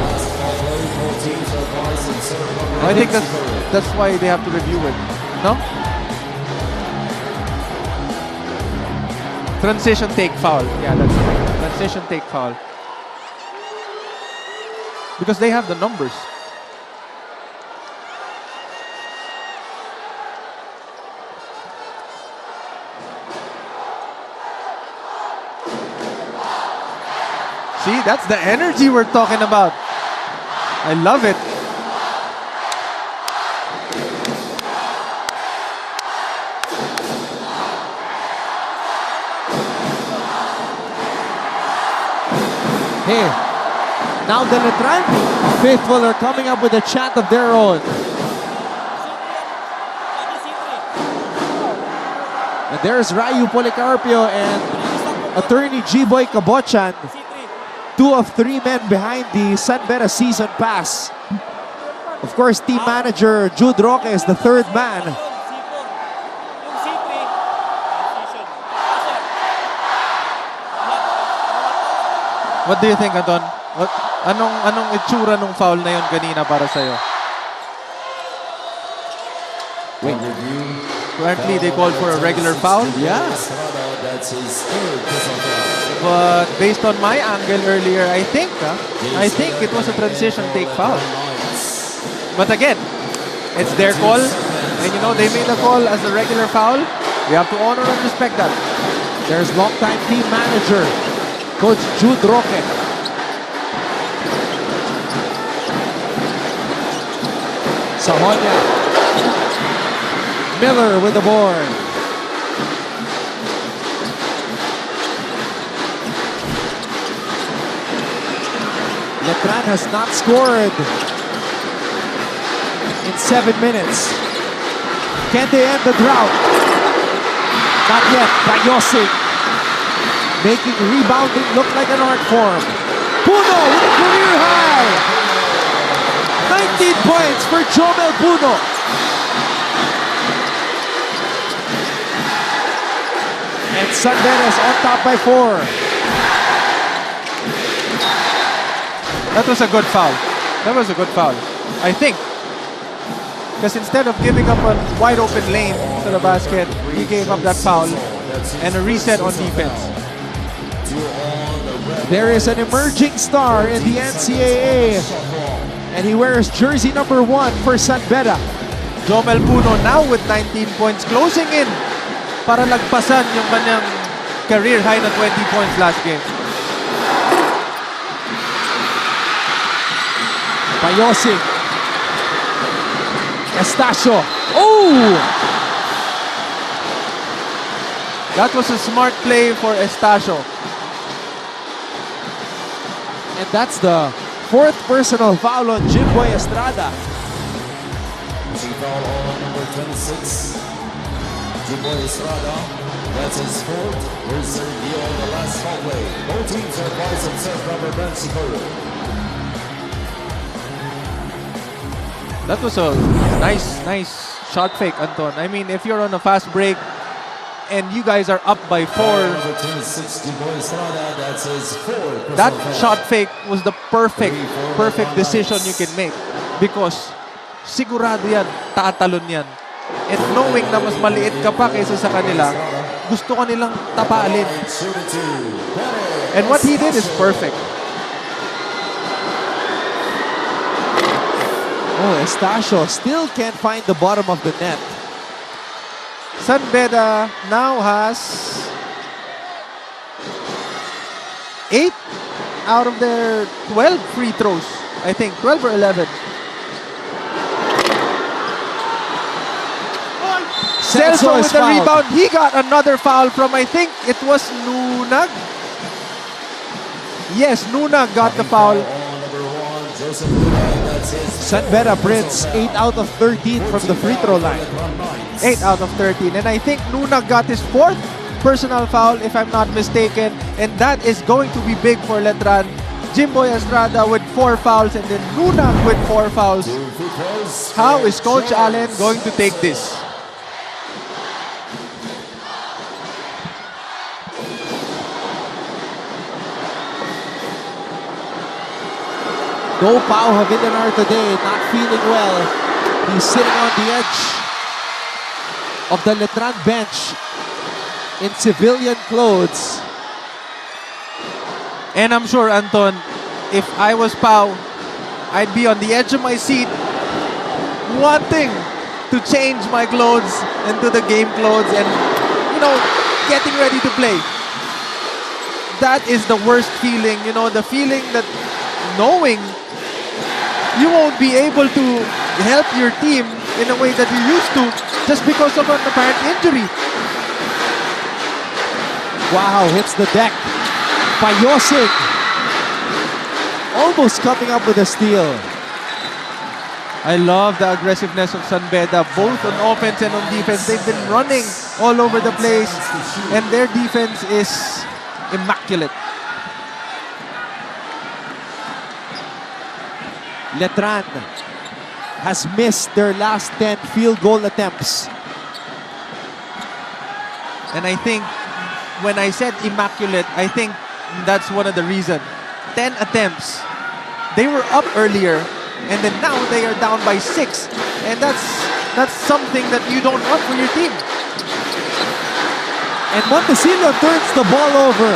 I think that's why they have to review it. No? Transition take foul. Yeah, that's right. Transition take foul. Because they have the numbers. See, that's the energy we're talking about. I love it. Hey, now the Letran faithful are coming up with a chant of their own. And there's Rayu Policarpio and attorney G-Boy Cabochan. 2 of 3 men behind the San Beda season pass. Of course, team manager Jude Roque is the 3rd man. What do you think, Anton? Anong itsura nung foul na yun kanina para sa'yo? Wait. Apparently, they called for a regular foul. Yeah. But based on my angle earlier, I think it was a transition take foul. But again, it's their call. And you know, they made the call as a regular foul. We have to honor and respect that. There's longtime team manager, Coach Jude Roque. Sahonia. Miller with the board. Letran has not scored in 7 minutes. Can they end the drought? Not yet. Bayosing making rebounding look like an art form. Puno with a career high. 19 points for Jomel Puno. And San Beda is on top by 4. That was a good foul. That was a good foul. I think. Because instead of giving up a wide open lane to the basket, he gave up that foul and a reset on defense. There is an emerging star in the NCAA, and he wears jersey number 1 for San Beda. Jomel Puno now with 19 points, closing in para lagpasan yung kanyang career high na 20 points last game. Bayosing. Estacio. Oh! That was a smart play for Estacio. And that's the fourth personal foul on Jimboy Estrada. Team foul on number 26. Jimboy Estrada. That's his fourth. Here's the review on the last foul play. Both teams are advised of self-rubber bench code. That was a nice shot fake, Anton. I mean, if you're on a fast break and you guys are up by 4, Number 26, Jimboy Estrada. That's his fourth. that personal foul. shot fake was the perfect decision you can make. Because sigurado yan, tatalon yan. And knowing na mas maliit ka pa kaysa sa kanila, gusto ka nilang tapalin. And what he did is perfect. Oh, Estacio still can't find the bottom of the net. San Beda now has 8 out of their 12 free throws. I think 12 or 11. Celso with the fouled. rebound. He got another foul from, I think it was Nunag. Yes, Nunag got the foul. San Beda Prince 8 out of 13 from the free throw line. 8 out of 13. And I think Nunag got his fourth personal foul, if I'm not mistaken. And that is going to be big for Letran. Jimboy Estrada with 4 fouls and then Nunag with 4 fouls. How is Coach Allen going to take this? No Pau Havidanar today, not feeling well. He's sitting on the edge of the Letran bench in civilian clothes. And I'm sure, Anton, if I was Pau, I'd be on the edge of my seat wanting to change my clothes into the game clothes and, you know, getting ready to play. That is the worst feeling, you know, the feeling that knowing you won't be able to help your team in a way that you used to just because of an apparent injury. Wow, hits the deck. Payosig almost coming up with a steal. I love the aggressiveness of San Beda, both on offense and on defense. They've been running all over the place and their defense is immaculate. Letran has missed their last 10 field goal attempts. And I think when I said immaculate, I think that's one of the reasons. 10 attempts. They were up earlier and then now they are down by 6. And that's something that you don't want for your team. And Montecillo turns the ball over.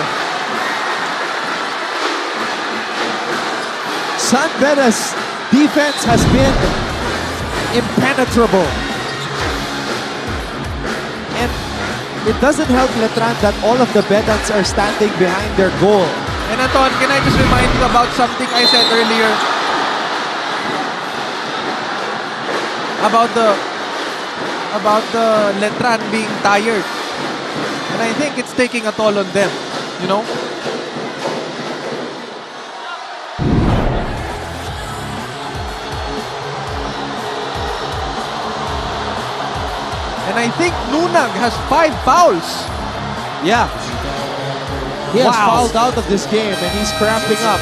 San Beda's defense has been impenetrable. And it doesn't help Letran that all of the Bedans are standing behind their goal. And Anton, can I just remind you about something I said earlier? About the Letran being tired. And I think it's taking a toll on them, you know? And I think Nunag has 5 fouls. Yeah. He has Wow. fouled out of this game and he's cramping up.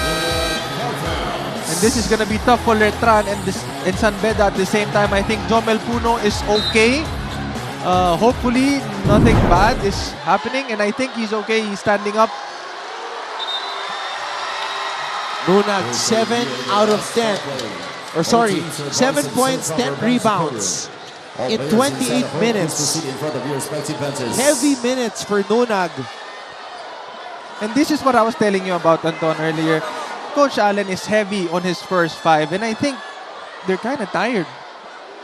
And this is gonna be tough for Letran and San Beda at the same time. I think Jomel Puno is okay. Hopefully nothing bad is happening and I think he's okay. He's standing up. Nunag 7 out of 10. Or sorry, 7 points, 10 rebounds in 28 minutes. Heavy minutes for Nunag. And this is what I was telling you about, Anton, earlier. Coach Allen is heavy on his first 5 and I think they're kind of tired,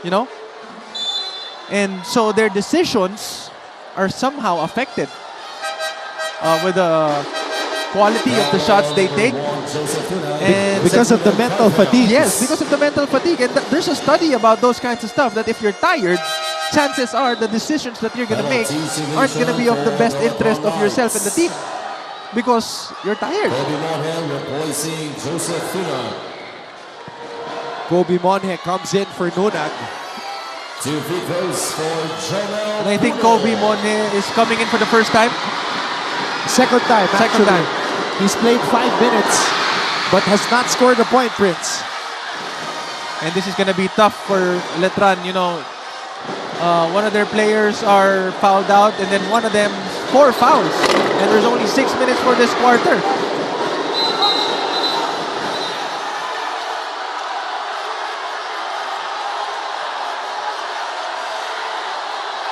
you know? And so their decisions are somehow affected with the quality of the shots they take. And Because of the mental fatigue. yes, because of the mental fatigue. And there's a study about those kinds of stuff that if you're tired, chances are the decisions that you're gonna make aren't gonna be of the best interest of yourself and the team because you're tired. Kobe Monhe replacing Joseph Funa. Kobe Monhe comes in for Nunag. 2 free throws for Jamel. And I think Kobe Monhe is coming in for the first time. Second time, Second actually. time. He's played 5 minutes, but has not scored a point, Prince. And this is gonna be tough for Letran. You know, one of their players are fouled out, and then one of them 4 fouls. And there's only 6 minutes for this quarter.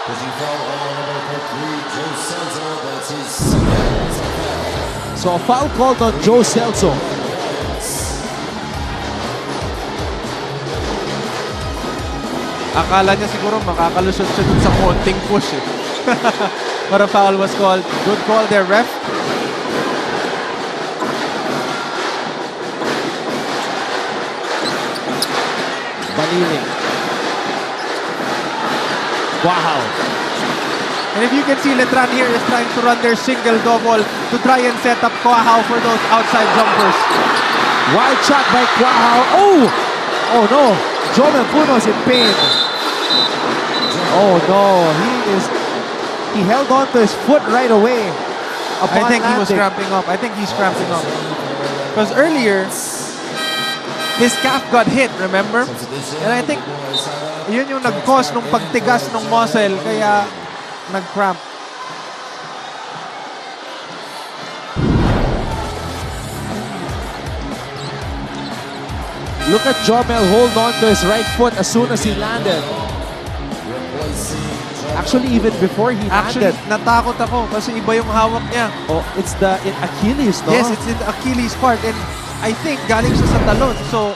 Pushing foul on number 3, Joe Senzo. That's his second. So a foul called on Joe Celso. Akala niya siguro makakalusot siya dun sa konting push eh. But a foul was called. Good call there, ref. Baniling. Wow. And if you can see, Letran here is trying to run their single double to try and set up Kwahao for those outside jumpers. Wild shot by Kwahao. Oh! Oh no. Jomel Puno's in pain. Oh no. He held on to his foot right away. I think he was landing. cramping up. I think he's cramping up. Because earlier, his calf got hit, remember? And I think yun yung nag-cause nung pagtigas ng muscle, kaya nag-cramp. Look at Jomel hold on to his right foot as soon as he landed. Actually, even before he Actually, landed. natakot ako kasi iba yung hawak niya. Oh, it's the Achilles, no? Yes, it's in the Achilles part. And I think galing siya sa talon. So,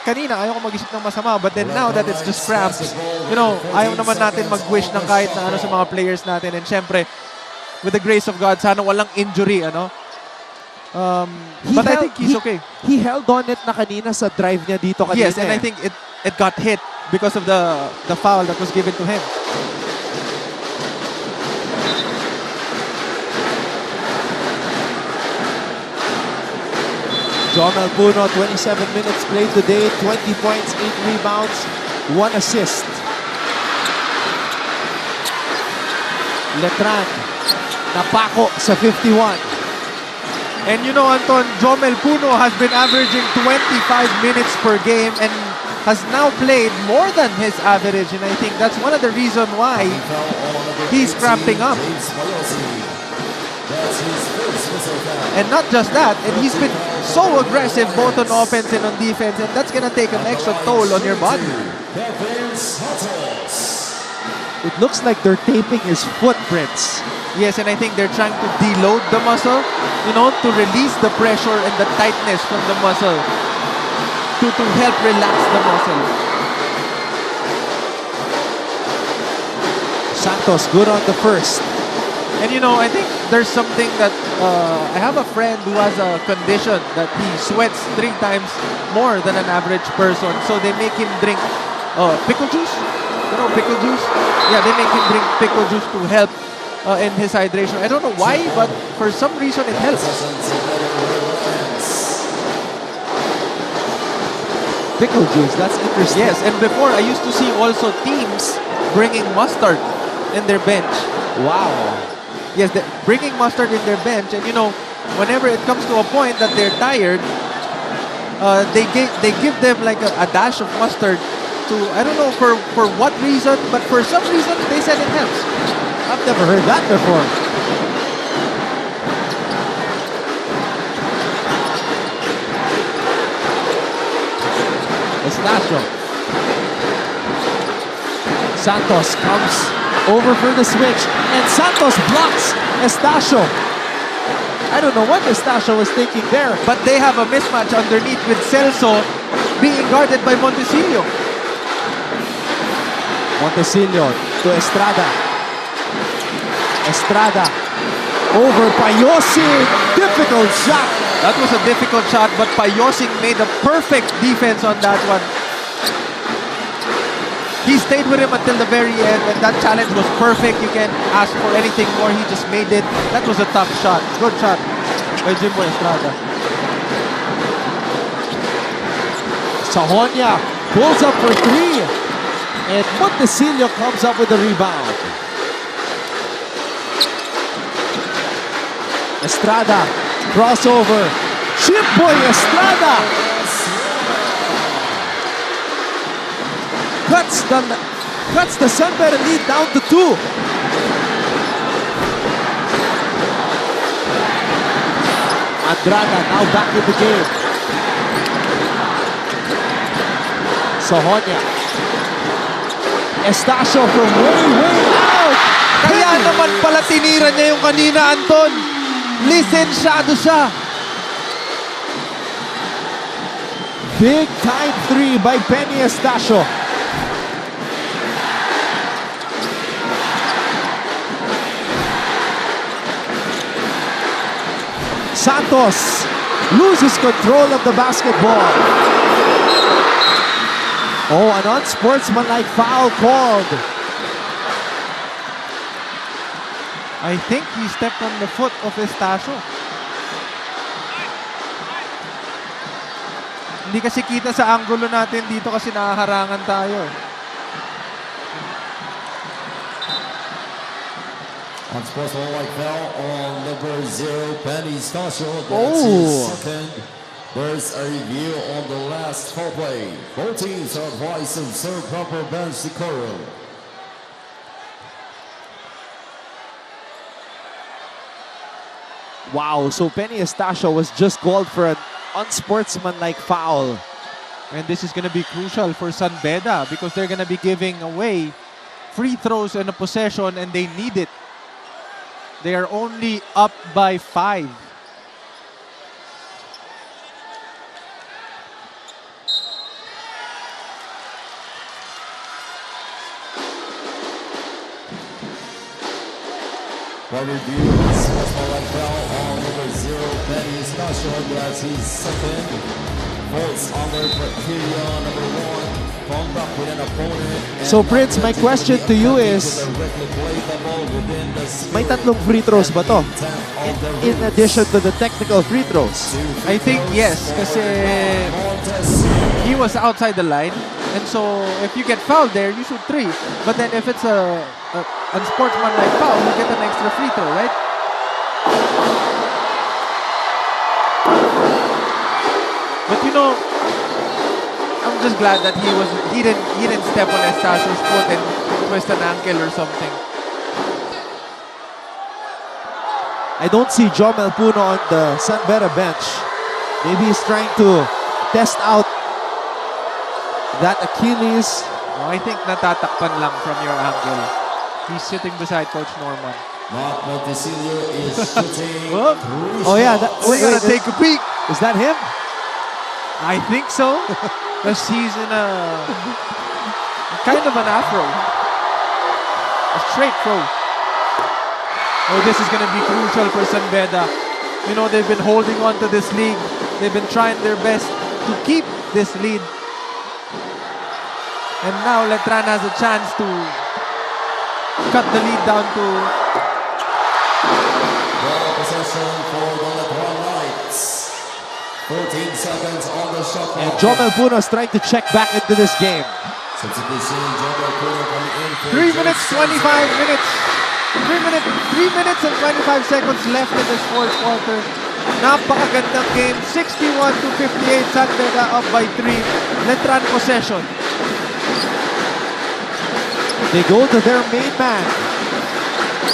kanina ayaw ko mag-isip ng masama. But then now that it's just cramps, you know, ayaw naman natin mag-wish ng kahit na ano sa mga players natin. And syempre, with the grace of God, sana walang injury, ano? But I think he's okay. He held on it na kanina sa drive niya dito kanina. Yes, and I think it got hit because of the foul that was given to him. Jomel Puno, 27 minutes played today, 20 points, 8 rebounds, 1 assist. Letran, napako sa 51. And you know, Anton, Jomel Puno has been averaging 25 minutes per game and has now played more than his average. And I think that's one of the reasons why he's cramping up. And not just that, and he's been so aggressive both on offense and on defense, and that's gonna take an extra toll on your body. It looks like they're taping his footprints. Yes, and I think they're trying to deload the muscle, you know, to release the pressure and the tightness from the muscle to help relax the muscle. Santos good on the first. And you know, I think there's something that I have a friend who has a condition that he sweats 3 times more than an average person. So they make him drink pickle juice. You know, pickle juice? Yeah, they make him drink pickle juice to help in his hydration. I don't know why, but for some reason it helps. Pickle juice, that's interesting. Yes, and before I used to see also teams bringing mustard in their bench. Wow. Yes, bringing mustard in their bench, and you know, whenever it comes to a point that they're tired, they give them like a dash of mustard to, I don't know for what reason, but for some reason they said it helps. I've never heard that before. Estacio. Santos comes over for the switch, and Santos blocks Estacio. I don't know what Estacio was thinking there. But they have a mismatch underneath with Celso being guarded by Montesillo. Montesillo to Estrada. Estrada over Payosi. Difficult shot. That was a difficult shot, but Payosing made a perfect defense on that one. he stayed with him until the very end, and that challenge was perfect. You can't ask for anything more. He just made it. That was a tough shot. Good shot by Jimbo Estrada. Sahonia pulls up for three. And Montecillo comes up with the rebound. Estrada, crossover. Jimbo Estrada cuts the San Beda lead down to 2. Andrada now back in the game. Sahonia. Estacio from way out. Kaya naman pala tinira niya yung kanina, Anton. Lisensyado siya. Big time 3 by Penny Estacio. Santos loses control of the basketball. Oh, an unsportsmanlike foul called. I think he stepped on the foot of Estacio. Hindi kasi kita sa anggulo natin dito kasi nakaharangan tayo. Unsportsmanlike foul on number 0, Penny Estacio. That's his second. There's a review on the last foul play. Both teams are advised to observe proper bench decorum. Wow, so Penny Estacio was just called for an unsportsmanlike foul. And this is going to be crucial for San Beda because they're going to be giving away free throws and a possession, and they need it. They are only up by 5. For review, unsportsmanlike foul on number 0, Penny Estacio. That's his second. Falls under criteria number 1. Conduct with an opponent. So Prince, my question to you is, may tatlong free throws ba to? In addition to the technical free throws. I think yes, kasi he was outside the line. And so if you get fouled there, you shoot 3. But then if it's a unsportsmanlike foul, you get an extra free throw, right? But you know, I'm just glad that he didn't step on Estacio's foot and twist an ankle or something. I don't see Jomel Puno on the San Beda bench. Maybe he's trying to test out that Achilles. No, I think natatakpan lang from your angle. He's sitting beside Coach Norman. Mark Montecillo is shooting. Oh yeah, We gotta take a peek. Is that him? I think so. Because he's in a kind of an afro. A straight fro. Oh, this is going to be crucial for San Beda. You know, they've been holding on to this league. They've been trying their best to keep this lead. And now Letran has a chance to cut the lead down to... Ball possession for the Letran Knights. 14 seconds on the shot clock. And Jomel Puno is trying to check back into this game. Substitution, Jomel Puno coming in for 3 minutes, 25 minutes. 3 minutes and 25 seconds left in this fourth quarter. Napakagandang game. 61-58. San Beda up by 3. Letran possession. They go to their main man.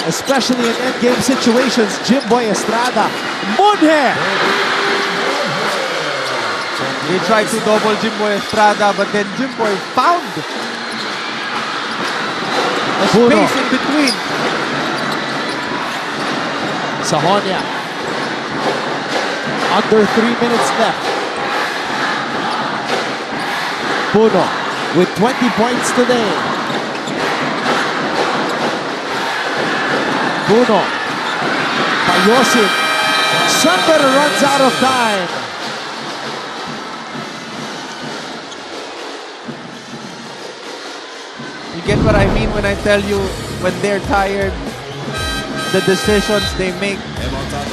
Especially in endgame situations. Jimbo Estrada. Monhe! They tried to double Jimbo Estrada, but then Jimbo found a space in between. Sahonia. Under 3 minutes left. Puno with 20 points today. Puno. Payosin. San Beda runs out of time. get what I mean when I tell you when they're tired, the decisions they make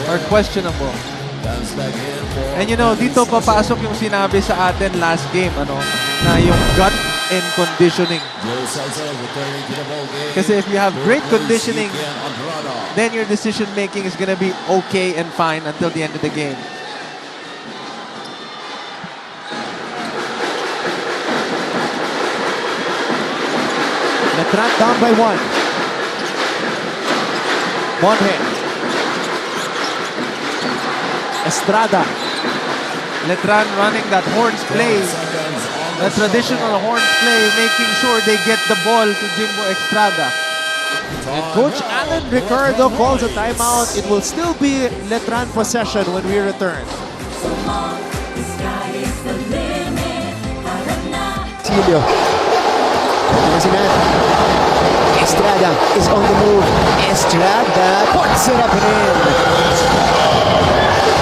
are questionable. And you know, dito papasok yung sinabi sa atin last game, na yung gut and conditioning. Kasi if you have great conditioning, then your decision making is gonna be okay and fine until the end of the game. Letran down by 1. Monje. Estrada. Letran running that horns play, the traditional horns play, making sure they get the ball to Jimbo Estrada. And Coach Alan Ricardo calls a timeout. It will still be Letran possession when we return. Silio. Estrada is on the move. Estrada puts it up and in.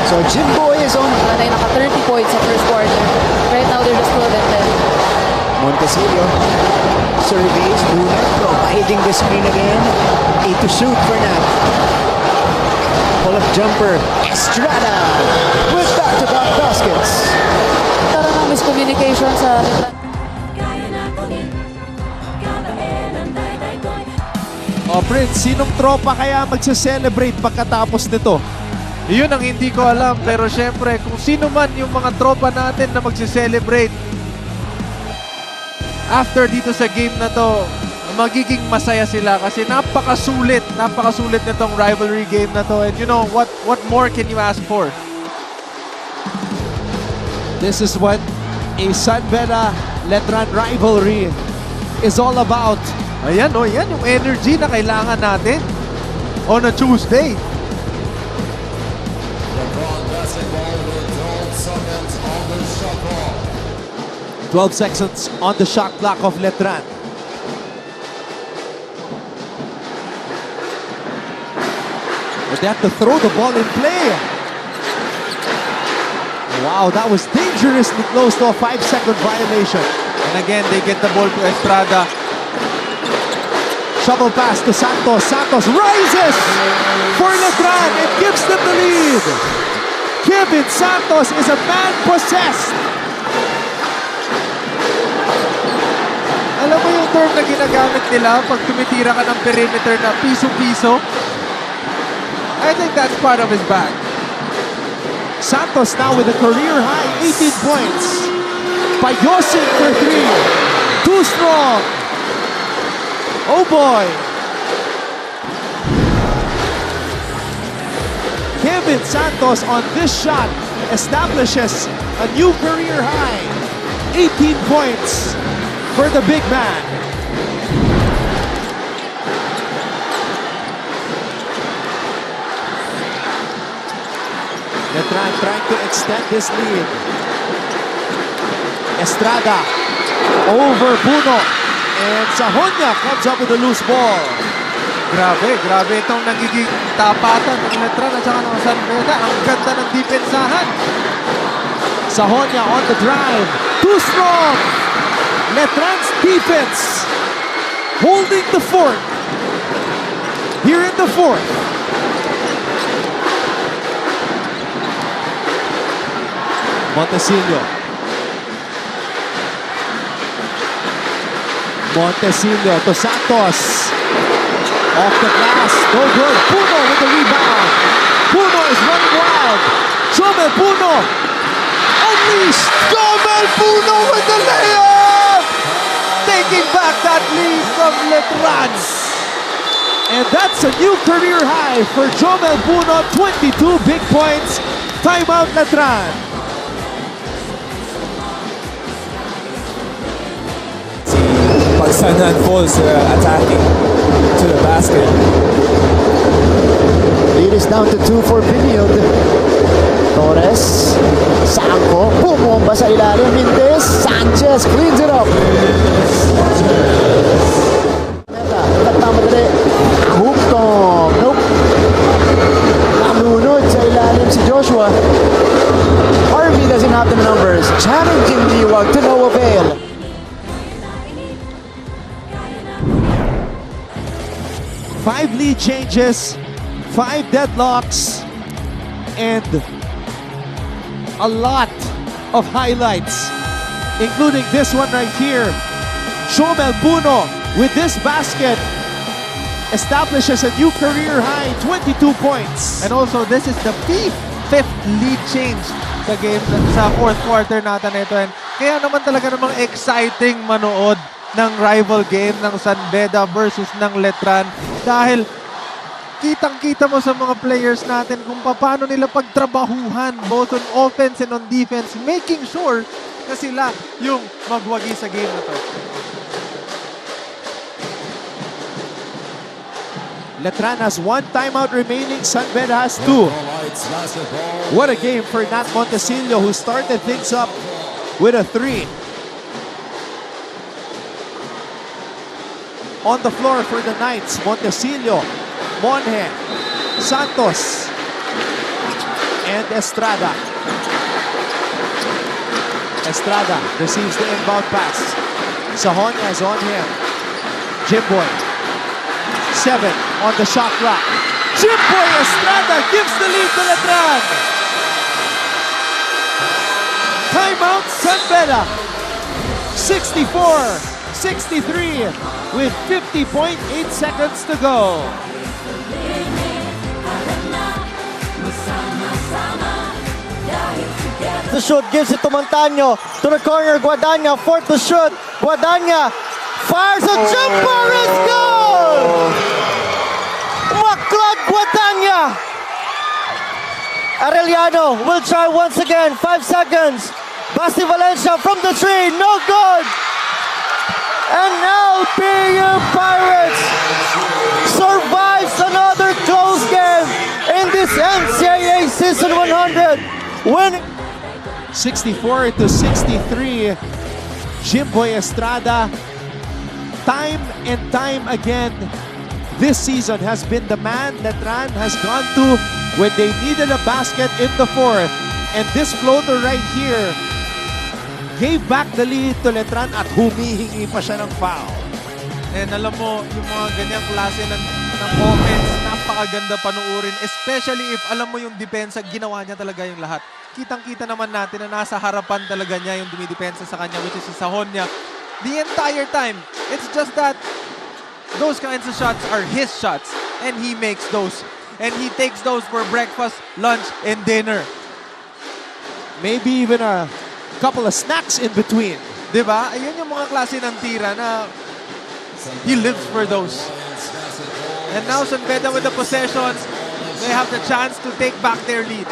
So Jimbo is on. Nanay naka 30 points sa first quarter. Right now, they're just 12 and 10. Montesilio surveys, Bruno providing the screen again. 8 to shoot for Nat. Pull-up jumper, Estrada with back-to-back baskets. Tara ng miscommunication sa Prince, sinong tropa kaya magse-celebrate pagkatapos nito? Yun ang hindi ko alam, pero syempre kung sino man yung mga tropa natin na magse-celebrate after dito sa game na to, magiging masaya sila kasi napakasulit nitong rivalry game na to. And you know, what more can you ask for? This is what a San Beda Letran rivalry is all about. Ayan, yan yung energy na kailangan natin on a Tuesday. 12 seconds on the shot clock of Letran. But they have to throw the ball in play. Wow, that was dangerously close to a 5-second violation. And again, they get the ball to Estrada. Shovel pass to Santos. Santos rises for Letran and gives them the lead. Kevin Santos is a man possessed. Alam mo yung term na ginagamit nila pag tumitira ka ng perimeter na piso-piso? I think that's part of his bag. Santos now with a career high 18 points. Payosik for 3. Too strong. Oh boy. Kevin Santos on this shot establishes a new career high. 18 points for the big man. Letran trying to extend this lead. Estrada over Puno. And Sahonia comes up with a loose ball. Grabe itong nagiging tapatan ng Letran at saka ng San Beda. Ang ganda ng depensahan. Sahonia on the drive. Too strong. Letran's defense holding the fort here in the fourth. Montesilio. Montesilio to Santos. Off the glass. No good. Puno with the rebound. Puno is running wild. Jomel Puno. Unleashed. Jomel Puno with the layup. Taking back that lead from Letran. And that's a new career high for Jomel Puno. 22 big points. Timeout Letran. Sanhan falls attacking to the basket. Lead is down to 2 for Pinilde. Torres, Sanko, bumomba sa ilalim. Mendez, Sanchez cleans it up. Meta, nagmamadali. Huktom, nope. Namunod sa ilalim si Joshua. Harvey doesn't have the numbers. Challenging Liwag to no avail. lead changes, 5 deadlocks, and a lot of highlights, including this one right here. Jomel Puno with this basket establishes a new career high, 22 points. And also, this is the fifth lead change sa game, sa fourth quarter natin ito. And kaya naman talaga namang exciting manood ng rival game ng San Beda versus ng Letran. Dahil kitang-kita mo sa mga players natin kung paano nila pagtrabahuhan both on offense and on defense, making sure na sila yung magwagi sa game na to. Letran has 1 timeout remaining. San Beda has 2. What a game for Nat Montecillo, who started things up with a 3. On the floor for the Knights, Montecillo, Monje, Santos, and Estrada. Estrada receives the inbound pass. Sahonia is on him. Jimboy. 7 on the shot clock. Jimboy Estrada gives the lead to Letran. Timeout San Beda. 64-63 with 50.8 seconds to go. The shoot gives it to Montaño. To the corner, Guadagna. 4th to shoot. Guadagna fires a jumper. It's good! Maclad Guadagna. Arellano will try once again. 5 seconds. Basti Valencia from the 3. No good. And now PU Pirates survives another close game in this NCAA Season 100. Winning 64-63. Jimboy Estrada, time and time again this season, has been the man Letran has gone to when they needed a basket in the 4th. And this floater right here gave back the lead to Letran at humihingi pa siya ng foul. And alam mo, yung mga ganyang klase ng offense, napakaganda panuorin. Especially if alam mo yung depensa, ginawa niya talaga yung lahat. Kitang-kita naman natin na nasa harapan talaga niya yung dumidepensa sa kanya, which is si Sahonia. The entire time, it's just that those kinds of shots are his shots. And he makes those. And he takes those for breakfast, lunch, and dinner. Maybe even a couple of snacks in between. Diba? Ayun yung mga klase ng tira na he lives for those. And now San Beda with the possession, they have the chance to take back their lead.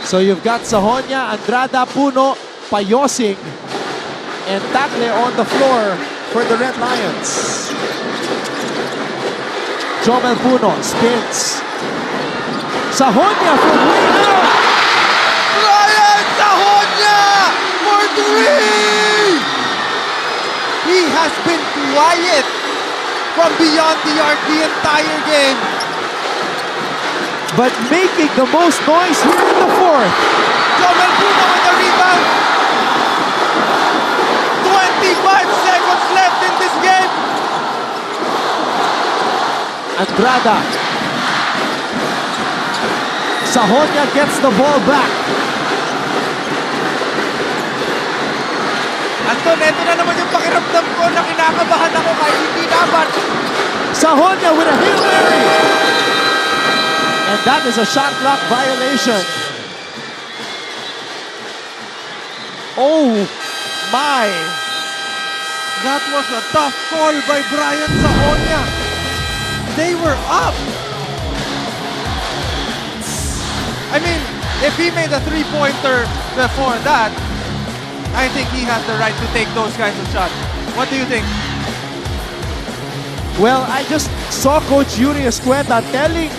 So you've got Sahonia, Andrada, Puno, Payosing, and Tagle on the floor for the Red Lions. Jomel Puno spins. Sahonia from way out. Ryan Sahonia for 3! He has been quiet from beyond the arc the entire game. But making the most noise here in the 4th. Jomel Puno with the rebound. 25 seconds left in this game. Andrada. Sahonia gets the ball back. Anton, eto na naman yung pakiramdam ko na kinakabahan ako kahit hindi dapat. Sahonia with a Hail Mary. And that is a shot clock violation. Oh my. That was a tough call by Brian Sahonia. They were up. I mean, if he made a three-pointer before that, I think he had the right to take those kinds of shots. What do you think? Well, I just saw Coach Yuri Escueta telling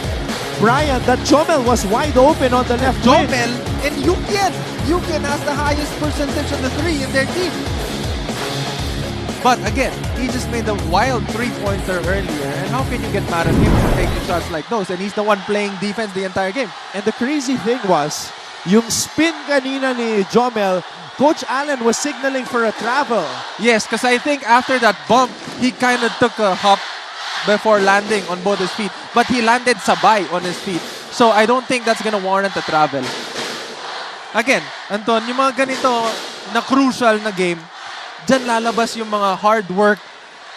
Brian that Jomel was wide open on the left wing. Jomel and Yukien. Yukien has the highest percentage of the 3 in their team. But again, he just made a wild three-pointer earlier. And how can you get mad at him for taking shots like those? And he's the one playing defense the entire game. And the crazy thing was, yung spin kanina ni Jomel, Coach Allen was signaling for a travel. Yes, because I think after that bump, he kind of took a hop before landing on both his feet. But he landed sabay on his feet. So I don't think that's gonna warrant the travel. Again, Anton, yung mga ganito na crucial na game, dyan lalabas yung mga hard work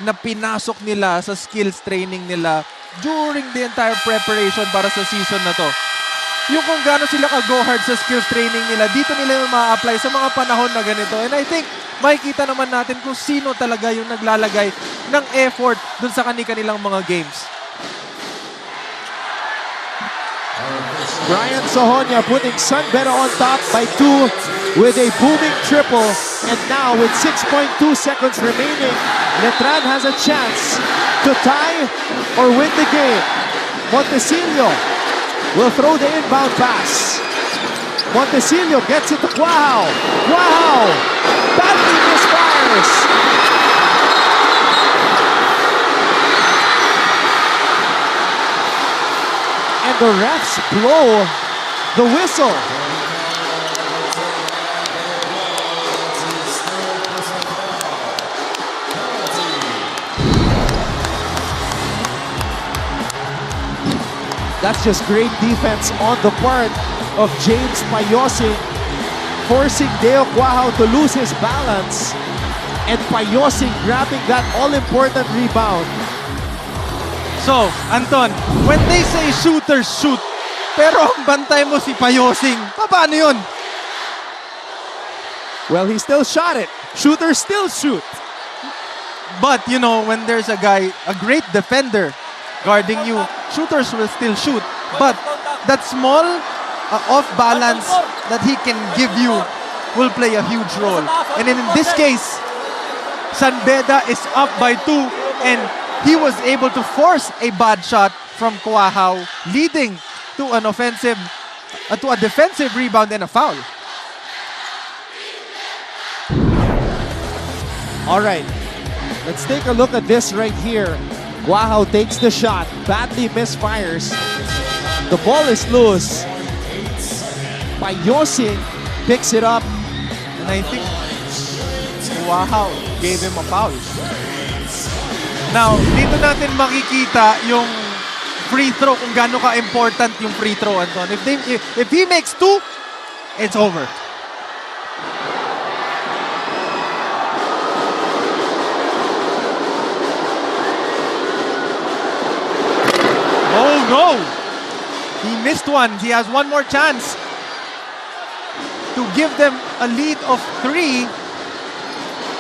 na pinasok nila sa skills training nila during the entire preparation para sa season na to. Yung kung gaano sila ka-go hard sa skills training nila, dito nila yung ma-apply sa mga panahon na ganito. And I think, makikita naman natin kung sino talaga yung naglalagay ng effort dun sa kanilang mga games. Brian Sohonia putting San Beda on top by 2 with a booming triple. And now with 6.2 seconds remaining, Letran has a chance to tie or win the game. Montecillo will throw the inbound pass. Montecillo gets it to Quahao. Quahao badly misfires. And the refs blow the whistle. That's just great defense on the part of James Payosing, forcing Deo Quahao to lose his balance, and Payosing grabbing that all-important rebound. So, Anton, when they say shooters shoot, pero ang bantay mo si Payosing, paano yun? Well, he still shot it. Shooters still shoot. But, you know, when there's a guy, a great defender guarding you, shooters will still shoot. But that small off balance that he can give you will play a huge role. And in this case, San Beda is up by 2 and he was able to force a bad shot from Quahao, leading to an offensive, to a defensive rebound and a foul. All right, let's take a look at this right here. Quahao takes the shot, badly misfires. The ball is loose. Payosing picks it up. And I think Quahao gave him a foul. Now, dito natin makikita yung free throw, kung gaano ka-important yung free throw, Anton. If he makes 2, it's over. Oh no! He missed one. He has one more chance to give them a lead of 3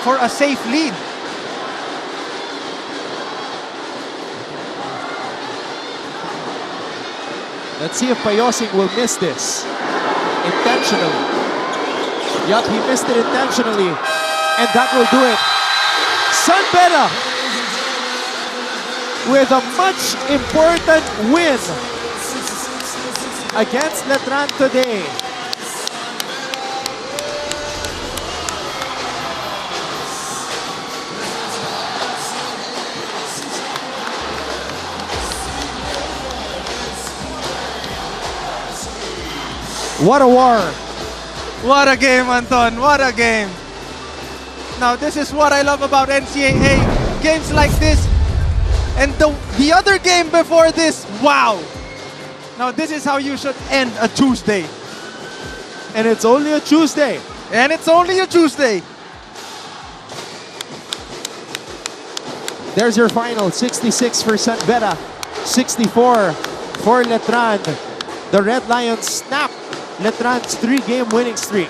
for a safe lead. Let's see if Payosing will miss this intentionally. Yup, he missed it intentionally. And that will do it. San Beda with a much important win against Letran today. What a war. What a game, Anton. What a game. Now, this is what I love about NCAA. Games like this. And the other game before this, wow. Now, this is how you should end a Tuesday. And it's only a Tuesday. And it's only a Tuesday. There's your final. 66 for San Beda, 64 for Letran. The Red Lions snap Letran's 3-game winning streak.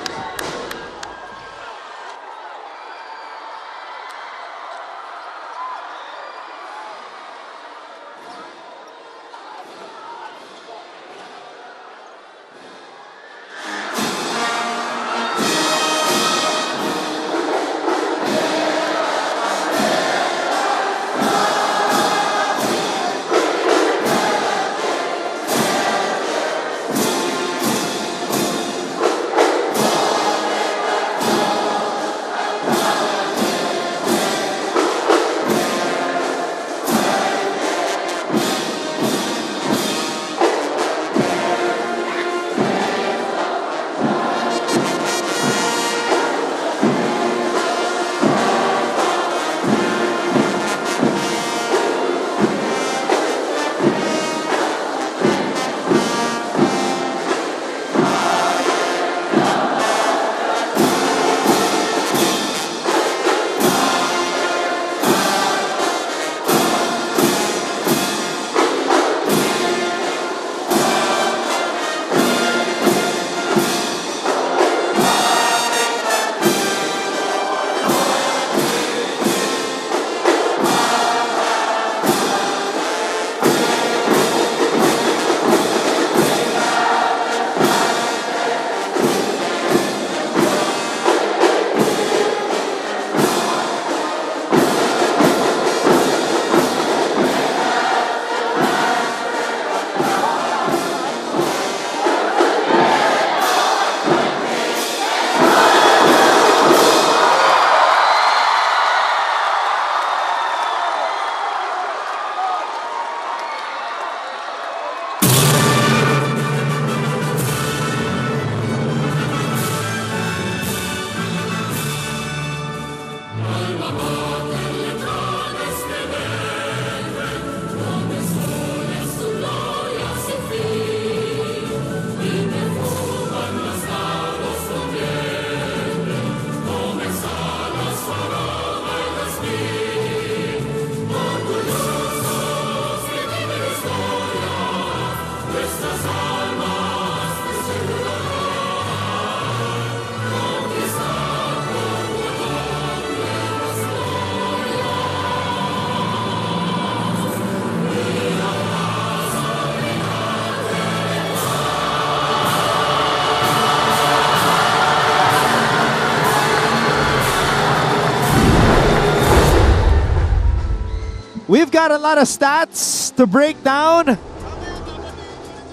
got a lot of stats to break down.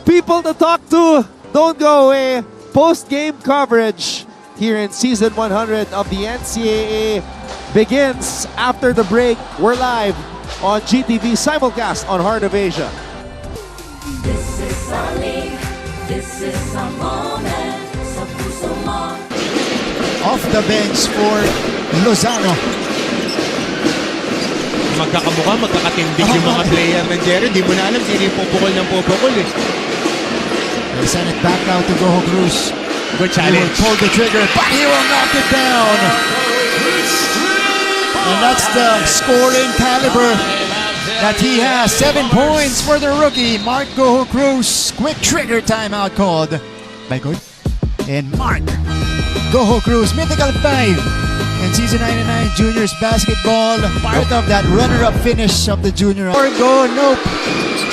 People to talk to. Don't go away. Post-game coverage here in Season 100 of the NCAA begins after the break. We're live on GTV simulcast on Heart of Asia. This is our league. This is our moment. Sa puso mo. Off the bench for Lozano. Magkakamukha, magkakatindig yung mga player ng Jerry. Di mo na alam sino yung pupukol ng pupukol eh. They send it back out to Goho Cruz. Good He will challenge. pull the trigger, but he will knock it down. And that's the scoring caliber that he has. 7 points for the rookie, Mark Goho Cruz. Quick trigger timeout called by Good. And Mark Goho Cruz, mythical 5 in season 99 juniors basketball. Part of that runner-up finish of the junior. Or go, nope.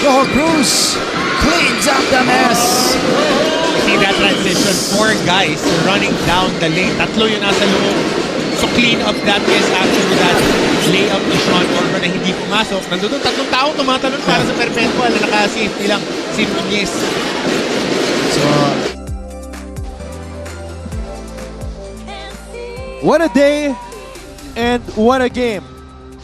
Goho Cruz cleans up the mess. See that transition, 4 guys running down the lane. Tatlo yung nasa loob. So clean up that is after that layup ni Sean Orban na hindi pumasok. Nandun tatlong tao tumatalon para sa perpetual na naka-safety lang si Nunez. So, What a day and what a game.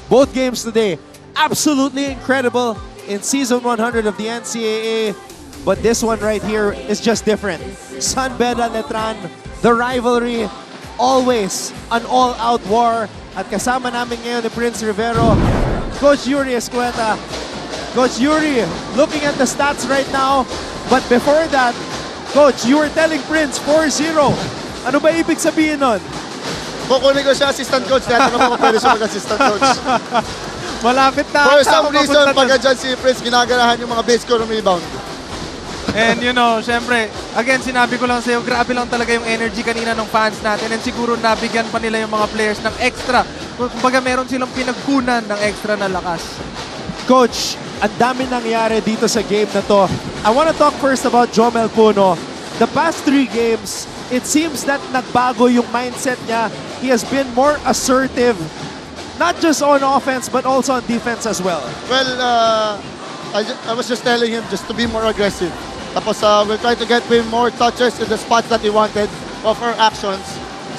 Both games today absolutely incredible in Season 100 of the NCAA. But this one right here is just different. San Beda Letran, the rivalry, always an all-out war. At kasama namin ngayon ni Prince Rivero, Coach Yuri Escueta. Coach Yuri, looking at the stats right now. But before that, Coach, you were telling Prince 4-0. Ano ba ibig sabihin nun? Kukunin ko siya assistant coach. Dahil ako pwede siya mag-assistant coach. Malapit na. For some Papunta reason, dun. pagka dyan si Prince, ginaganahan yung mga base score rebound. And you know, syempre, again, sinabi ko lang sa'yo, grabe lang talaga yung energy kanina ng fans natin. And siguro nabigyan pa nila yung mga players ng extra. Kumbaga meron silang pinagkunan ng extra na lakas. Coach, ang dami nangyari dito sa game na to. I want to talk first about Jomel Puno. The past 3 games, it seems that nagbago yung mindset niya. He has been more assertive, not just on offense, but also on defense as well. Well, I was just telling him just to be more aggressive. Tapos we'll try to get him more touches in the spots that he wanted of our actions.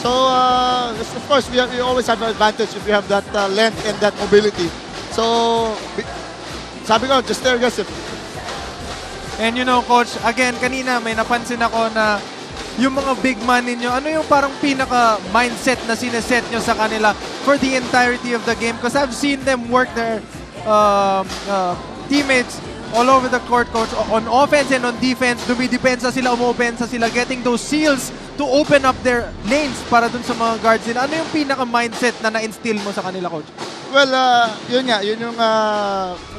So, of course, we always have an advantage if we have that length and that mobility. So, sabi ko, just stay aggressive. And you know, Coach, again, kanina may napansin ako na yung mga big man ninyo, ano yung parang pinaka-mindset na sineset nyo sa kanila for the entirety of the game? Because I've seen them work their teammates all over the court, Coach. On offense and on defense, dumidepensa sila, umuopensa sila, getting those seals to open up their lanes para dun sa mga guards nila. Ano yung pinaka-mindset na na-instill mo sa kanila, Coach? Well, yun nga, yun yung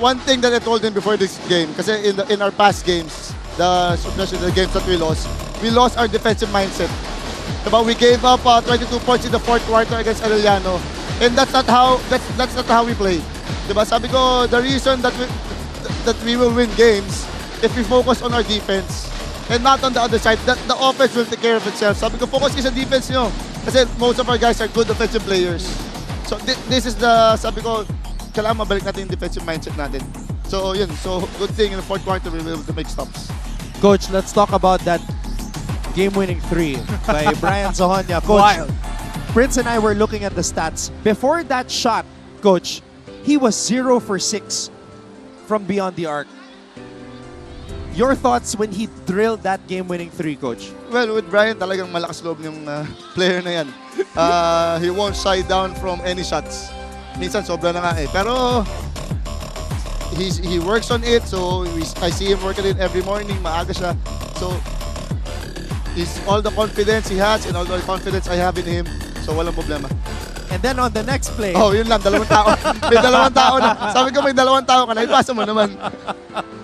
one thing that I told him before this game. Kasi in our past games, especially the games that we lost our defensive mindset. Diba, we gave up 22 points in the 4th quarter against Arellano. And that's not how we play. Diba, sabi ko, the reason that we will win games if we focus on our defense and not on the other side, that the offense will take care of itself. Sabi ko, focus kayo sa defense nyo. Kasi most of our guys are good offensive players. So this is sabi ko, kailangan mabalik natin yung defensive mindset natin. So yun, so good thing in the 4th quarter we will able to make stops. Coach, let's talk about that game-winning 3 by Brian Zohonia. Coach, Wild. Prince and I were looking at the stats. Before that shot, Coach, he was 0 for 6 from beyond the arc. Your thoughts when he drilled that game-winning 3, Coach? Well, with Brian, talagang malakas loob yung player na yan. He won't shy down from any shots. Minsan, sobra na nga eh. Pero, he works on it. So, I see him working it every morning. Maaga siya. So, all the confidence he has and all the confidence I have in him. So, walang problema. And then on the next play, Oh, yun lang, 2 tao. May 2 tao na. Sabi ko, may 2 tao ka na. Ipasa mo naman.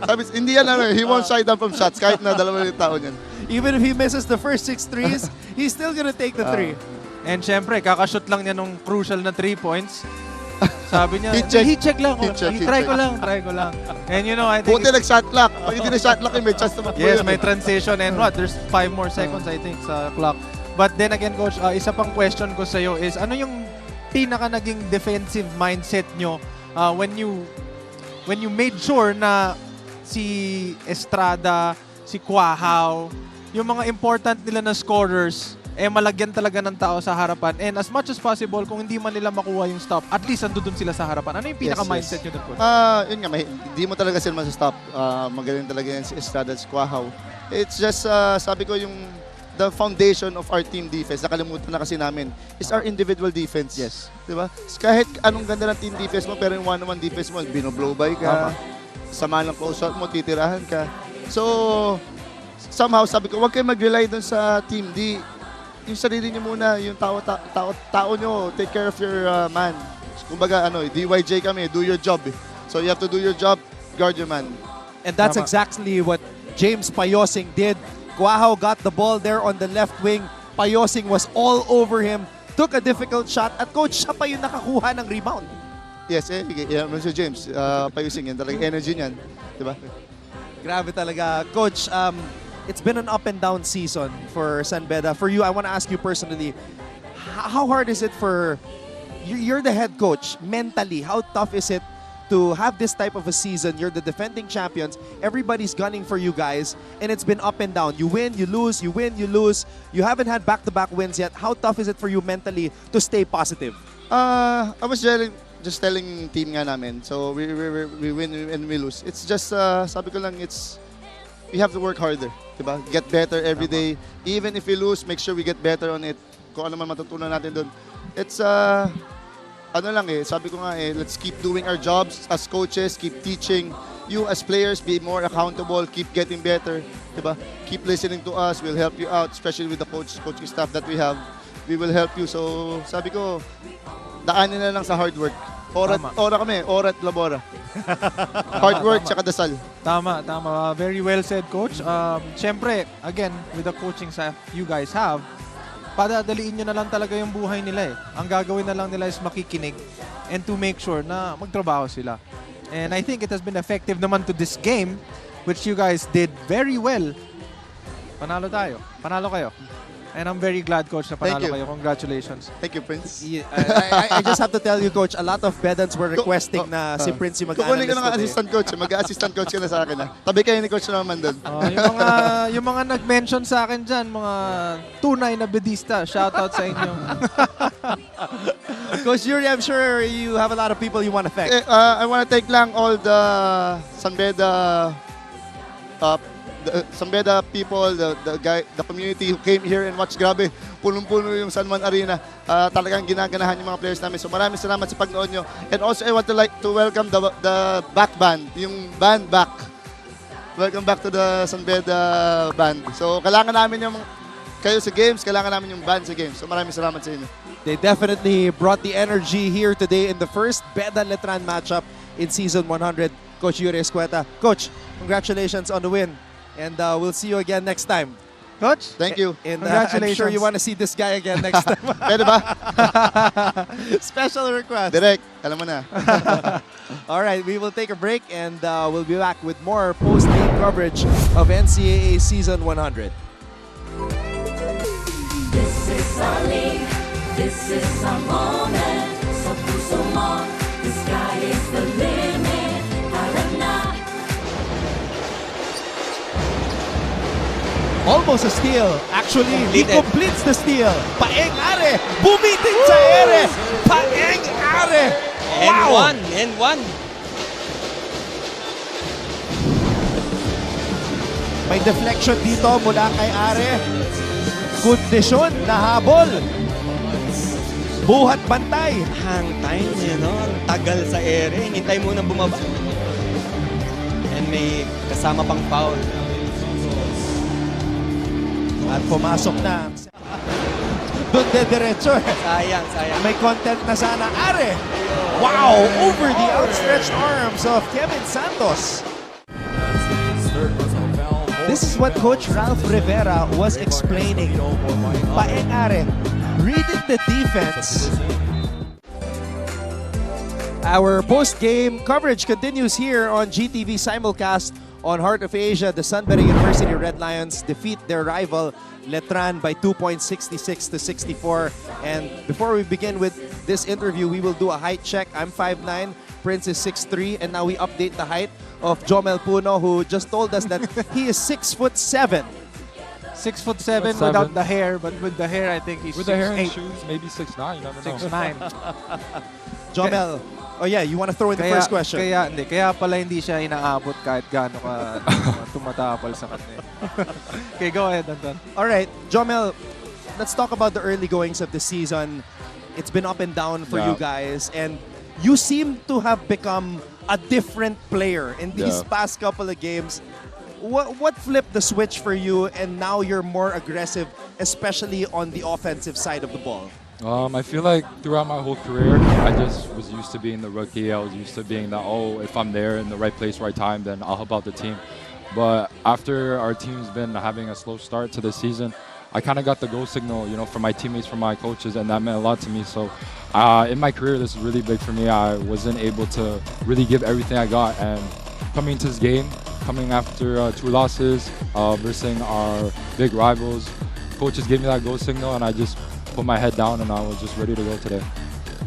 Sabi, hindi yan he won't shy down from shots kahit na 2 tao niyan. even if he misses the first 6 threes, he's still gonna take the 3. And syempre, kakashoot lang niya nung crucial na 3 points. Sabi niya, Heat check. lang. Heat check. Try ko lang. And you know, I think... Buti nag-shot clock. Pag hindi na-shot clock, may chance na Yes, may transition and what? There's 5 more seconds, I think, sa clock. But then again, Coach, isa pang question ko sa'yo is, ano yung pinaka naging defensive mindset nyo when you when you made sure na si Estrada, si Quahao, yung mga important nila na scorers, malagyan talaga ng tao sa harapan. And as much as possible, kung hindi man nila makuha yung stop, at least andun sila sa harapan. Ano yung pinaka-mindset nyo doon, coach? Yun nga, hindi mo talaga sila masastop. Magaling talaga yan si Estrada at si Quahao. It's just, sabi ko, yung the foundation of our team defense, nakalimutan na kasi namin, is our individual defense. Yes. Diba? Kahit anong ganda ng team defense mo, pero yung one-on-one defense mo, binoblow by ka, sama ng close-out mo, titirahan ka. So, somehow, sabi ko, huwag kayo mag-rely dun sa team D. Yung sarili niyo muna, yung tao nyo, take care of your man. Kumbaga, DYJ kami, do your job. So, you have to do your job, guard your man. And that's exactly what James Payosing did. Quahao got the ball there on the left wing. Payosing was all over him. Took a difficult shot. At coach, siya pa yung nakakuha ng rebound. Yes, si James, Payosing yan. Talagang energy niyan. Diba? Grabe talaga. Coach, it's been an up and down season for San Beda. For you, I want to ask you personally, how hard is it for, you're the head coach, mentally, how tough is it to have this type of a season? You're the defending champions. Everybody's gunning for you guys, and it's been up and down. You win, you lose, you win, you lose. You haven't had back-to-back wins yet. How tough is it for you mentally to stay positive? I was just telling team nga namin. So we win and we lose. It's just, sabi ko lang, we have to work harder. Diba? Get better every day. Even if we lose, make sure we get better on it. Kung ano man matutunan natin doon. It's, sabi ko nga let's keep doing our jobs as coaches, keep teaching. You as players, be more accountable, keep getting better. Diba? Keep listening to us, we'll help you out, especially with the coaching staff that we have. We will help you. So, sabi ko, daanin na lang sa hard work. Ora at labora. Hard work tsaka dasal. Tama. Very well said, Coach. Siyempre, again, with the coaching staff you guys have, padadaliin nyo na lang talaga yung buhay nila eh. Ang gagawin na lang nila is makikinig and to make sure na magtrabaho sila. And I think it has been effective naman to this game, which you guys did very well. Panalo tayo. Panalo kayo. And I'm very glad, Coach, na panalo kayo. Congratulations. Thank you, Prince. I just have to tell you, Coach, a lot of Bedans were requesting na si Prince yung Kukunin mag-analyst ko ng assistant coach. Mag-assistant coach ka na sa akin. Tabi kayo ni Coach naman doon. Yung mga nag-mention sa akin dyan, mga tunay na bedista, shoutout sa inyo. Coach Yuri, I'm sure you have a lot of people you want to thank. I want to thank lang all the San Beda people, the community who came here and watched. Grabe, punong-puno yung San Juan Arena. Talagang ginaganahan yung mga players namin. So maraming salamat sa pagnood nyo. And also I want to welcome the back band, yung band back. Welcome back to the San Beda band. So kailangan namin yung kayo sa games, kailangan namin yung band sa games. So maraming salamat sa inyo. They definitely brought the energy here today in the first Beda Letran matchup in season 100. Coach Yuri Escueta. Coach, congratulations on the win. And we'll see you again next time. Coach, thank you. And I'm sure you want to see this guy again next time. Pwede ba? Special request. Direct, alam mo na. All right, we will take a break and we'll be back with more post-game coverage of NCAA Season 100. This is our league, this is our moment. Sa puso mo, the sky is the limit. Harap na. Almost a steal. Actually, he completes the steal. Paeng Are, bumitin sa ere. Paeng Are. Wow! And one. May deflection dito mula kay Are. Kondisyon na habol. Buhat bantay. Hang time, ang tagal sa ere. Hinintay mo na bumaba. And may kasama pang foul. At pumasok na. Doon diretso. Sayang. May content na sana. Are! Wow! Over the outstretched arms of Kevin Santos. This is what Coach Ralph Rivera was explaining. Paeng Are, reading the defense. Our post-game coverage continues here on GTV simulcast. On Heart of Asia, the San Beda University Red Lions defeat their rival Letran by 2 points, 66 to 64. And before we begin with this interview, we will do a height check. I'm 5'9", Prince is 6'3", and now we update the height of Jomel Puno, who just told us that he is 6'7". 6'7" without the hair, but with the hair, I think he's With the hair and 6'8". shoes, maybe 6'9", you never know. 6'9". Jomel, oh yeah, you want to throw in the first question? Kaya pala hindi siya inaabot kahit gaano ka tumatapal sa kanya. Okay, go ahead, Anton. All right, Jomel, let's talk about the early goings of the season. It's been up and down for you guys, and you seem to have become a different player in these past couple of games. What flipped the switch for you, and now you're more aggressive, especially on the offensive side of the ball? I feel like throughout my whole career, I just was used to being the rookie. I was used to being that, if I'm there in the right place, right time, then I'll help out the team. But after our team's been having a slow start to the season, I kind of got the go signal, from my teammates, from my coaches, and that meant a lot to me. So in my career, this is really big for me. I wasn't able to really give everything I got. And coming into this game, coming after 2 losses, versus our big rivals, coaches gave me that go signal, and I just put my head down, and I was just ready to go today.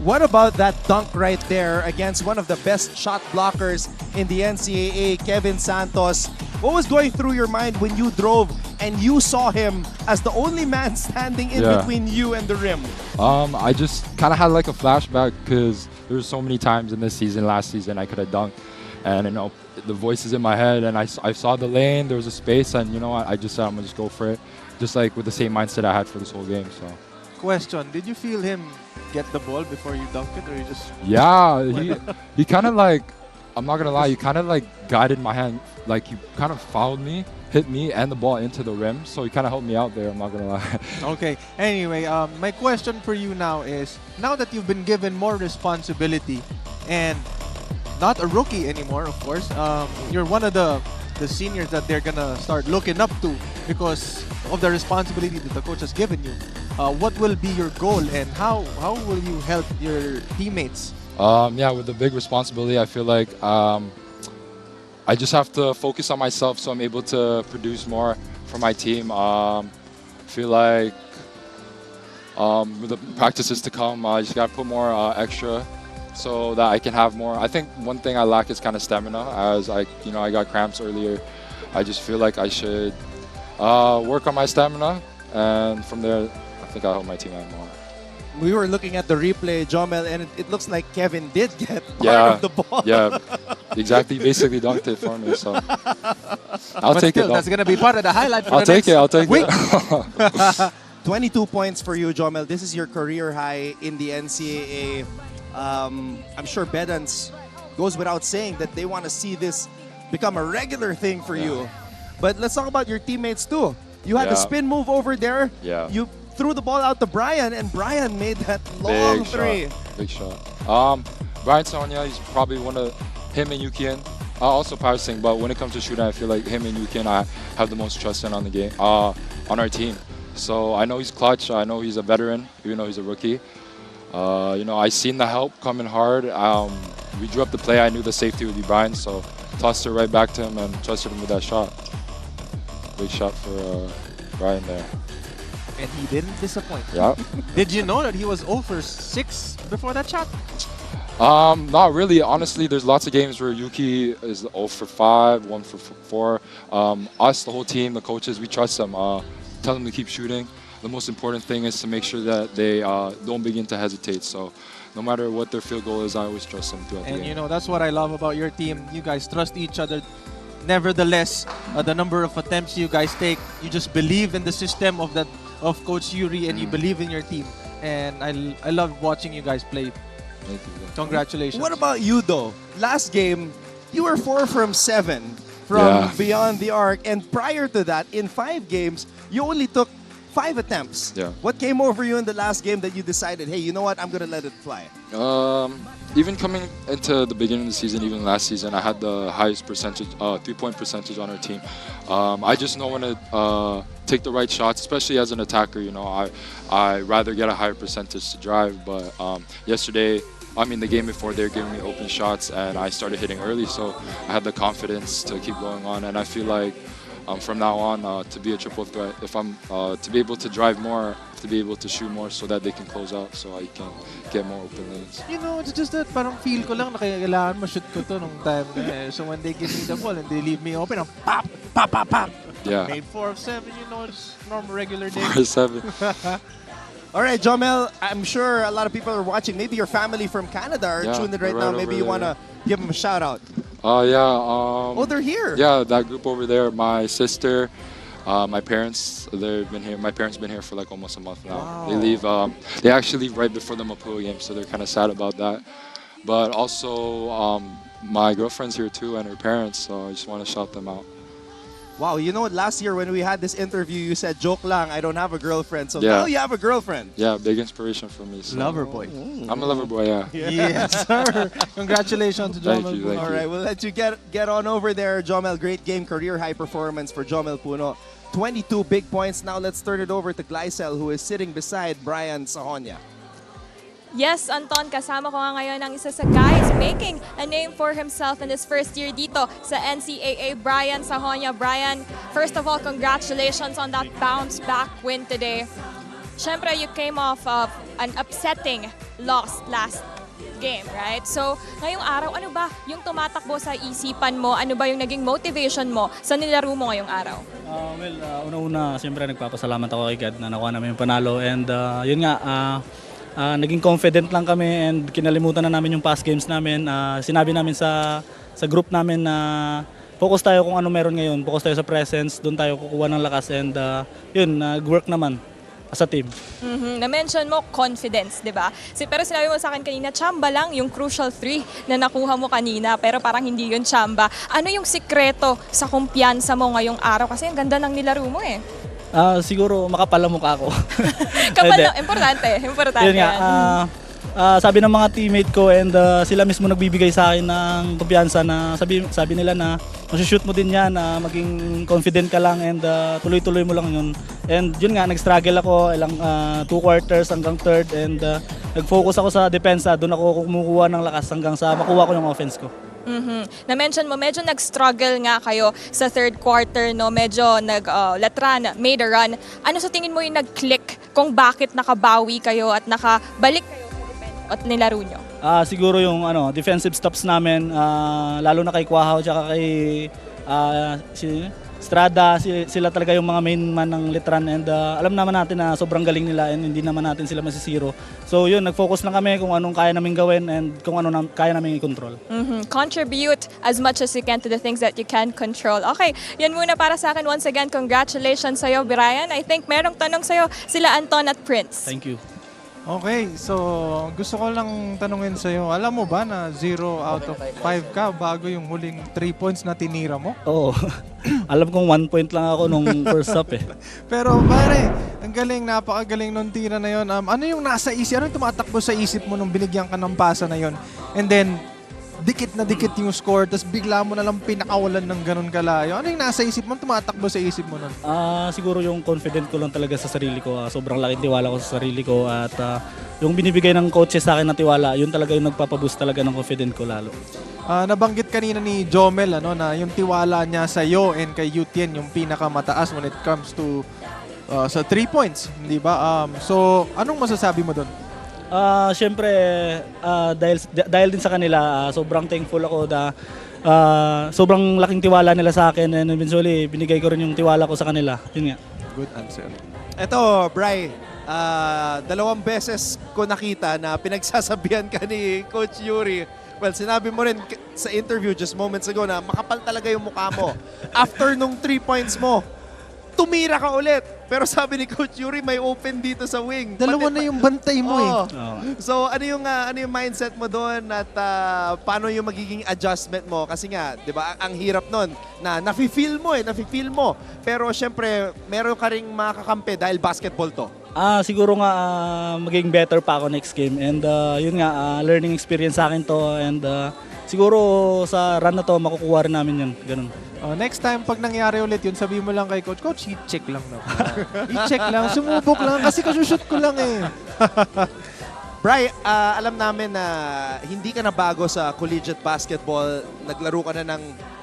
What about that dunk right there against one of the best shot blockers in the NCAA, Kevin Santos? What was going through your mind when you drove and you saw him as the only man standing in between you and the rim? I just kind of had like a flashback because there were so many times in this season, last season, I could have dunked. And the voices in my head, and I saw the lane, there was a space, and I just said I'm going to just go for it. Just like with the same mindset I had for this whole game. So. Question, did you feel him get the ball before you dunked it, or you just... Yeah, he kind of like, I'm not going to lie, he kind of like guided my hand, like he kind of fouled me, hit me and the ball into the rim, so he kind of helped me out there, I'm not going to lie. Okay, anyway, my question for you now is, now that you've been given more responsibility and not a rookie anymore, of course, you're one of the seniors that they're going to start looking up to because of the responsibility that the coach has given you. What will be your goal, and how will you help your teammates? With the big responsibility, I feel like I just have to focus on myself so I'm able to produce more for my team. Feel like with the practices to come, I just got to put more extra so that I can have more. I think one thing I lack is kind of stamina, as I got cramps earlier. I just feel like I should work on my stamina, and from there, I think I'll help my team out more. We were looking at the replay, Jomel, and it looks like Kevin did get part of the ball. Yeah, exactly. Basically dunked it for me, so I'll take it. That's going to be part of the highlight for I'll take it. 22 points for you, Jomel. This is your career high in the NCAA. I'm sure Bedans goes without saying that they want to see this become a regular thing for you. But let's talk about your teammates too. You had the spin move over there. Yeah. You threw the ball out to Brian, and Brian made that long three. Big shot. Brian Sonia, he's probably one of him and Yukian. Also passing, but when it comes to shooting, I feel like him and Yukian I have the most trust in on the game, on our team. So I know he's clutch. I know he's a veteran, even though he's a rookie. I seen the help coming hard. We drew up the play. I knew the safety would be Brian, so tossed it right back to him and trusted him with that shot. Big shot for Brian there. And he didn't disappoint. Yeah. Did you know that he was 0 for 6 before that shot? Not really. Honestly, there's lots of games where Yuki is 0 for 5, 1 for 4. Us, the whole team, the coaches, we trust them. Tell them to keep shooting. The most important thing is to make sure that they don't begin to hesitate. So no matter what their field goal is, I always trust them throughout the game. And that's what I love about your team. You guys trust each other. Nevertheless, the number of attempts you guys take, you just believe in the system of Coach Yuri, and you believe in your team. And I love watching you guys play. Thank you. Mm. Congratulations. What about you though? Last game, you were 4 from 7 from beyond the arc, and prior to that, in 5 games, you only took 5 attempts. Yeah. What came over you in the last game that you decided, hey, you know what, I'm gonna let it fly? Even coming into the beginning of the season, even last season, I had the highest percentage, 3-point percentage on our team. I just know when to take the right shots, especially as an attacker. I rather get a higher percentage to drive. But the game before, they were giving me open shots, and I started hitting early, so I had the confidence to keep going on. And I feel like from now on to be a triple threat. If I'm to be able to drive more, to be able to shoot more so that they can close out so I can get more open lanes. You know, it's just that parang feel ko lang na kailangan ma-shoot ko to nung time na eh. So when they give me the ball and they leave me open, I'm pop, pop, pop, pop. Yeah. Made 4 of 7, you know, it's normal regular day. 4 7. All right, Jomel, I'm sure a lot of people are watching. Maybe your family from Canada are Yeah, tuned in right they're now. right Maybe over you want to give them a shout out. Yeah. Oh, they're here. Yeah, that group over there. My sister, my parents, they've been here. My parents been here for like almost a month now. Wow. They leave. They actually leave right before the Mapua game, so they're kind of sad about that. But also, my girlfriend's here too, and her parents. So I just want to shout them out. Wow, you know what? Last year when we had this interview, you said, joke lang, I don't have a girlfriend. So Yeah. now you have a girlfriend. Yeah, big inspiration for me. So. Lover boy. I'm a lover boy. Yeah. Yes, sir. Congratulations to Thank Jomel. you, thank All right, we'll let you get on over there, Jomel. Great game, career high performance for Jomel Puno. 22 big points. Now let's turn it over to Glycel, who is sitting beside Brian Sahonia. Yes, Anton, kasama ko nga ngayon ang isa sa guys making a name for himself in his first year dito sa NCAA, Brian Sahonia. Brian, first of all, congratulations on that bounce back win today. Siyempre, you came off of an upsetting loss last game, right? So, ngayong araw, ano ba yung tumatakbo sa isipan mo? Ano ba yung naging motivation mo sa nilaro mo ngayong araw? Una-una, siyempre nagpapasalamat ako kay God na nakuha namin yung panalo. And yun nga, naging confident lang kami and kinalimutan na namin yung past games namin. Sinabi namin sa group namin na focus tayo kung ano meron ngayon. Focus tayo sa presence, doon tayo kukuha ng lakas and yun, nag-work naman as a team. Na-mention mo confidence, di ba? Pero sinabi mo sa akin kanina, tsamba lang yung crucial 3 na nakuha mo kanina, pero parang hindi yun tsamba. Ano yung sikreto sa kumpiyansa mo ngayong araw? Kasi ang ganda ng nilaro mo eh. Siguro makapal ang mukha ko. Importante. Yun nga, sabi ng mga teammate ko and sila mismo nagbibigay sa akin ng kumpiyansa na sabi nila na masushoot mo din yan, maging confident ka lang and tuloy-tuloy mo lang yun. And yun nga, nag-struggle ako ilang 2 quarters hanggang 3rd and nag-focus ako sa depensa, doon ako kumukuha ng lakas hanggang sa makuha ko yung offense ko. Na-mention mo, medyo nag-struggle nga kayo sa 3rd quarter, no? Medyo Letran made a run. Ano sa tingin mo yung nag-click kung bakit nakabawi kayo at nakabalik kayo sa defense at nilaro nyo? Siguro yung defensive stops namin, lalo na kay Quahaw at kay Strada, sila talaga yung mga main man ng Letran and alam naman natin na sobrang galing nila and hindi naman natin sila masisiro. So yun, nag-focus lang kami kung anong kaya namin gawin and kung ano kaya namin i-control. Contribute as much as you can to the things that you can control. Okay, yan muna para sa akin. Once again, congratulations sa'yo, Brian. I think merong tanong sa'yo sila Anton at Prince. Thank you. Okay, so gusto ko lang tanungin sa'yo, alam mo ba na 0 out of 5 ka bago yung huling 3 points na tinira mo? Oo. Alam kong 1 point lang ako nung first half eh. Pero pare, ang galing, napakagaling nung tira na yun. Ano yung nasa isip, ano yung tumatakbo sa isip mo nung binigyan ka ng pasa na yun? And then, dikit na dikit yung score, tapos bigla mo na lang pinakawalan ng ganun kalayo. Ano yung nasa isip mo, tumatakbo sa isip mo nun? Siguro yung confident ko lang talaga sa sarili ko. Sobrang laking tiwala ko sa sarili ko at yung binibigay ng coaches sa akin na tiwala, yun talaga yung nagpapaboost talaga ng confident ko lalo. Nabanggit kanina ni Jomel na yung tiwala niya sa iyo and kay Yutien yung pinakamataas when it comes to sa 3 points, di ba? So, anong masasabi mo doon? Siyempre, dahil din sa kanila, sobrang thankful ako na sobrang laking tiwala nila sa akin and eventually binigay ko rin yung tiwala ko sa kanila. Yun nga. Good answer. Ito, Bri, 2 beses ko nakita na pinagsasabihan ka ni Coach Yuri. Well, sinabi mo rin sa interview just moments ago na makapal talaga yung mukha mo. After nung 3 points mo, tumira ka ulit. Pero sabi ni Coach Yuri, may open dito sa wing. Dalawa na yung bantay mo eh. So ano yung mindset mo doon at paano yung magiging adjustment mo? Kasi nga, 'di ba, ang hirap noon na nafi-feel mo. Pero syempre, meron ka ring makakampi dahil basketball to. Siguro nga maging better pa ako next game and yun nga, learning experience sa akin to and siguro sa run na to makukuha rin namin yun. Ganun. Next time, pag nangyari ulit yun, sabihin mo lang kay Coach, Coach, i-check lang na. I-check lang, sumubok lang, kasi kasushoot ko lang eh. Bri, alam namin na hindi ka na bago sa collegiate basketball. Naglaro ka na ng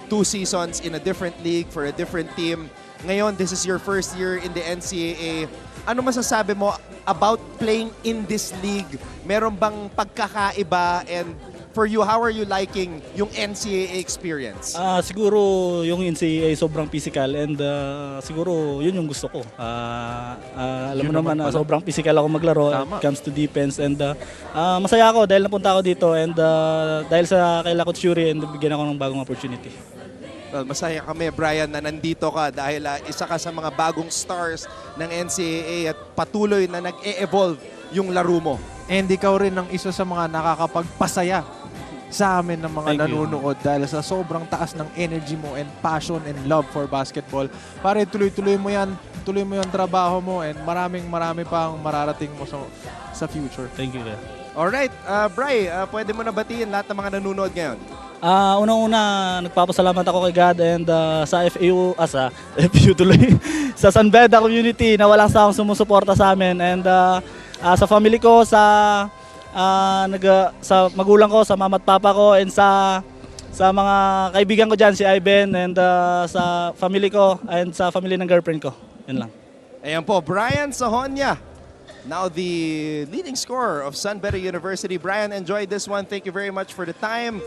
2 seasons in a different league for a different team. Ngayon, this is your first year in the NCAA. Ano masasabi mo about playing in this league? Meron bang pagkakaiba? And for you, how are you liking yung NCAA experience? Siguro yung NCAA sobrang physical and siguro yun yung gusto ko. Alam mo naman na sobrang physical ako maglaro when it comes to defense and masaya ako dahil napunta ako dito and dahil sa kay Coach Yuri and bigyan ako ng bagong opportunity. Well, masaya kami, Brian, na nandito ka dahil isa ka sa mga bagong stars ng NCAA at patuloy na nag-e-evolve yung laro mo. And ikaw rin ang isa sa mga nakakapagpasaya sa amin ng mga nanonood dahil sa sobrang taas ng energy mo and passion and love for basketball. Pare, tuloy-tuloy mo yan. Tuloy mo yung trabaho mo and marami pang mararating mo sa future. Thank you. Alright, Bri, pwede mo na batiin lahat ng mga nanonood ngayon. Unang-una, nagpapasalamat ako kay God and sa FAU tuloy, sa San Beda community na walang sawang sumusuporta sa amin and sa family ko, sa magulang ko, sa mama at papa ko and sa mga kaibigan ko dyan, si Ivan and sa family ko and sa family ng girlfriend ko. Yun lang. Ayan po, Brian Sahonia. Now the leading scorer of San Beda University. Brian, enjoyed this one. Thank you very much for the time.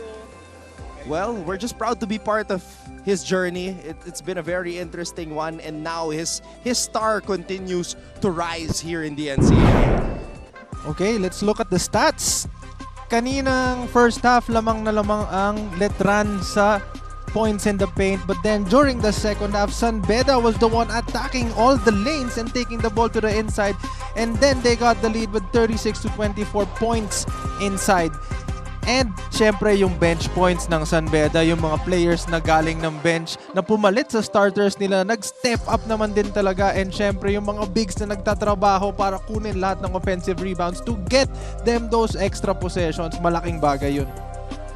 Well, we're just proud to be part of his journey. It's been a very interesting one, and now his star continues to rise here in the NCAA. Okay, let's look at the stats. Kaninang first half, lamang na lamang ang Letran sa points in the paint, but then during the second half, San Beda was the one attacking all the lanes and taking the ball to the inside, and then they got the lead with 36-24 points inside. And syempre yung bench points ng San Beda, yung mga players na galing ng bench na pumalit sa starters nila, nag-step up naman din talaga. And syempre yung mga bigs na nagtatrabaho para kunin lahat ng offensive rebounds to get them those extra possessions. Malaking bagay yun.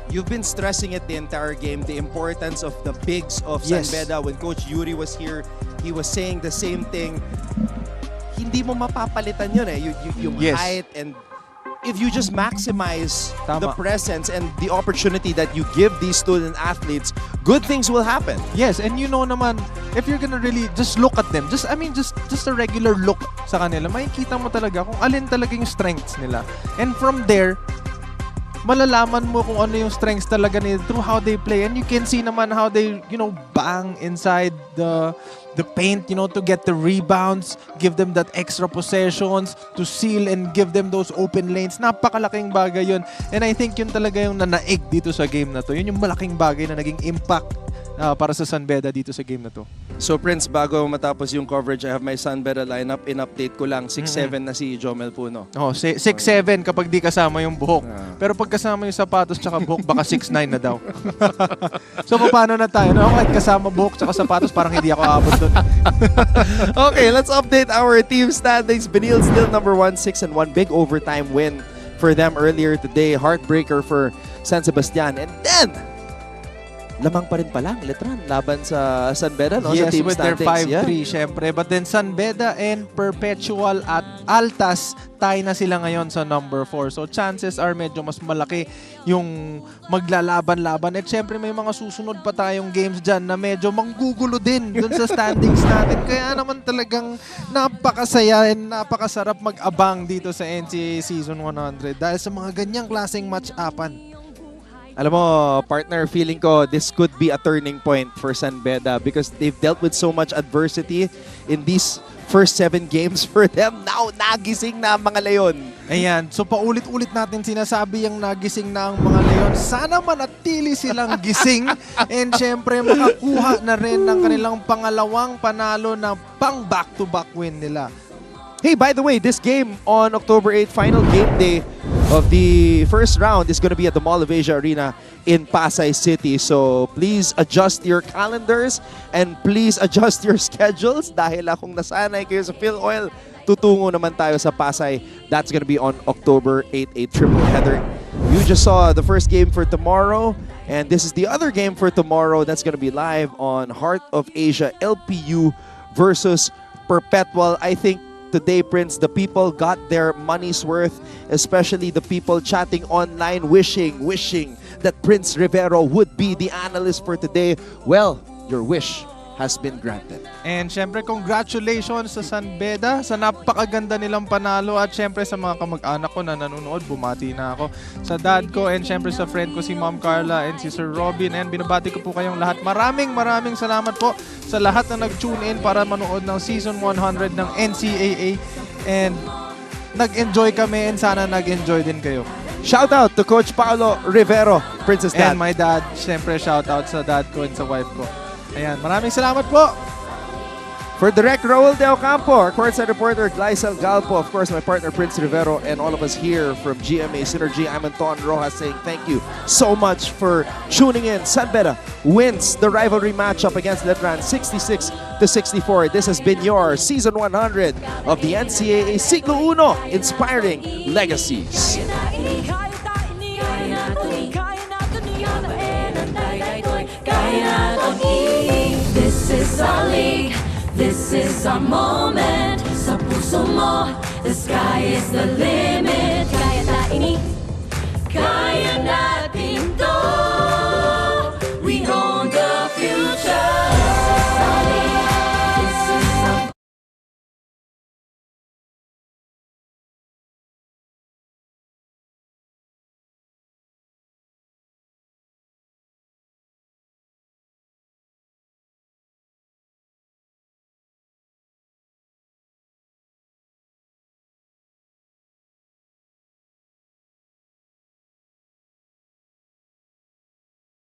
You've been stressing it the entire game, the importance of the bigs of San Beda. When Coach Yuri was here, he was saying the same thing. Hindi mo mapapalitan yun eh, yung height and if you just maximize the presence and the opportunity that you give these student athletes, good things will happen. Yes, and you know naman, if you're gonna really just look at them, just a regular look sa kanila, makikita mo talaga kung alin talaga yung strengths nila. And from there, malalaman mo kung ano yung strengths talaga nila through how they play. And you can see naman how they, bang inside the paint, to get the rebounds, give them that extra possessions, to seal and give them those open lanes. Napakalaking bagay yun. And I think yun talaga yung nanaig dito sa game na to. Yun yung malaking bagay na naging impact para sa San Beda dito sa game na to. So Prince, bago matapos yung coverage, I have my San Beda lineup. In-update ko lang, 6'7 na si Jomel Puno. 6'7 kapag di kasama yung buhok. Pero pag kasama yung sapatos tsaka buhok, baka 6'9 na daw. So paano na tayo? Kahit kasama buhok tsaka sapatos, parang hindi ako aabot doon. Okay, let's update our team standings. Benil still number 1, 6-1. Big overtime win for them earlier today. Heartbreaker for San Sebastian. And then, lamang pa rin pala ang Letran laban sa San Beda, no? Yes, sa team with their standings. 5-3, syempre. But then San Beda and Perpetual at Altas, tie na sila ngayon sa number 4. So chances are medyo mas malaki yung maglalaban-laban. At syempre may mga susunod pa tayong games dyan na medyo manggugulo din dun sa standings natin. Kaya naman talagang napakasaya and napakasarap mag-abang dito sa NCAA Season 100 dahil sa mga ganyang klaseng match-upan. Alam mo, partner, feeling ko this could be a turning point for San Beda because they've dealt with so much adversity in these first 7 games for them. Now, nagising na ang mga Leon. Ayan, so paulit-ulit natin sinasabi yung nagising na ang mga Leon. Sana manatili silang gising and syempre makakuha na rin ng kanilang pangalawang panalo na pang back-to-back win nila. Hey, by the way, this game on October 8, final game day of the first round is going to be at the Mall of Asia Arena in Pasay City. So please adjust your calendars and please adjust your schedules dahil kung nasanay kayo sa Phil Oil, tutungo naman tayo sa Pasay. That's going to be on October 8, a triple header. You just saw the first game for tomorrow, and this is the other game for tomorrow that's going to be live on Heart of Asia LPU versus Perpetual. I think today, Prince, the people got their money's worth, especially the people chatting online wishing that Prince Rivero would be the analyst for today. Well, your wish has been granted. And syempre, congratulations sa San Beda sa napakaganda nilang panalo, at syempre sa mga kamag-anak ko na nanonood, bumati na ako sa dad ko, and syempre sa friend ko si Ma'am Carla and si Sir Robin, and binabati ko po kayong lahat. Maraming salamat po sa lahat na nag-tune in para manood ng Season 100 ng NCAA, and nag-enjoy kami, and sana nag-enjoy din kayo. Shout out to Coach Paolo Rivero, Princess Dad. And my dad, syempre shout out sa dad ko and sa wife ko. Ayan, maraming salamat po. For Direct Raul De Ocampo, our courtside reporter Glycel Galpo, of course my partner Prince Rivero, and all of us here from GMA Synergy, I'm Anton Rojas saying thank you so much for tuning in. San Beda wins the rivalry matchup against Letran 66-64. This has been your Season 100 of the NCAA Siglo Uno, Inspiring Legacies. This is our league, this is our moment. Sa puso mo, the sky is the limit. Kaya ta ini, kaya